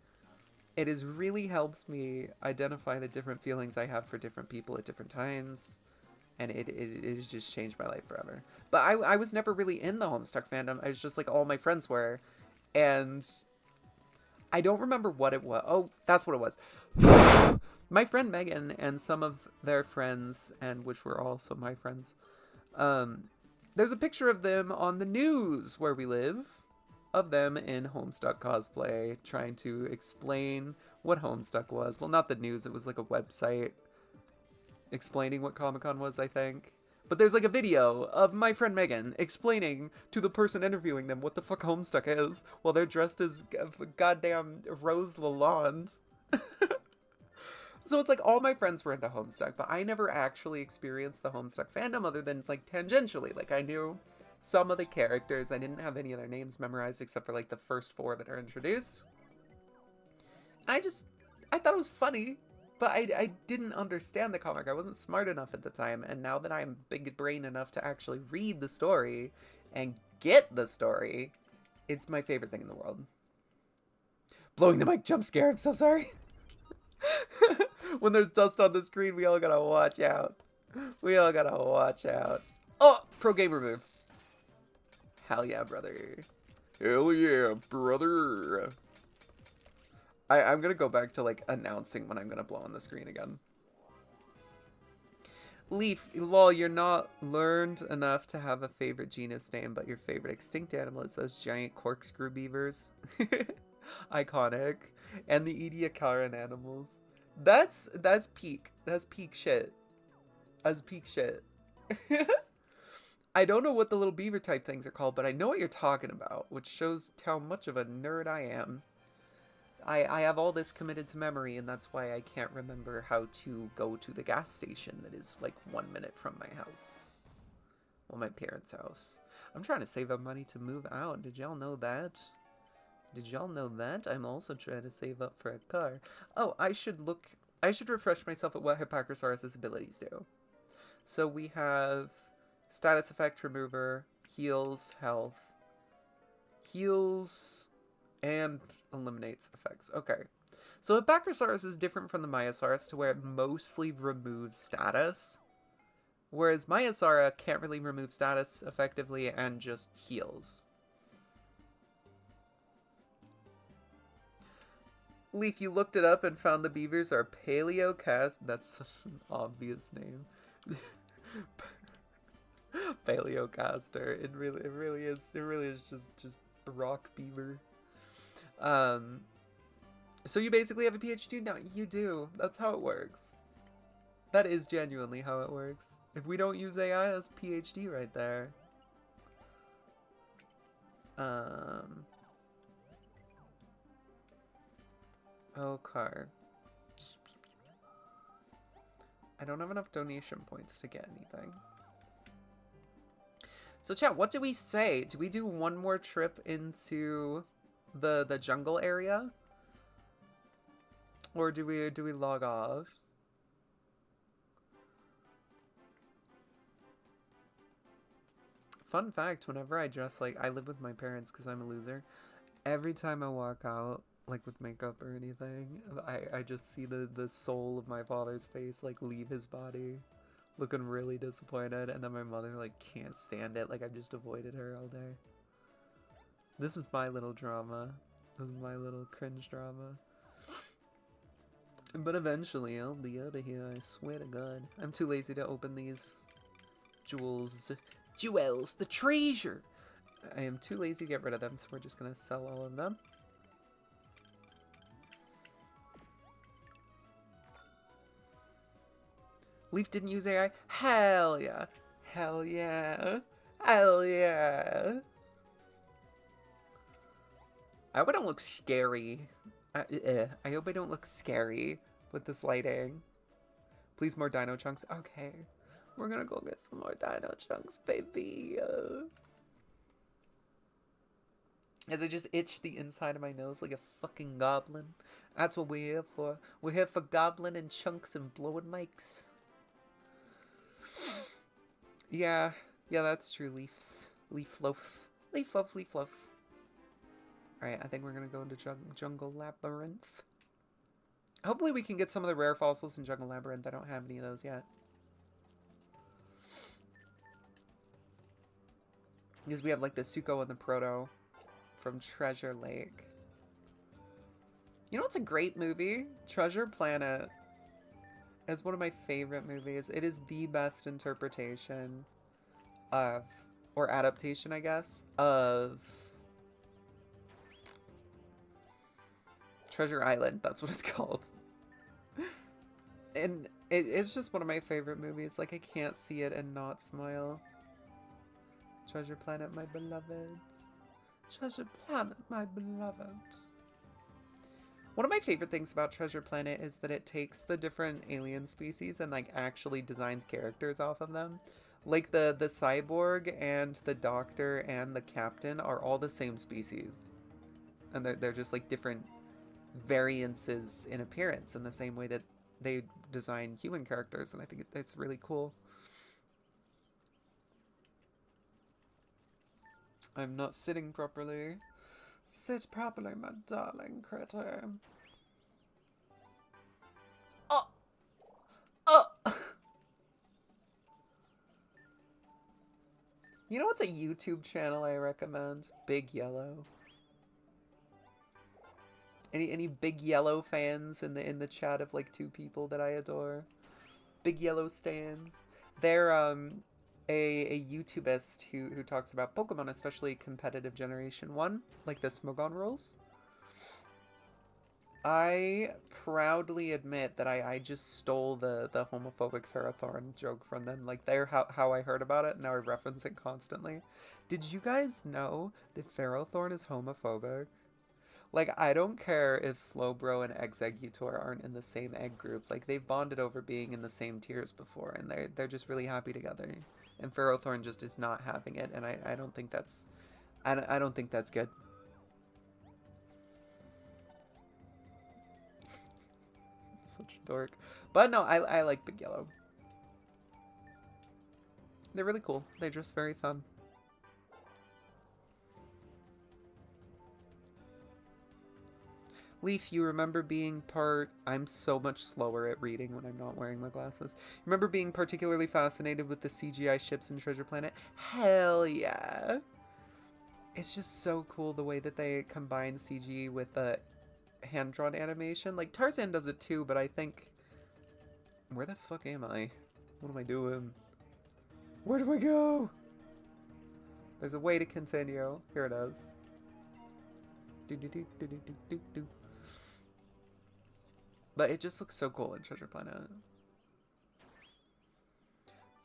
It has really helped me identify the different feelings I have for different people at different times. And it has just changed my life forever. But I was never really in the Homestuck fandom. I was just like all my friends were. And I don't remember what it was. Oh, that's what it was. My friend Megan and some of their friends, and which were also my friends, there's a picture of them on the news where we live. Of them in Homestuck cosplay, trying to explain what Homestuck was. Well, not the news, it was like a website explaining what Comic-Con was, I think. But there's like a video of my friend Megan explaining to the person interviewing them what the fuck Homestuck is while they're dressed as goddamn Rose Lalonde. So it's like all my friends were into Homestuck, but I never actually experienced the Homestuck fandom other than like tangentially. Like I knew some of the characters. I didn't have any of their names memorized except for like the first 4 that are introduced. And I thought it was funny, but I didn't understand the comic. I wasn't smart enough at the time, and now that I'm big brain enough to actually read the story and get the story, it's my favorite thing in the world. Blowing the mic jump scare, I'm so sorry. When there's dust on the screen, we all gotta watch out. We all gotta watch out. Oh, pro gamer move. Hell yeah, brother. Hell yeah, brother. I'm gonna go back to like announcing when I'm gonna blow on the screen again. Leaf, lol, you're not learned enough to have a favorite genus name, but your favorite extinct animal is those giant corkscrew beavers. Iconic. And the Ediacaran animals. That's peak. That's peak shit. That's peak shit. I don't know what the little beaver type things are called, but I know what you're talking about, which shows how much of a nerd I am. I have all this committed to memory, and that's why I can't remember how to go to the gas station that is like 1 minute from my house. Well, my parents' house. I'm trying to save up money to move out. Did y'all know that? Did y'all know that? I'm also trying to save up for a car. Oh, I should refresh myself at what Hippocrisaurus' abilities do. So we have status effect remover, heals, health, heals, and eliminates effects. Okay. So Hippocrisaurus is different from the Maiasaurus to where it mostly removes status. Whereas Maiasaura can't really remove status effectively and just heals. Leaf, you looked it up and found the beavers are Paleocast. That's such an obvious name. Paleocaster. It really is. It really is just a rock beaver. So you basically have a PhD now. You do. That's how it works. That is genuinely how it works. If we don't use AI, that's PhD right there. Okay. I don't have enough donation points to get anything. So chat, what do we say? Do we do one more trip into the jungle area? Or do we log off? Fun fact, whenever I dress like I live with my parents because I'm a loser, every time I walk out like with makeup or anything, I just see the soul of my father's face like leave his body, looking really disappointed, and then my mother like can't stand it, like I've just avoided her all day. This is my little drama. This is my little cringe drama. But eventually I'll be out of here, I swear to God. I'm too lazy to open these jewels, the treasure! I am too lazy to get rid of them, so we're just gonna sell all of them. Leaf didn't use AI? Hell yeah! Hell yeah! Hell yeah! I hope I don't look scary. I hope I don't look scary with this lighting. Please, more dino chunks. Okay. We're gonna go get some more dino chunks, baby. As I just itch the inside of my nose like a fucking goblin. That's what we're here for. We're here for goblin and chunks and blowing mics. Yeah, that's true. Leafs. Leaf loaf. Leaf loaf, leaf loaf. Alright, I think we're gonna go into Jungle Labyrinth. Hopefully we can get some of the rare fossils in Jungle Labyrinth. I don't have any of those yet. Because we have like the Suko and the Proto from Treasure Lake. You know what's a great movie? Treasure Planet is one of my favorite movies. It is the best interpretation of, or adaptation I guess, of Treasure Island. That's what it's called. And it's just one of my favorite movies. Like, I can't see it and not smile. Treasure Planet, my beloveds. Treasure Planet, my beloveds. One of my favorite things about Treasure Planet is that it takes the different alien species and, like, actually designs characters off of them. Like, the cyborg and the doctor and the captain are all the same species. And they're just, like, different variances in appearance in the same way that they design human characters. And I think it's really cool. I'm not sitting properly. Sit properly, my darling critter. Oh! Oh! You know what's a YouTube channel I recommend? Big Yellow. Any Big Yellow fans in the chat of like 2 people that I adore? Big Yellow stans. They're a YouTubist who talks about Pokemon, especially competitive Generation 1, like the Smogon rules. I proudly admit that I just stole the homophobic Ferrothorn joke from them. Like, they're how I heard about it, and now I reference it constantly. Did you guys know that Ferrothorn is homophobic? Like, I don't care if Slowbro and Exeggutor aren't in the same egg group. Like, they've bonded over being in the same tiers before, and they're just really happy together. And Ferrothorn just is not having it, and I don't think that's... I don't think that's good. Such a dork. But no, I like Big Yellow. They're really cool. They're just very fun. Leaf, you remember being I'm so much slower at reading when I'm not wearing my glasses. Remember being particularly fascinated with the CGI ships in Treasure Planet? Hell yeah! It's just so cool the way that they combine CG with the hand-drawn animation. Like, Tarzan does it too, but I think... Where the fuck am I? What am I doing? Where do I go? There's a way to continue. Here it is. Do-do-do-do-do-do-do. But it just looks so cool in Treasure Planet.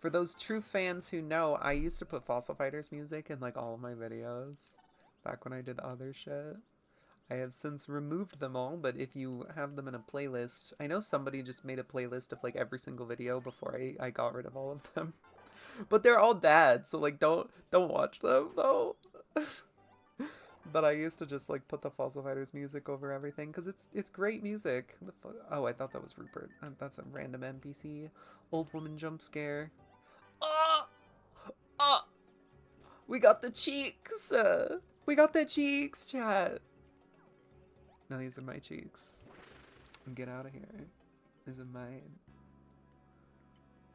For those true fans who know, I used to put Fossil Fighters music in like all of my videos back when I did other shit. I have since removed them all, but if you have them in a playlist, I know somebody just made a playlist of like every single video before I got rid of all of them. But they're all bad, so like don't watch them though. But I used to just like put the Fossil Fighters music over everything because it's great music. Oh, I thought that was Rupert. That's a random NPC. Old woman jump scare. Oh! Oh! We got the cheeks! We got the cheeks, chat! Now these are my cheeks. Get out of here. These are mine.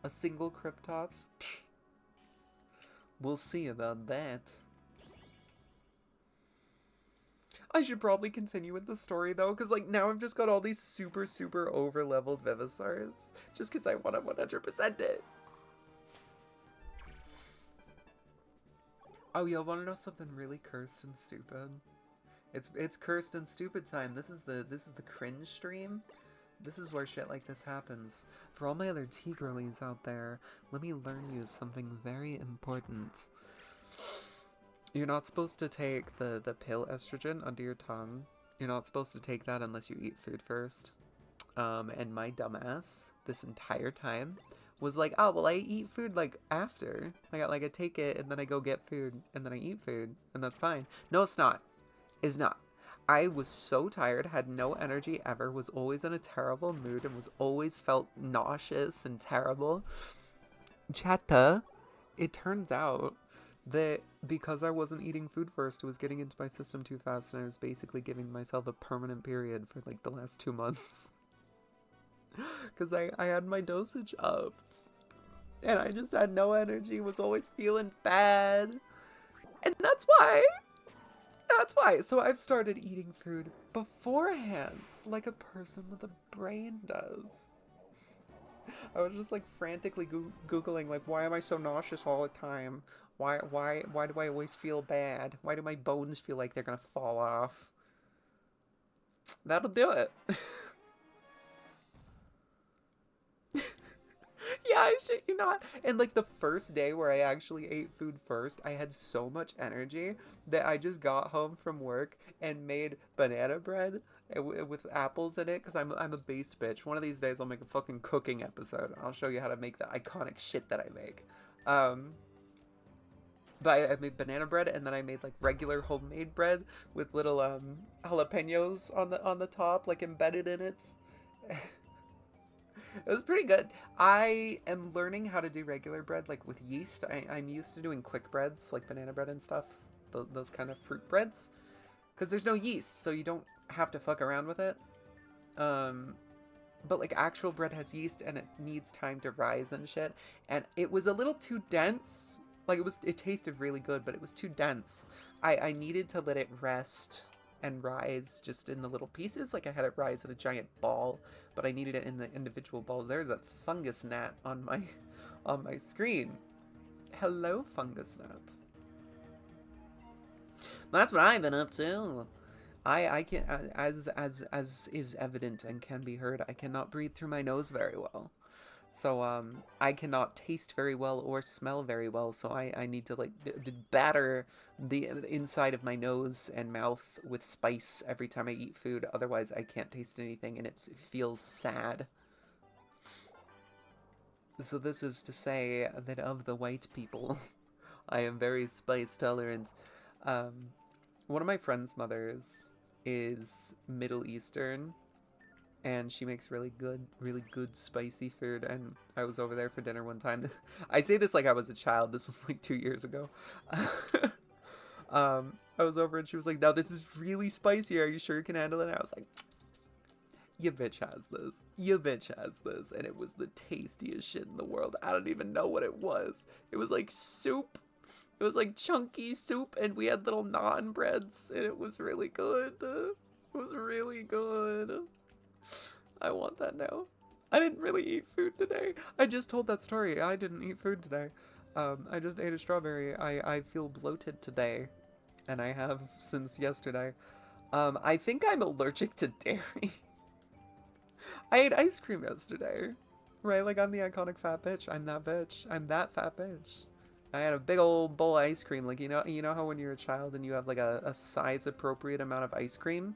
A single Cryptops? We'll see about that. I should probably continue with the story though, because like now I've just got all these super over leveled Vivissars, just because I want to 100% it. Oh, y'all want to know something really cursed and stupid? It's cursed and stupid time. This is the cringe stream. This is where shit like this happens. For all my other tea girlies out there, let me learn you something very important. You're not supposed to take the pill estrogen under your tongue. You're not supposed to take that unless you eat food first. And my dumbass, this entire time, was like, oh, well, I eat food, like, after. I take it, and then I go get food, and then I eat food, and that's fine. No, it's not. It's not. I was so tired, had no energy ever, was always in a terrible mood, and was always felt nauseous and terrible. Chatta, it turns out that because I wasn't eating food first, it was getting into my system too fast, and I was basically giving myself a permanent period for like the last 2 months. Because I had my dosage upped. And I just had no energy, was always feeling bad. And that's why. So I've started eating food beforehand, like a person with a brain does. I was just like frantically Googling, like, why am I so nauseous all the time? Why do I always feel bad? Why do my bones feel like they're gonna fall off? That'll do it. I shit you not. And like the first day where I actually ate food first, I had so much energy that I just got home from work and made banana bread with apples in it because I'm a based bitch. One of these days I'll make a fucking cooking episode. I'll show you how to make the iconic shit that I make. But I made banana bread, and then I made like regular homemade bread with little jalapenos on the top, like embedded in it. It was pretty good. I am learning how to do regular bread, like with yeast. I'm used to doing quick breads, like banana bread and stuff, those kind of fruit breads, because there's no yeast, so you don't have to fuck around with it. But like actual bread has yeast, and it needs time to rise and shit. And it was a little too dense. Like it tasted really good, but it was too dense. I needed to let it rest and rise just in the little pieces. Like I had it rise in a giant ball, but I needed it in the individual balls. There's a fungus gnat on my screen. Hello, fungus gnat. That's what I've been up to. I can, as is evident and can be heard, I cannot breathe through my nose very well. So, I cannot taste very well or smell very well, so I need to, like, batter the inside of my nose and mouth with spice every time I eat food, otherwise I can't taste anything, and it feels sad. So this is to say that of the white people, I am very spice tolerant. One of my friend's mothers is Middle Eastern, and she makes really good spicy food, and I was over there for dinner one time. I say this like I was a child. This was like 2 years ago. I was over and she was like, "No, this is really spicy. Are you sure you can handle it?" And I was like, "You bitch has this. You bitch has this." And it was the tastiest shit in the world. I don't even know what it was. It was like soup. It was like chunky soup, and we had little naan breads, and it was really good. It was really good. I want that now. I didn't really eat food today. I just told that story. I didn't eat food today. I just ate a strawberry. I feel bloated today, and I have since yesterday. I think I'm allergic to dairy. I ate ice cream yesterday. Right, like I'm the iconic fat bitch. I'm that bitch. I'm that fat bitch. I had a big old bowl of ice cream. Like, you know how when you're a child and you have like a size appropriate amount of ice cream?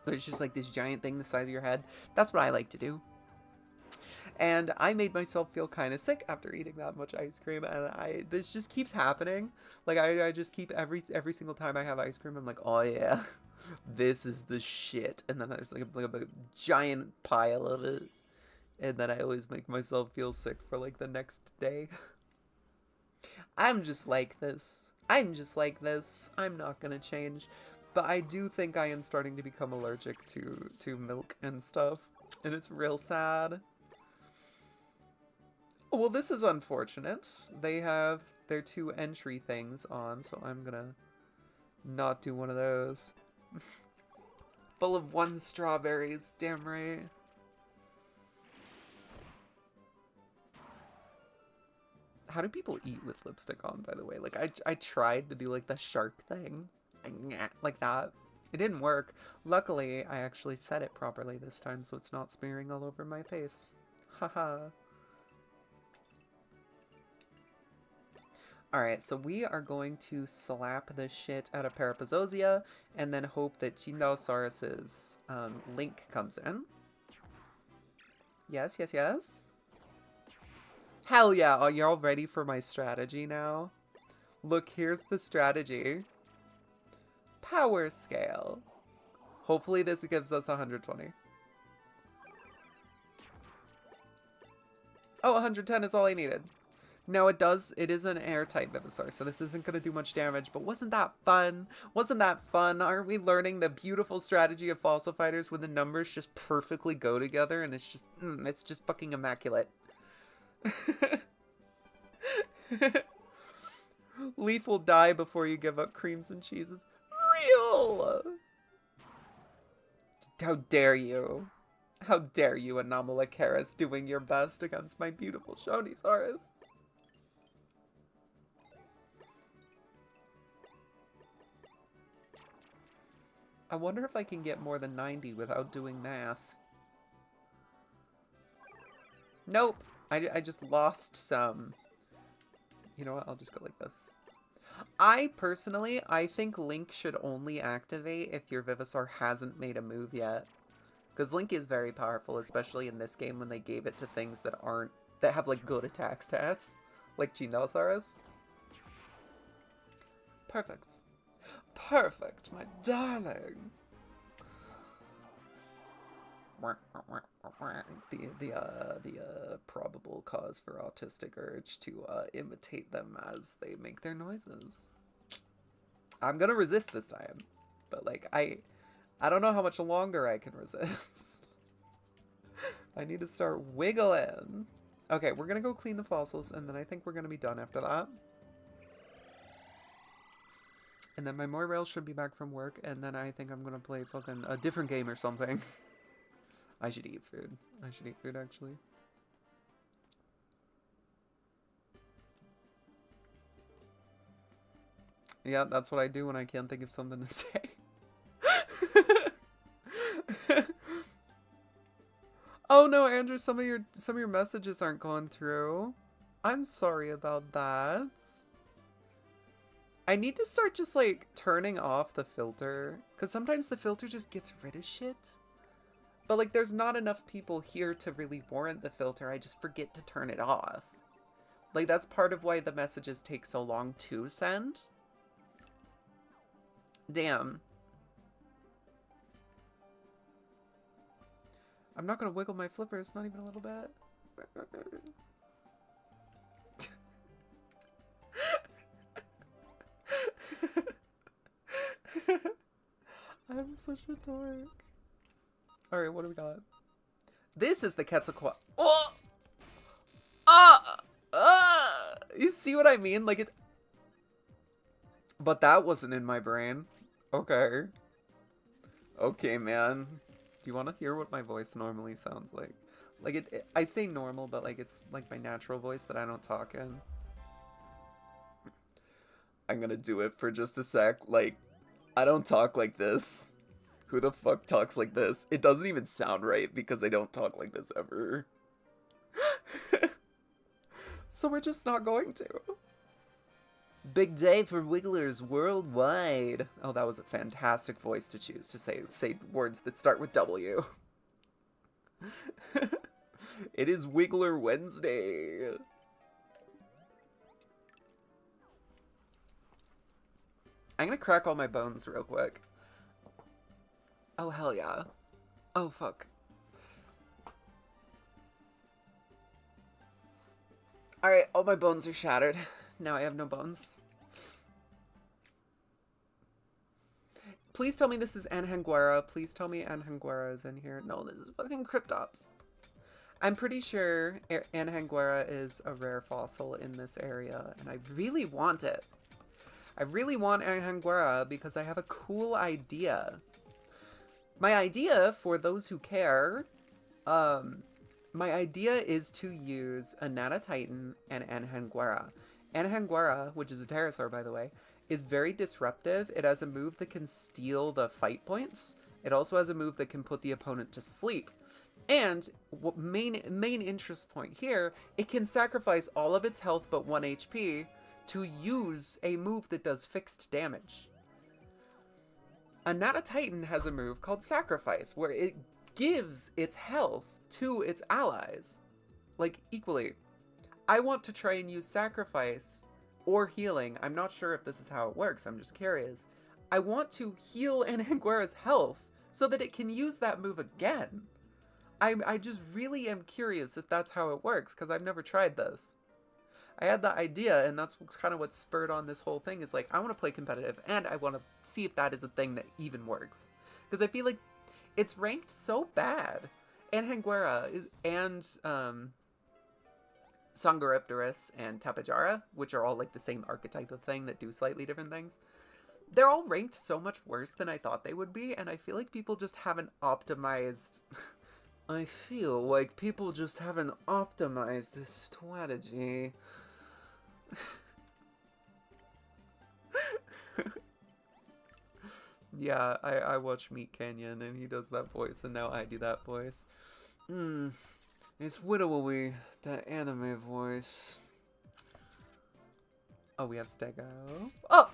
It's just like this giant thing the size of your head. That's what I like to do. And I made myself feel kind of sick after eating that much ice cream, and this just keeps happening. Like I just keep every single time I have ice cream, I'm like, oh yeah, this is the shit. And then there's like a giant pile of it, and then I always make myself feel sick for like the next day. I'm just like this. I'm just like this. I'm not gonna change. But I do think I am starting to become allergic to milk and stuff. And it's real sad. Oh, well, this is unfortunate. They have their 2 entry things on, so I'm gonna not do one of those. Full of 1 strawberries, damn right. How do people eat with lipstick on, by the way? Like, I tried to do, like, the shark thing. Like that. It didn't work. Luckily, I actually set it properly this time, so it's not smearing all over my face. Haha. Alright, so we are going to slap the shit out of Parapazosia, and then hope that Chindaosaurus's link comes in. Yes, yes, yes. Hell yeah! Are y'all ready for my strategy now? Look, here's the strategy. Power scale. Hopefully this gives us 120. Oh, 110 is all I needed. No, it does. It is an air-type Venusaur, so this isn't going to do much damage, but wasn't that fun? Wasn't that fun? Aren't we learning the beautiful strategy of Fossil Fighters when the numbers just perfectly go together and it's just fucking immaculate. Leaf will die before you give up creams and cheeses. Real! How dare you? How dare you, Anomalocaris, doing your best against my beautiful Shonisaurus? I wonder if I can get more than 90 without doing math. Nope. I just lost some. You know what? I'll just go like this. I think Link should only activate if your Vivisar hasn't made a move yet. Because Link is very powerful, especially in this game when they gave it to things that have like good attack stats. Like Ginosaurus. Perfect. Perfect, my darling. The probable cause for autistic urge to imitate them as they make their noises. I'm gonna resist this time, but like I don't know how much longer I can resist. I need to start wiggling. Okay, we're gonna go clean the fossils, and then I think we're gonna be done after that. And then my Moirail should be back from work, and then I think I'm gonna play fucking a different game or something. I should eat food. I should eat food, actually. Yeah, that's what I do when I can't think of something to say. Oh no, Andrew, some of your messages aren't going through. I'm sorry about that. I need to start just like turning off the filter, because sometimes the filter just gets rid of shit. But like there's not enough people here to really warrant the filter. I just forget to turn it off. Like that's part of why the messages take so long to send. Damn. I'm not gonna wiggle my flippers, not even a little bit. I'm such a dork. Alright, what do we got? This is the Quetzalcoatl. Oh! You see what I mean? Like it... But that wasn't in my brain. Okay. Okay, man. Do you want to hear what my voice normally sounds like? Like, I say normal, but like it's like my natural voice that I don't talk in. I'm gonna do it for just a sec. Like, I don't talk like this. Who the fuck talks like this? It doesn't even sound right because I don't talk like this ever. So we're just not going to. Big day for wigglers worldwide. Oh, that was a fantastic voice to choose to say words that start with W. It is Wiggler Wednesday. I'm gonna crack all my bones real quick. Oh, hell yeah. Oh, fuck. Alright, all my bones are shattered. Now I have no bones. Please tell me this is Anhanguera. Please tell me Anhanguera is in here. No, this is fucking Cryptops. I'm pretty sure Anhanguera is a rare fossil in this area, and I really want it. I really want Anhanguera because I have a cool idea. My idea, for those who care, my idea is to use a Titan and Anhanguera. Anhanguera, which is a pterosaur by the way, is very disruptive. It has a move that can steal the fight points. It also has a move that can put the opponent to sleep. And main interest point here, it can sacrifice all of its health but 1 HP to use a move that does fixed damage. A Titan has a move called Sacrifice, where it gives its health to its allies, like, equally. I want to try and use Sacrifice or healing. I'm not sure if this is how it works, I'm just curious. I want to heal Anhanguera's health so that it can use that move again. I just really am curious if that's how it works, because I've never tried this. I had the idea, and that's kind of what spurred on this whole thing, is like, I want to play competitive, and I want to see if that is a thing that even works. Because I feel like it's ranked so bad. Anhanguera and Sangaripterus and Tapejara, which are all like the same archetype of thing that do slightly different things, they're all ranked so much worse than I thought they would be, and I feel like people just haven't optimized... I feel like people just haven't optimized this strategy. Yeah, I watch Meat Canyon and he does that voice, and now I do that voice. It's Widowy, that anime voice. Oh, we have Stego. Oh!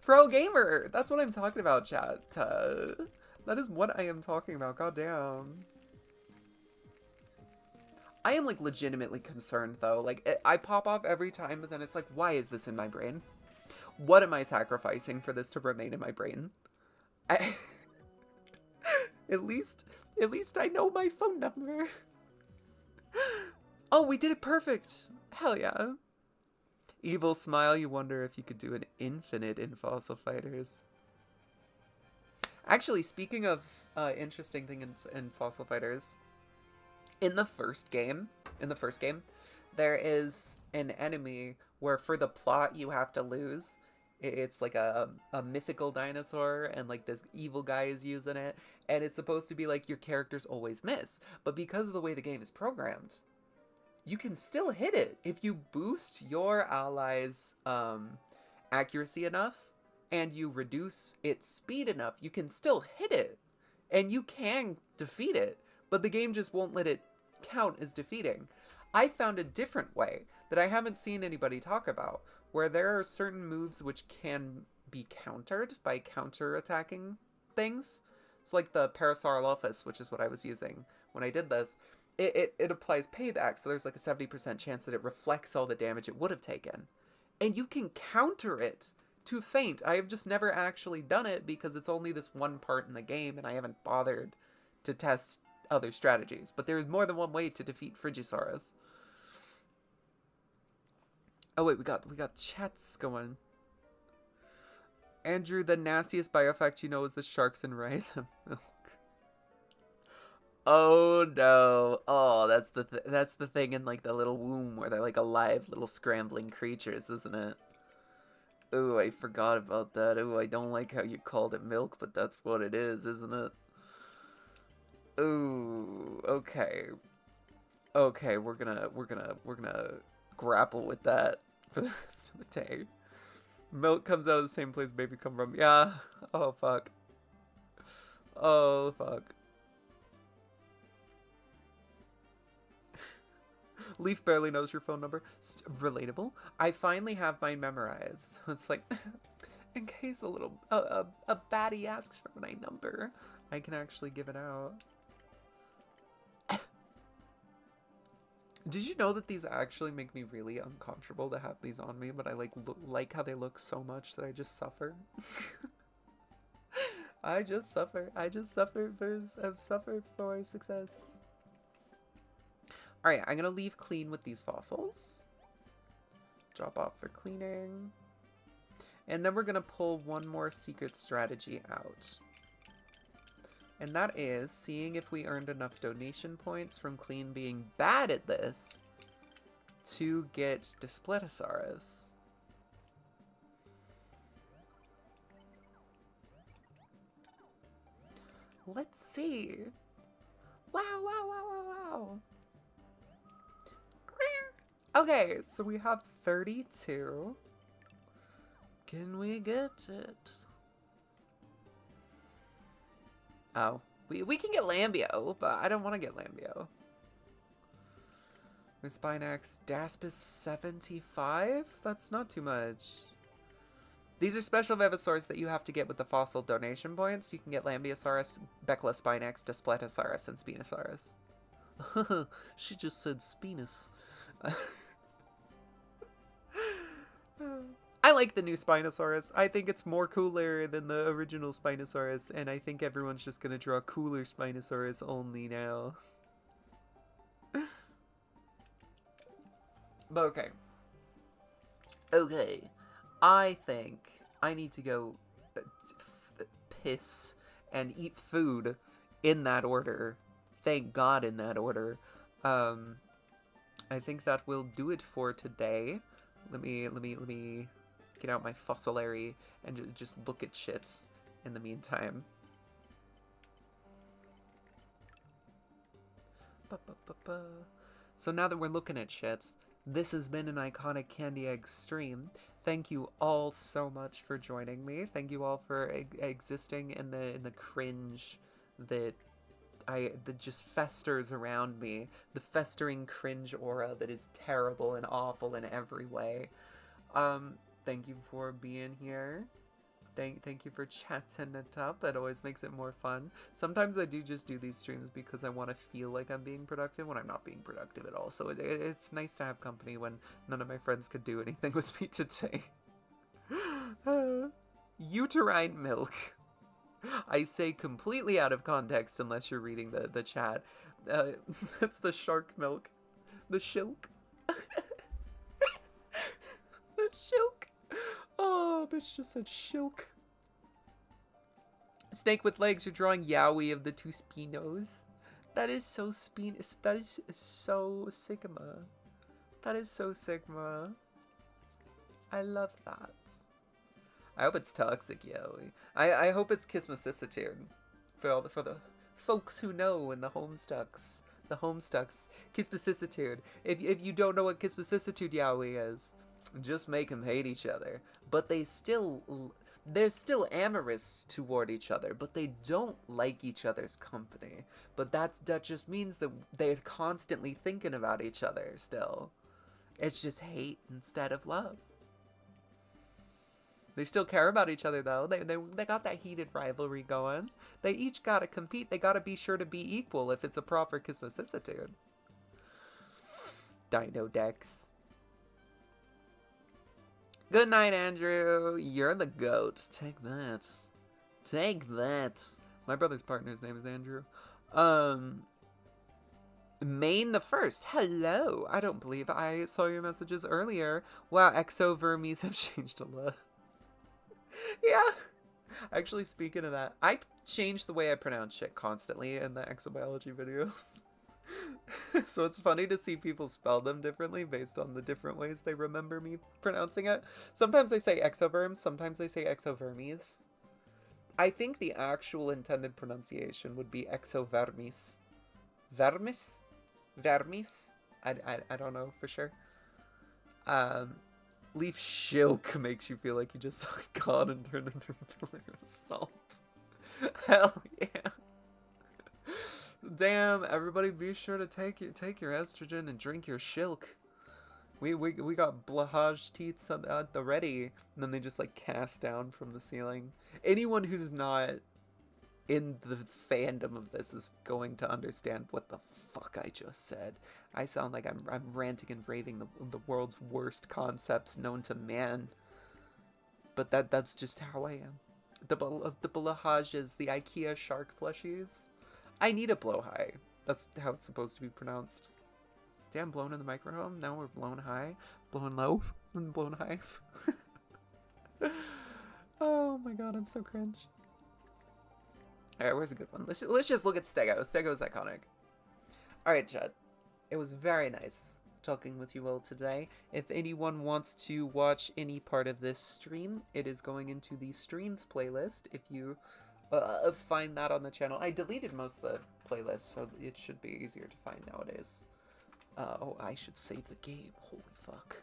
Pro gamer! That's what I'm talking about, chat. That is what I am talking about, goddamn. I am, like, legitimately concerned, though. Like, I pop off every time, but then it's like, why is this in my brain? What am I sacrificing for this to remain in my brain? At least I know my phone number. Oh, we did it perfect! Hell yeah. Evil smile, you wonder if you could do an infinite in Fossil Fighters. Actually, speaking of interesting things in Fossil Fighters, in the first game, there is an enemy where for the plot you have to lose. It's like a mythical dinosaur, and like this evil guy is using it, and it's supposed to be like your characters always miss. But because of the way the game is programmed, you can still hit it if you boost your allies' accuracy enough and you reduce its speed enough. You can still hit it, and you can defeat it, but the game just won't let it count as defeating. I found a different way that I haven't seen anybody talk about, where there are certain moves which can be countered by counter-attacking things. It's like the Parasaurolophus, which is what I was using when I did this. It applies payback, so there's like a 70% chance that it reflects all the damage it would have taken. And you can counter it to feint. I have just never actually done it because it's only this one part in the game, and I haven't bothered to test other strategies. But there's more than one way to defeat Frigisaurus. Oh wait, we got chats going. Andrew, the nastiest bioeffect you know is the sharks and rice milk. Oh no! Oh, that's the thing in like the little womb where they're like alive little scrambling creatures, isn't it? Ooh, I forgot about that. Ooh, I don't like how you called it milk, but that's what it is, isn't it? Ooh, okay. Okay, we're gonna grapple with that for the rest of the day. Milk comes out of the same place baby come from. Yeah. Oh fuck. Oh fuck. Leaf barely knows your phone number. Relatable. I finally have mine memorized. It's like, in case a baddie asks for my number, I can actually give it out. Did you know that these actually make me really uncomfortable to have these on me, but I like how they look so much that I just suffer? I just suffer. I just suffer for success. Alright, I'm gonna leave clean with these fossils. Drop off for cleaning. And then we're gonna pull one more secret strategy out. And that is seeing if we earned enough donation points from Clean being bad at this to get Displetosaurus. Let's see. Wow, wow, wow, wow, wow. Okay, so we have 32. Can we get it? Oh, we can get Lambio, but I don't want to get Lambio. With Spinax, Daspis 75? That's not too much. These are special Vevasaurs that you have to get with the fossil donation points. You can get Lambiosaurus, Becla Spinax, Displetosaurus, and Spinosaurus. She just said Spinus. I like the new Spinosaurus. I think it's more cooler than the original Spinosaurus, and I think everyone's just gonna draw cooler Spinosaurus only now. But okay. Okay. I think I need to go piss and eat food in that order. Thank God in that order. I think that will do it for today. Let me get out my fossilary and just look at shit in the meantime. So now that we're looking at shit, this has been an iconic Candy Egg stream. Thank you all so much for joining me. Thank you all for existing in the cringe that that just festers around me. The festering cringe aura that is terrible and awful in every way. Thank you for being here. Thank you for chatting it up. That always makes it more fun. Sometimes I do just do these streams because I want to feel like I'm being productive when I'm not being productive at all. So it's nice to have company when none of my friends could do anything with me today. Uterine milk. I say completely out of context unless you're reading the chat. That's the shark milk. The shilk. The shilk. Oh, bitch just said shilk. Snake with legs, you're drawing Yowie of the two Spinos. That is so that is so Sigma. That is so Sigma. I love that. I hope it's toxic Yowie. I hope it's Kismasicitude. For the folks who know in the Homestucks. The Homestucks. Kismasicitude. If you don't know what Kismasicitude Yowie is, just make them hate each other. But they're still amorous toward each other, but they don't like each other's company. But that just means that they're constantly thinking about each other still. It's just hate instead of love. They still care about each other though. They got that heated rivalry going. They each gotta compete. They gotta be sure to be equal if it's a proper Kismasicitude. Dino Dex. Good night, Andrew. You're the goat. Take that. Take that. My brother's partner's name is Andrew. Maine the First. Hello. I don't believe I saw your messages earlier. Wow, exovermes have changed a lot. Yeah. Actually, speaking of that, I change the way I pronounce shit constantly in the exobiology videos. So it's funny to see people spell them differently based on the different ways they remember me pronouncing it. Sometimes they say exoverms, sometimes they say exovermes. I think the actual intended pronunciation would be exovermis. Vermis? Vermis? I don't know for sure. Leaf shilk makes you feel like you just saw God and turned into a pillar of salt. Hell yeah. Damn, everybody be sure to take your estrogen and drink your shilk. We got blahage teats at the ready, and then they just like cast down from the ceiling. Anyone who's not in the fandom of this is going to understand what the fuck I just said. I sound like I'm ranting and raving the world's worst concepts known to man. But that's just how I am. The blahages, the IKEA shark plushies. I need a blowhigh. That's how it's supposed to be pronounced. Damn, blown in the microphone. Now we're blown high, blown low, and blown high. Oh my god, I'm so cringe. Alright, where's a good one? Let's just look at Stego. Stego's iconic. Alright, Chad. It was very nice talking with you all today. If anyone wants to watch any part of this stream, it is going into the streams playlist. If you find that on the channel. I deleted most of the playlists, so it should be easier to find nowadays. Oh, I should save the game. Holy fuck.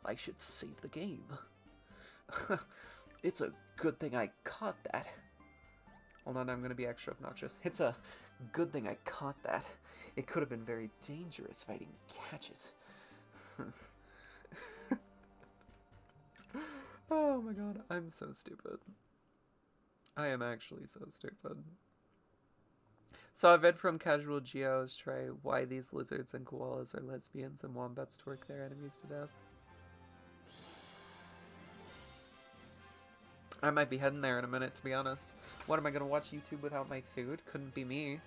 I should save the game. It's a good thing I caught that. Hold on, I'm going to be extra obnoxious. It's a good thing I caught that. It could have been very dangerous if I didn't catch it. Oh my god, I'm so stupid. I am actually so stupid. So I've read from Casual Geos, try why these lizards and koalas are lesbians and wombats twerk their enemies to death. I might be heading there in a minute, to be honest. What, am I going to watch YouTube without my food? Couldn't be me.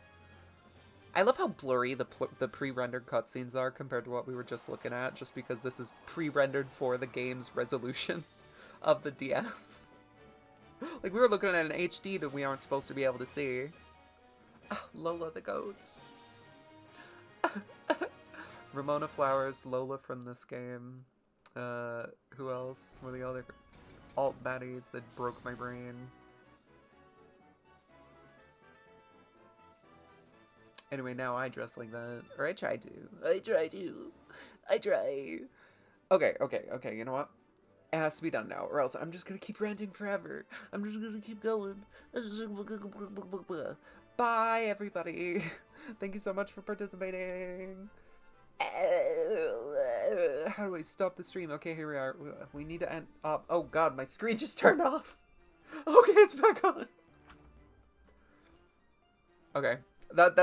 I love how blurry the pre-rendered cutscenes are compared to what we were just looking at, just because this is pre-rendered for the game's resolution of the DS. Like, we were looking at an HD that we aren't supposed to be able to see. Oh, Lola the goat. Ramona Flowers, Lola from this game. Who else? What are the other alt baddies that broke my brain? Anyway, now I dress like that. Or I try to. I try. Okay, you know what? It has to be done now, or else I'm just gonna keep ranting forever. I'm just gonna keep going. Bye, everybody. Thank you so much for participating. How do I stop the stream? Okay, here we are. We need to end up. Oh god, my screen just turned off. Okay, it's back on. Okay, that's